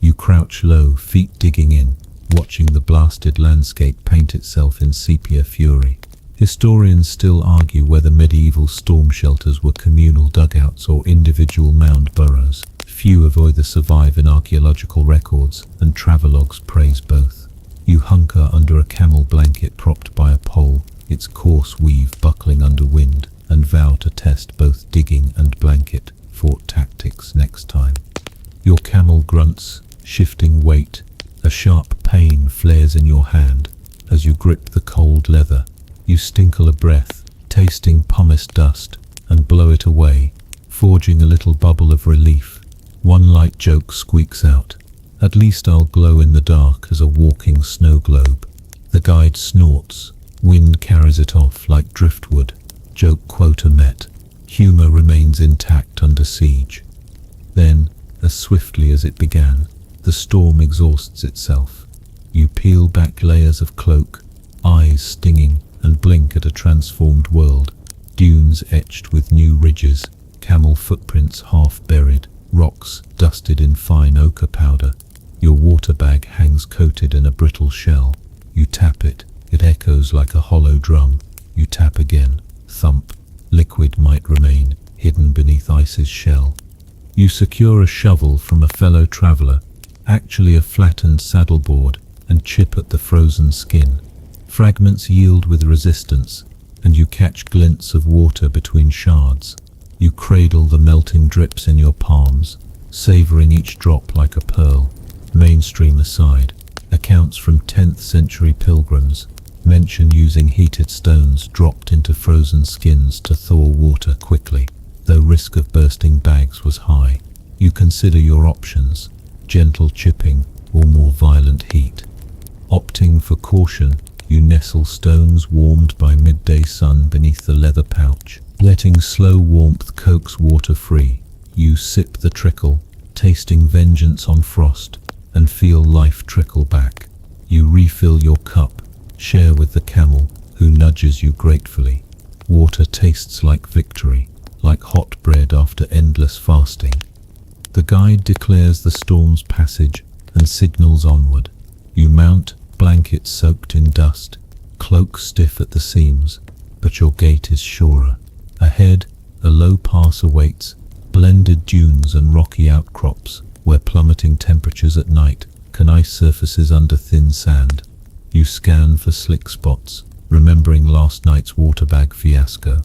A: You crouch low, feet digging in, watching the blasted landscape paint itself in sepia fury. Historians still argue whether medieval storm shelters were communal dugouts or individual mound burrows. Few of either survive in archaeological records, and travelogues praise both. You hunker under a camel blanket propped by a pole, its coarse weave buckling under wind, and vow to test both digging and blanket fort tactics next time. Your camel grunts, shifting weight. A sharp pain flares in your hand as you grip the cold leather. You stinkle a breath, tasting pumice dust, and blow it away, forging a little bubble of relief. One light joke squeaks out: at least I'll glow in the dark as a walking snow globe. The guide snorts. Wind carries it off like driftwood. Joke quota met. Humor remains intact under siege. Then, as swiftly as it began, the storm exhausts itself. You peel back layers of cloak, eyes stinging, and blink at a transformed world. Dunes etched with new ridges, camel footprints half buried, rocks dusted in fine ochre powder. Your water bag hangs coated in a brittle shell. You tap it, it echoes like a hollow drum. You tap again, thump. Liquid might remain, hidden beneath ice's shell. You secure a shovel from a fellow traveler, actually a flattened saddleboard, and chip at the frozen skin. Fragments yield with resistance, and you catch glints of water between shards. You cradle the melting drips in your palms, savoring each drop like a pearl. Mainstream aside, accounts from 10th century pilgrims mention using heated stones dropped into frozen skins to thaw water quickly, though risk of bursting bags was high. You consider your options: gentle chipping or more violent heat. Opting for caution, you nestle stones warmed by midday sun beneath the leather pouch, letting slow warmth coax water free. You sip the trickle, tasting vengeance on frost, and feel life trickle back. You refill your cup, share with the camel, who nudges you gratefully. Water tastes like victory, like hot bread after endless fasting. The guide declares the storm's passage and signals onward. You mount, blanket soaked in dust, cloak stiff at the seams, but your gait is surer. Ahead, a low pass awaits, blended dunes and rocky outcrops, where plummeting temperatures at night can ice surfaces under thin sand. You scan for slick spots, remembering last night's water bag fiasco.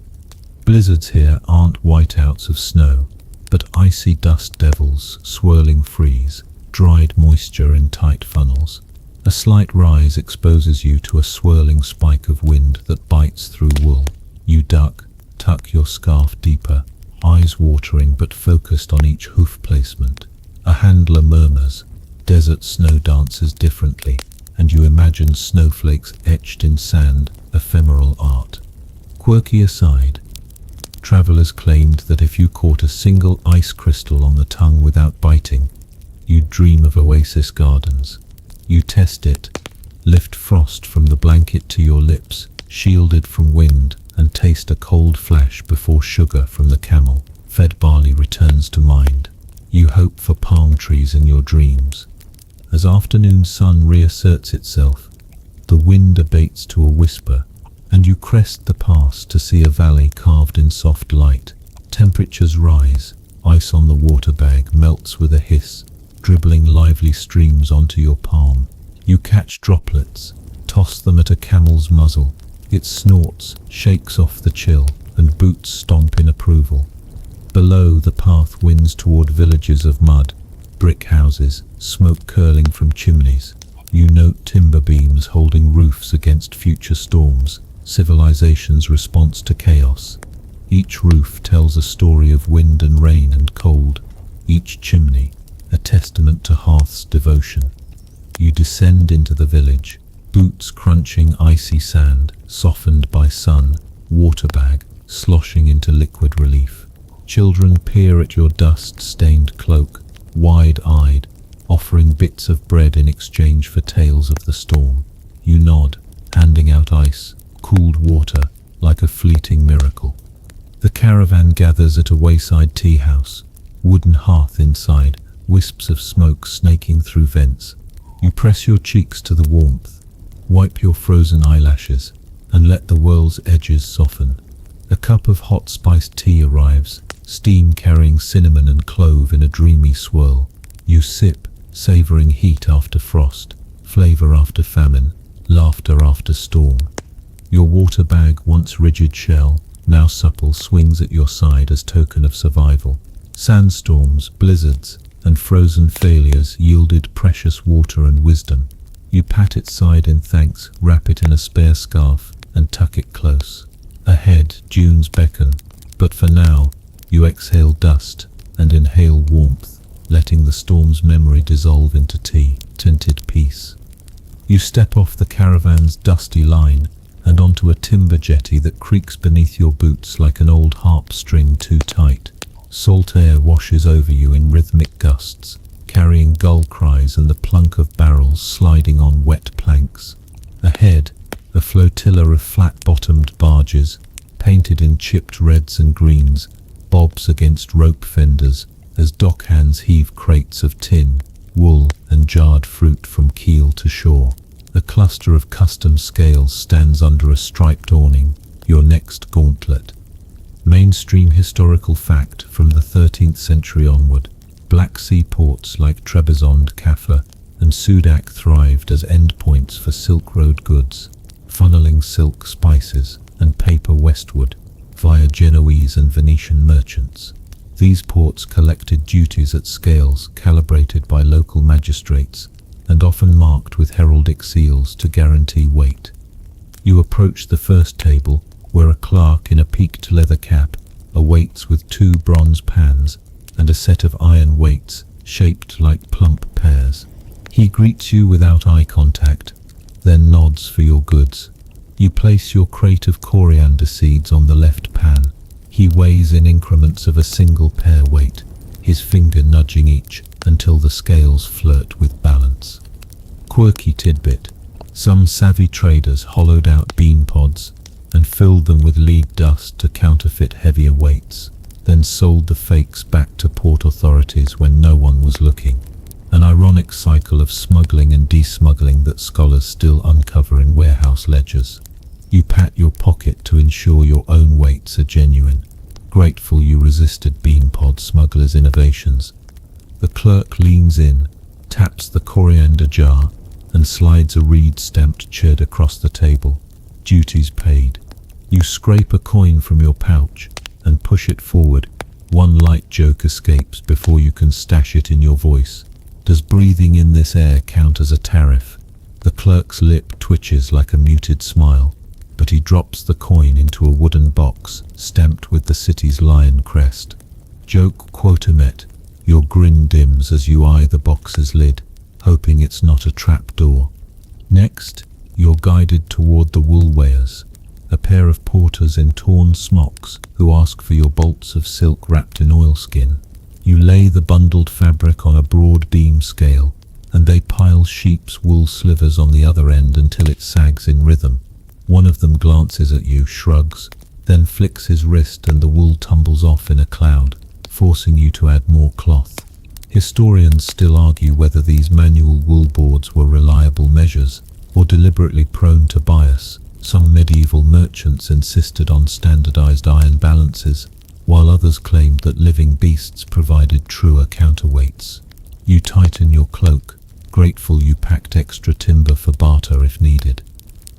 A: Blizzards here aren't whiteouts of snow, but icy dust devils swirling freeze, dried moisture in tight funnels. A slight rise exposes you to a swirling spike of wind that bites through wool. You duck, tuck your scarf deeper, eyes watering but focused on each hoof placement. A handler murmurs, desert snow dances differently, and you imagine snowflakes etched in sand, ephemeral art. Quirky aside, travelers claimed that if you caught a single ice crystal on the tongue without biting, you'd dream of oasis gardens. You test it, Lift frost from the blanket to your lips, shielded from wind, and taste a cold flash before sugar from the camel fed barley returns to mind. You hope for palm trees in your dreams. As afternoon sun reasserts itself, the wind abates to a whisper, and you crest the pass to see a valley carved in soft light. Temperatures rise, ice on the water bag melts with a hiss, dribbling lively streams onto your palm. You catch droplets, toss them at a camel's muzzle. It snorts, shakes off the chill, and boots stomp in approval. Below, the path winds toward villages of mud, brick houses, smoke curling from chimneys. You note timber beams holding roofs against future storms, civilization's response to chaos. Each roof tells a story of wind and rain and cold, each chimney a testament to hearth's devotion. You descend into the village, boots crunching icy sand, softened by sun, water bag sloshing into liquid relief. Children peer at your dust-stained cloak, wide-eyed, offering bits of bread in exchange for tales of the storm. You nod, handing out ice, cooled water, like a fleeting miracle. The caravan gathers at a wayside tea house, wooden hearth inside, wisps of smoke snaking through vents. You press your cheeks to the warmth, wipe your frozen eyelashes, and let the world's edges soften. A cup of hot spiced tea arrives, steam carrying cinnamon and clove in a dreamy swirl. You sip, savoring heat after frost, flavor after famine, laughter after storm. Your water bag, once rigid shell, now supple, swings at your side as token of survival. Sandstorms, blizzards, and frozen failures yielded precious water and wisdom. You pat its side in thanks, wrap it in a spare scarf, and tuck it close. Ahead, dunes beckon, but for now, you exhale dust and inhale warmth, letting the storm's memory dissolve into tea-tinted peace. You step off the caravan's dusty line and onto a timber jetty that creaks beneath your boots like an old harp string too tight. Salt air washes over you in rhythmic gusts, carrying gull cries and the plunk of barrels sliding on wet planks. Ahead, a flotilla of flat-bottomed barges, painted in chipped reds and greens, bobs against rope fenders as dockhands heave crates of tin, wool, and jarred fruit from keel to shore. A cluster of custom scales stands under a striped awning, your next gauntlet. Mainstream historical fact from the 13th century onward, Black Sea ports like Trebizond, Kaffa, and Sudak thrived as endpoints for Silk Road goods, funneling silk, spices, and paper westward via Genoese and Venetian merchants. These ports collected duties at scales calibrated by local magistrates and often marked with heraldic seals to guarantee weight. You approach the first table, where a clerk in a peaked leather cap awaits with 2 bronze pans and a set of iron weights shaped like plump pears. He greets you without eye contact, then nods for your goods. You place your crate of coriander seeds on the left pan. He weighs in increments of a single pear weight, his finger nudging each until the scales flirt with balance. Quirky tidbit: some savvy traders hollowed out bean pods and filled them with lead dust to counterfeit heavier weights, then sold the fakes back to port authorities when no one was looking. An ironic cycle of smuggling and de-smuggling that scholars still uncover in warehouse ledgers. You pat your pocket to ensure your own weights are genuine, grateful you resisted bean pod smugglers' innovations. The clerk leans in, taps the coriander jar, and slides a reed-stamped churd across the table. Duties paid. You scrape a coin from your pouch and push it forward. One light joke escapes before you can stash it in your voice. Does breathing in this air count as a tariff? The clerk's lip twitches like a muted smile, but he drops the coin into a wooden box stamped with the city's lion crest. Joke quota met. Your grin dims as you eye the box's lid, hoping it's not a trap door. Next, you're guided toward the wool weighers, a pair of porters in torn smocks who ask for your bolts of silk wrapped in oilskin. You lay the bundled fabric on a broad beam scale, and they pile camel's sheep's wool slivers on the other end until it sags in rhythm. One of them glances at you, shrugs, then flicks his wrist and the wool tumbles off in a cloud, forcing you to add more cloth. Historians still argue whether these manual wool boards were reliable measures or deliberately prone to bias. Some medieval merchants insisted on standardized iron balances, while others claimed that living beasts provided truer counterweights. You tighten your cloak, grateful you packed extra timber for barter if needed.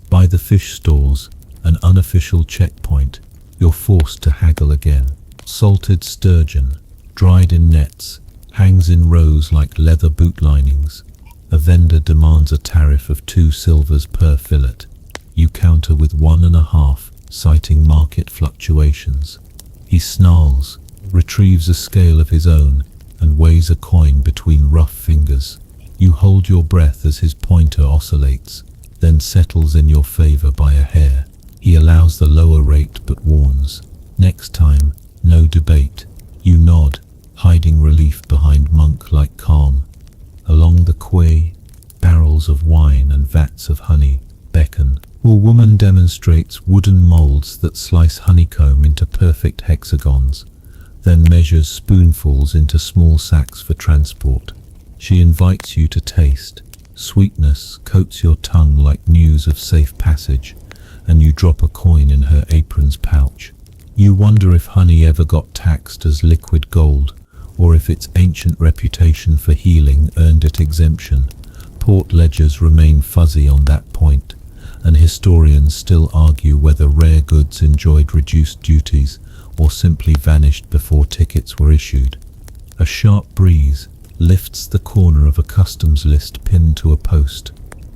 A: By the fish stores, an unofficial checkpoint, you're forced to haggle again. Salted sturgeon, dried in nets, hangs in rows like leather boot linings. A vendor demands a tariff of 2 silvers per fillet. You counter with 1.5, citing market fluctuations. He snarls, retrieves a scale of his own, and weighs a coin between rough fingers. You hold your breath as his pointer oscillates, then settles in your favor by a hair. He allows the lower rate but warns, next time, no debate. You nod, hiding relief behind monk-like calm. Along the quay, barrels of wine and vats of honey beckon. A woman demonstrates wooden molds that slice honeycomb into perfect hexagons, then measures spoonfuls into small sacks for transport. She invites you to taste. Sweetness coats your tongue like news of safe passage, and you drop a coin in her apron's pouch. You wonder if honey ever got taxed as liquid gold, or if its ancient reputation for healing earned it exemption. Port ledgers remain fuzzy on that point, and historians still argue whether rare goods enjoyed reduced duties or simply vanished before tickets were issued. A sharp breeze lifts the corner of a customs list pinned to a post.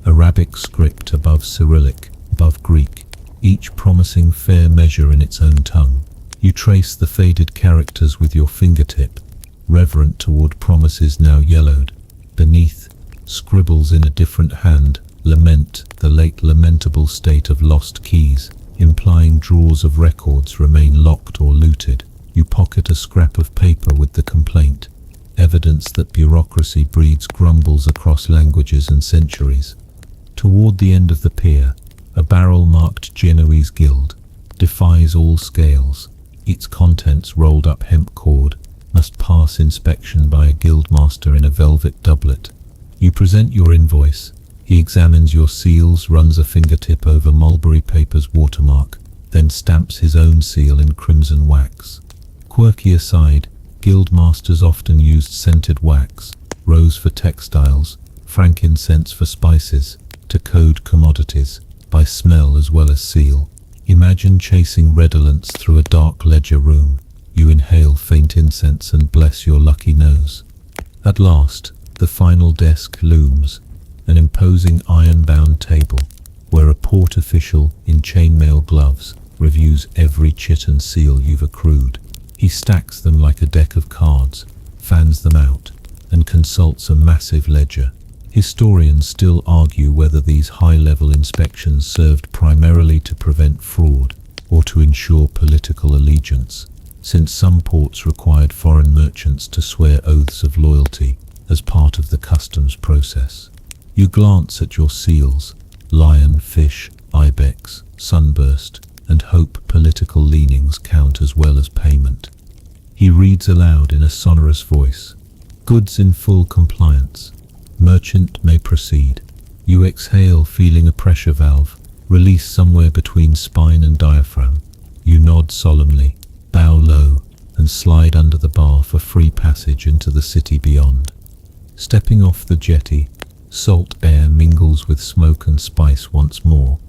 A: Arabic script above Cyrillic, above Greek, each promising fair measure in its own tongue. You trace the faded characters with your fingertip, reverent toward promises now yellowed. Beneath, scribbles in a different hand lament the late lamentable state of lost keys, implying drawers of records remain locked or looted. You pocket a scrap of paper with the complaint, evidence that bureaucracy breeds grumbles across languages and centuries. Toward the end of the pier, a barrel marked Genoese Guild defies all scales. Its contents, rolled up hemp cord, must pass inspection by a guildmaster in a velvet doublet. You present your invoice. He examines your seals, runs a fingertip over mulberry paper's watermark, then stamps his own seal in crimson wax. Quirky aside, guildmasters often used scented wax, rose for textiles, frankincense for spices, to code commodities, by smell as well as seal. Imagine chasing redolence through a dark ledger room. You inhale faint incense and bless your lucky nose. At last, the final desk looms, an imposing iron-bound table, where a port official in chainmail gloves reviews every chit and seal you've accrued. He stacks them like a deck of cards, fans them out, and consults a massive ledger. Historians still argue whether these high-level inspections served primarily to prevent fraud or to ensure political allegiance, since some ports required foreign merchants to swear oaths of loyalty as part of the customs process. You glance at your seals, lion, fish, ibex, sunburst, and hope political leanings count as well as payment. He reads aloud in a sonorous voice. Goods in full compliance. Merchant may proceed. You exhale, feeling a pressure valve, release somewhere between spine and diaphragm. You nod solemnly, bow low, and slide under the bar for free passage into the city beyond. Stepping off the jetty, salt air mingles with smoke and spice once more.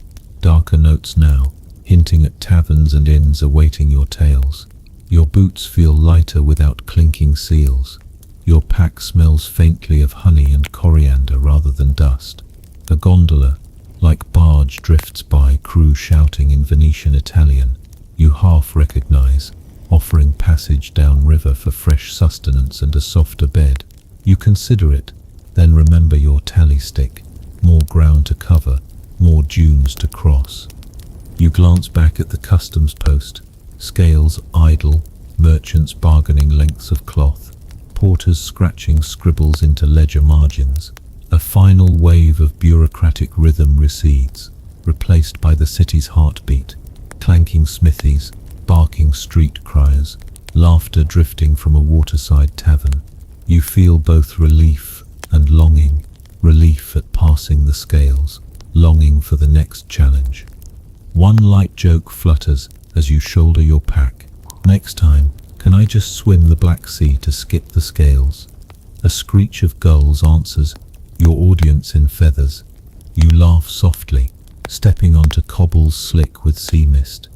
A: Darker notes now, hinting at taverns and inns awaiting your tales. Your boots feel lighter without clinking seals. Your pack smells faintly of honey and coriander rather than dust. A gondola, like barge, drifts by, crew shouting in Venetian Italian. You half recognize, offering passage downriver for fresh sustenance and a softer bed. You consider it, then remember your tally stick. More ground to cover, more dunes to cross. You glance back at the customs post. Scales idle, merchants bargaining lengths of cloth, porters scratching scribbles into ledger margins. A final wave of bureaucratic rhythm recedes, replaced by the city's heartbeat, clanking smithies, barking street criers, laughter drifting from a waterside tavern. You feel both relief and longing, relief at passing the scales, longing for the next challenge. One light joke flutters as you shoulder your pack. Next time, can I just swim the Black Sea to skip the scales? A screech of gulls answers your audience in feathers. You laugh softly, stepping onto cobbles slick with sea mist.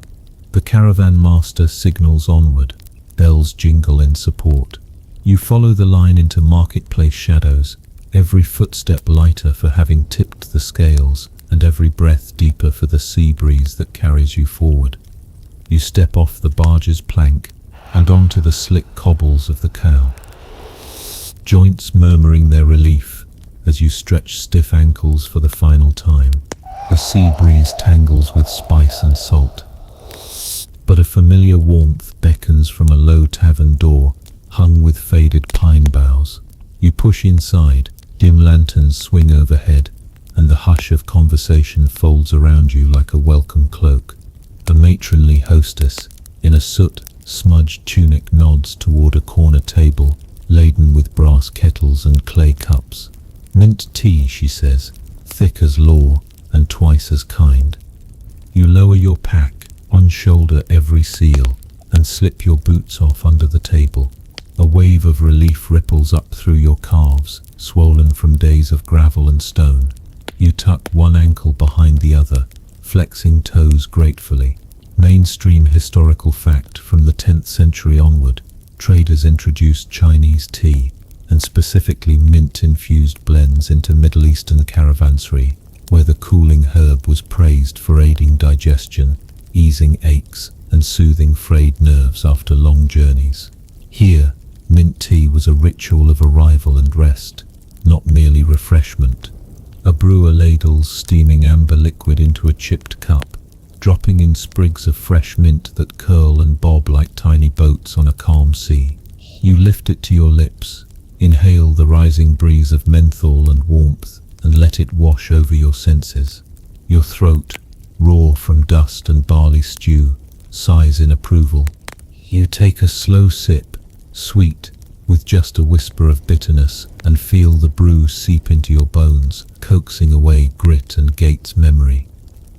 A: The caravan master signals onward, bells jingle in support. You follow the line into marketplace shadows, every footstep lighter for having tipped the scales, and every breath deeper for the sea breeze that carries you forward. You step off the barge's plank and onto the slick cobbles of the canal, joints murmuring their relief as you stretch stiff ankles for the final time. The sea breeze tangles with spice and salt, but a familiar warmth beckons from a low tavern door hung with faded pine boughs. You push inside, dim lanterns swing overhead, and the hush of conversation folds around you like a welcome cloak. The matronly hostess, in a soot-smudged tunic, nods toward a corner table laden with brass kettles and clay cups. "Mint tea," she says, thick as law and twice as kind. You lower your pack, unshoulder every seal, and slip your boots off under the table. A wave of relief ripples up through your calves, swollen from days of gravel and stone. You tuck one ankle behind the other, flexing toes gratefully. Mainstream historical fact: from the 10th century onward, traders introduced Chinese tea, and specifically mint-infused blends, into Middle Eastern caravansary, where the cooling herb was praised for aiding digestion, easing aches, and soothing frayed nerves after long journeys. Here, mint tea was a ritual of arrival and rest, not merely refreshment. A brewer ladles steaming amber liquid into a chipped cup, dropping in sprigs of fresh mint that curl and bob like tiny boats on a calm sea. You lift it to your lips, inhale the rising breeze of menthol and warmth, and let it wash over your senses. Your throat, raw from dust and barley stew, sighs in approval. You take a slow sip, sweet, with just a whisper of bitterness, and feel the brew seep into your bones, coaxing away grit and Gates' memory.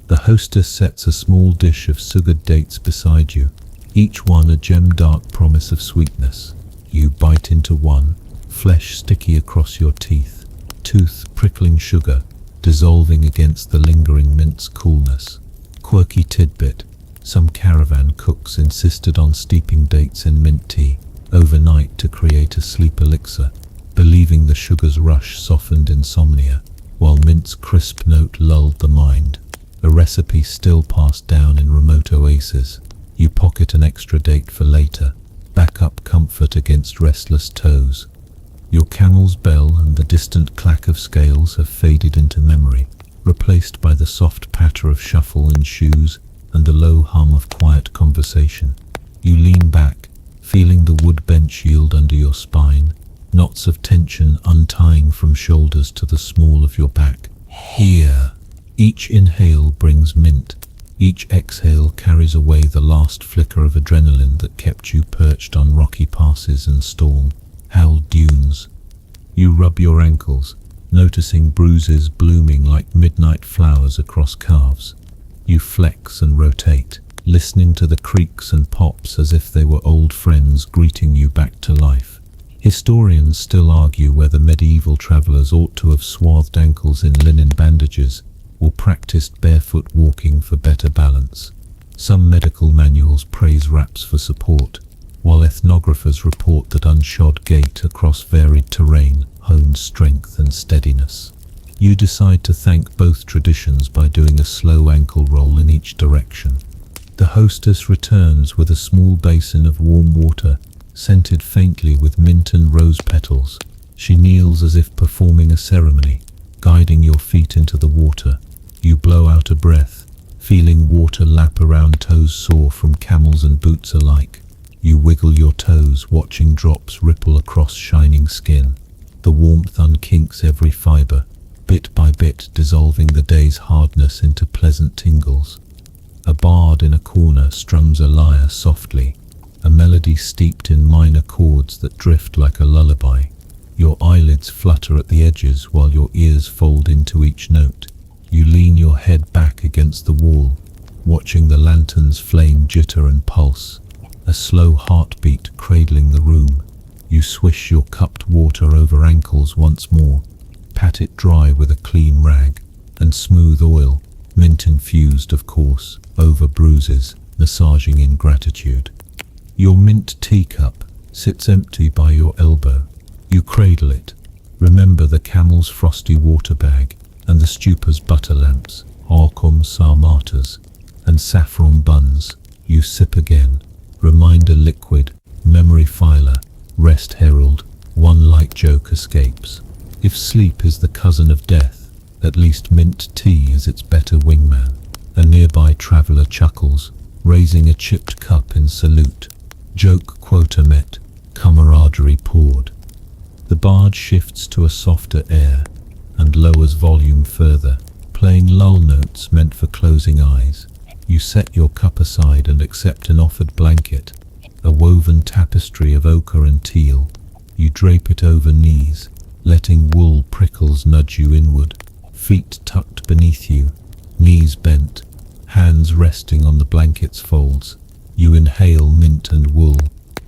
A: The hostess sets a small dish of sugared dates beside you, each one a gem-dark promise of sweetness. You bite into one, flesh sticky across your teeth, tooth prickling sugar, dissolving against the lingering mint's coolness. Quirky tidbit: some caravan cooks insisted on steeping dates in mint tea overnight to create a sleep elixir, believing the sugar's rush softened insomnia, while mint's crisp note lulled the mind. A recipe still passed down in remote oases. You pocket an extra date for later, backup comfort against restless toes. Your camel's bell and the distant clack of scales have faded into memory, replaced by the soft patter of shuffle in shoes and the low hum of quiet conversation. You lean back, feeling the wood bench yield under your spine, knots of tension untying from shoulders to the small of your back. Here, each inhale brings mint, each exhale carries away the last flicker of adrenaline that kept you perched on rocky passes and storm-howled dunes. You rub your ankles, noticing bruises blooming like midnight flowers across calves. You flex and rotate, listening to the creaks and pops as if they were old friends greeting you back to life. Historians still argue whether medieval travelers ought to have swathed ankles in linen bandages or practiced barefoot walking for better balance. Some medical manuals praise wraps for support, while ethnographers report that unshod gait across varied terrain hones strength and steadiness. You decide to thank both traditions by doing a slow ankle roll in each direction. The hostess returns with a small basin of warm water, scented faintly with mint and rose petals. She kneels as if performing a ceremony, guiding your feet into the water. You blow out a breath, feeling water lap around toes sore from camels and boots alike. You wiggle your toes, watching drops ripple across shining skin. The warmth unkinks every fibre, bit by bit dissolving the day's hardness into pleasant tingles. A bard in a corner strums a lyre softly, a melody steeped in minor chords that drift like a lullaby. Your eyelids flutter at the edges while your ears fold into each note. You lean your head back against the wall, watching the lantern's flame jitter and pulse, a slow heartbeat cradling the room. You swish your cupped water over ankles once more, pat it dry with a clean rag, and smooth oil, mint infused of course, over bruises, massaging in gratitude. Your mint teacup sits empty by your elbow. You cradle it, remember the camel's frosty water bag, and the stupor's butter lamps, Arkom sarmatas, and saffron buns. You sip again, reminder liquid, memory filer, rest herald, one light joke escapes. If sleep is the cousin of death, at least mint tea is its better wingman. A nearby traveller chuckles, raising a chipped cup in salute. Joke quota met, camaraderie poured. The bard shifts to a softer air and lowers volume further, playing lull notes meant for closing eyes. You set your cup aside and accept an offered blanket, a woven tapestry of ochre and teal. You drape it over knees, letting wool prickles nudge you inward, feet tucked beneath you, knees bent, hands resting on the blanket's folds. You inhale mint and wool,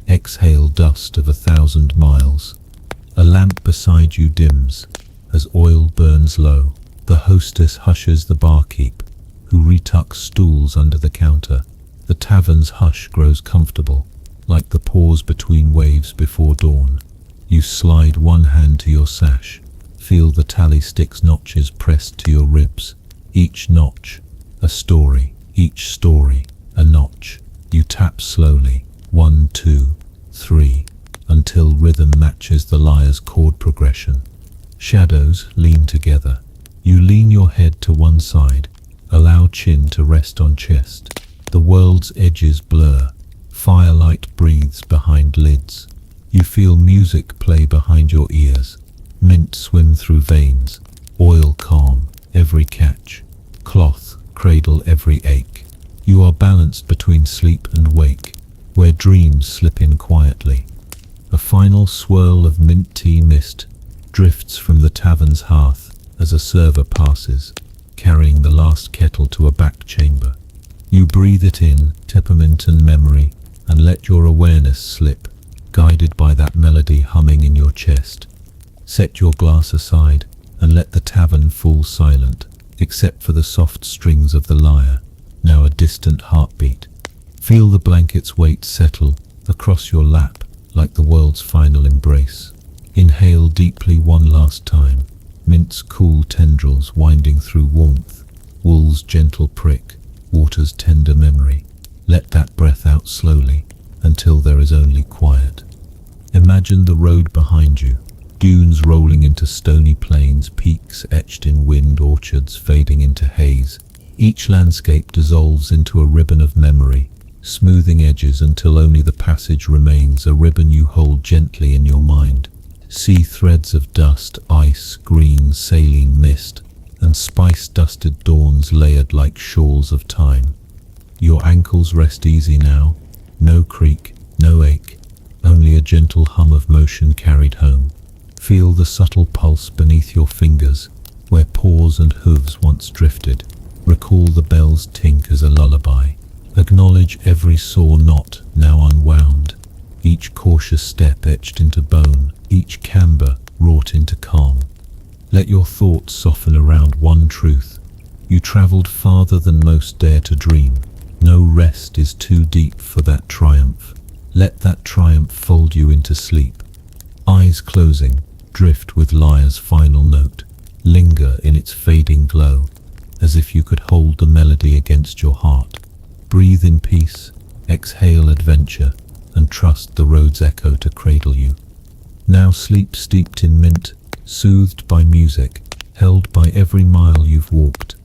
A: exhale dust of 1,000 miles. A lamp beside you dims as oil burns low. The hostess hushes the barkeep, who retucks stools under the counter. The tavern's hush grows comfortable, like the pause between waves before dawn. You slide one hand to your sash, feel the tally stick's notches pressed to your ribs. Each notch, a story, each story, a notch. You tap slowly, 1, 2, 3, until rhythm matches the lyre's chord progression. Shadows lean together. You lean your head to one side, allow chin to rest on chest. The world's edges blur, firelight breathes behind lids. You feel music play behind your ears, mint swim through veins, oil calm every catch, cloth cradle every ache. You are balanced between sleep and wake, where dreams slip in quietly. A final swirl of mint tea mist drifts from the tavern's hearth as a server passes, carrying the last kettle to a back chamber. You breathe it in, peppermint and memory, and let your awareness slip, guided by that melody humming in your chest. Set your glass aside and let the tavern fall silent, except for the soft strings of the lyre, now a distant heartbeat. Feel the blanket's weight settle across your lap like the world's final embrace. Inhale deeply one last time, mint's cool tendrils winding through warmth, wool's gentle prick, water's tender memory. Let that breath out slowly until there is only quiet. Imagine the road behind you, dunes rolling into stony plains, peaks etched in wind, orchards fading into haze. Each landscape dissolves into a ribbon of memory, smoothing edges until only the passage remains, a ribbon you hold gently in your mind. See threads of dust, ice, green, saline mist, and spice-dusted dawns layered like shawls of time. Your ankles rest easy now, no creak, no ache, only a gentle hum of motion carried home. Feel the subtle pulse beneath your fingers, where paws and hooves once drifted. Recall the bell's tink as a lullaby. Acknowledge every sore knot now unwound, each cautious step etched into bone, each camber wrought into calm. Let your thoughts soften around one truth. You traveled farther than most dare to dream. No rest is too deep for that triumph. Let that triumph fold you into sleep. Eyes closing, drift with lyre's final note. Linger in its fading glow, as if you could hold the melody against your heart. Breathe in peace, exhale adventure, and trust the road's echo to cradle you. Now sleep steeped in mint, soothed by music, held by every mile you've walked.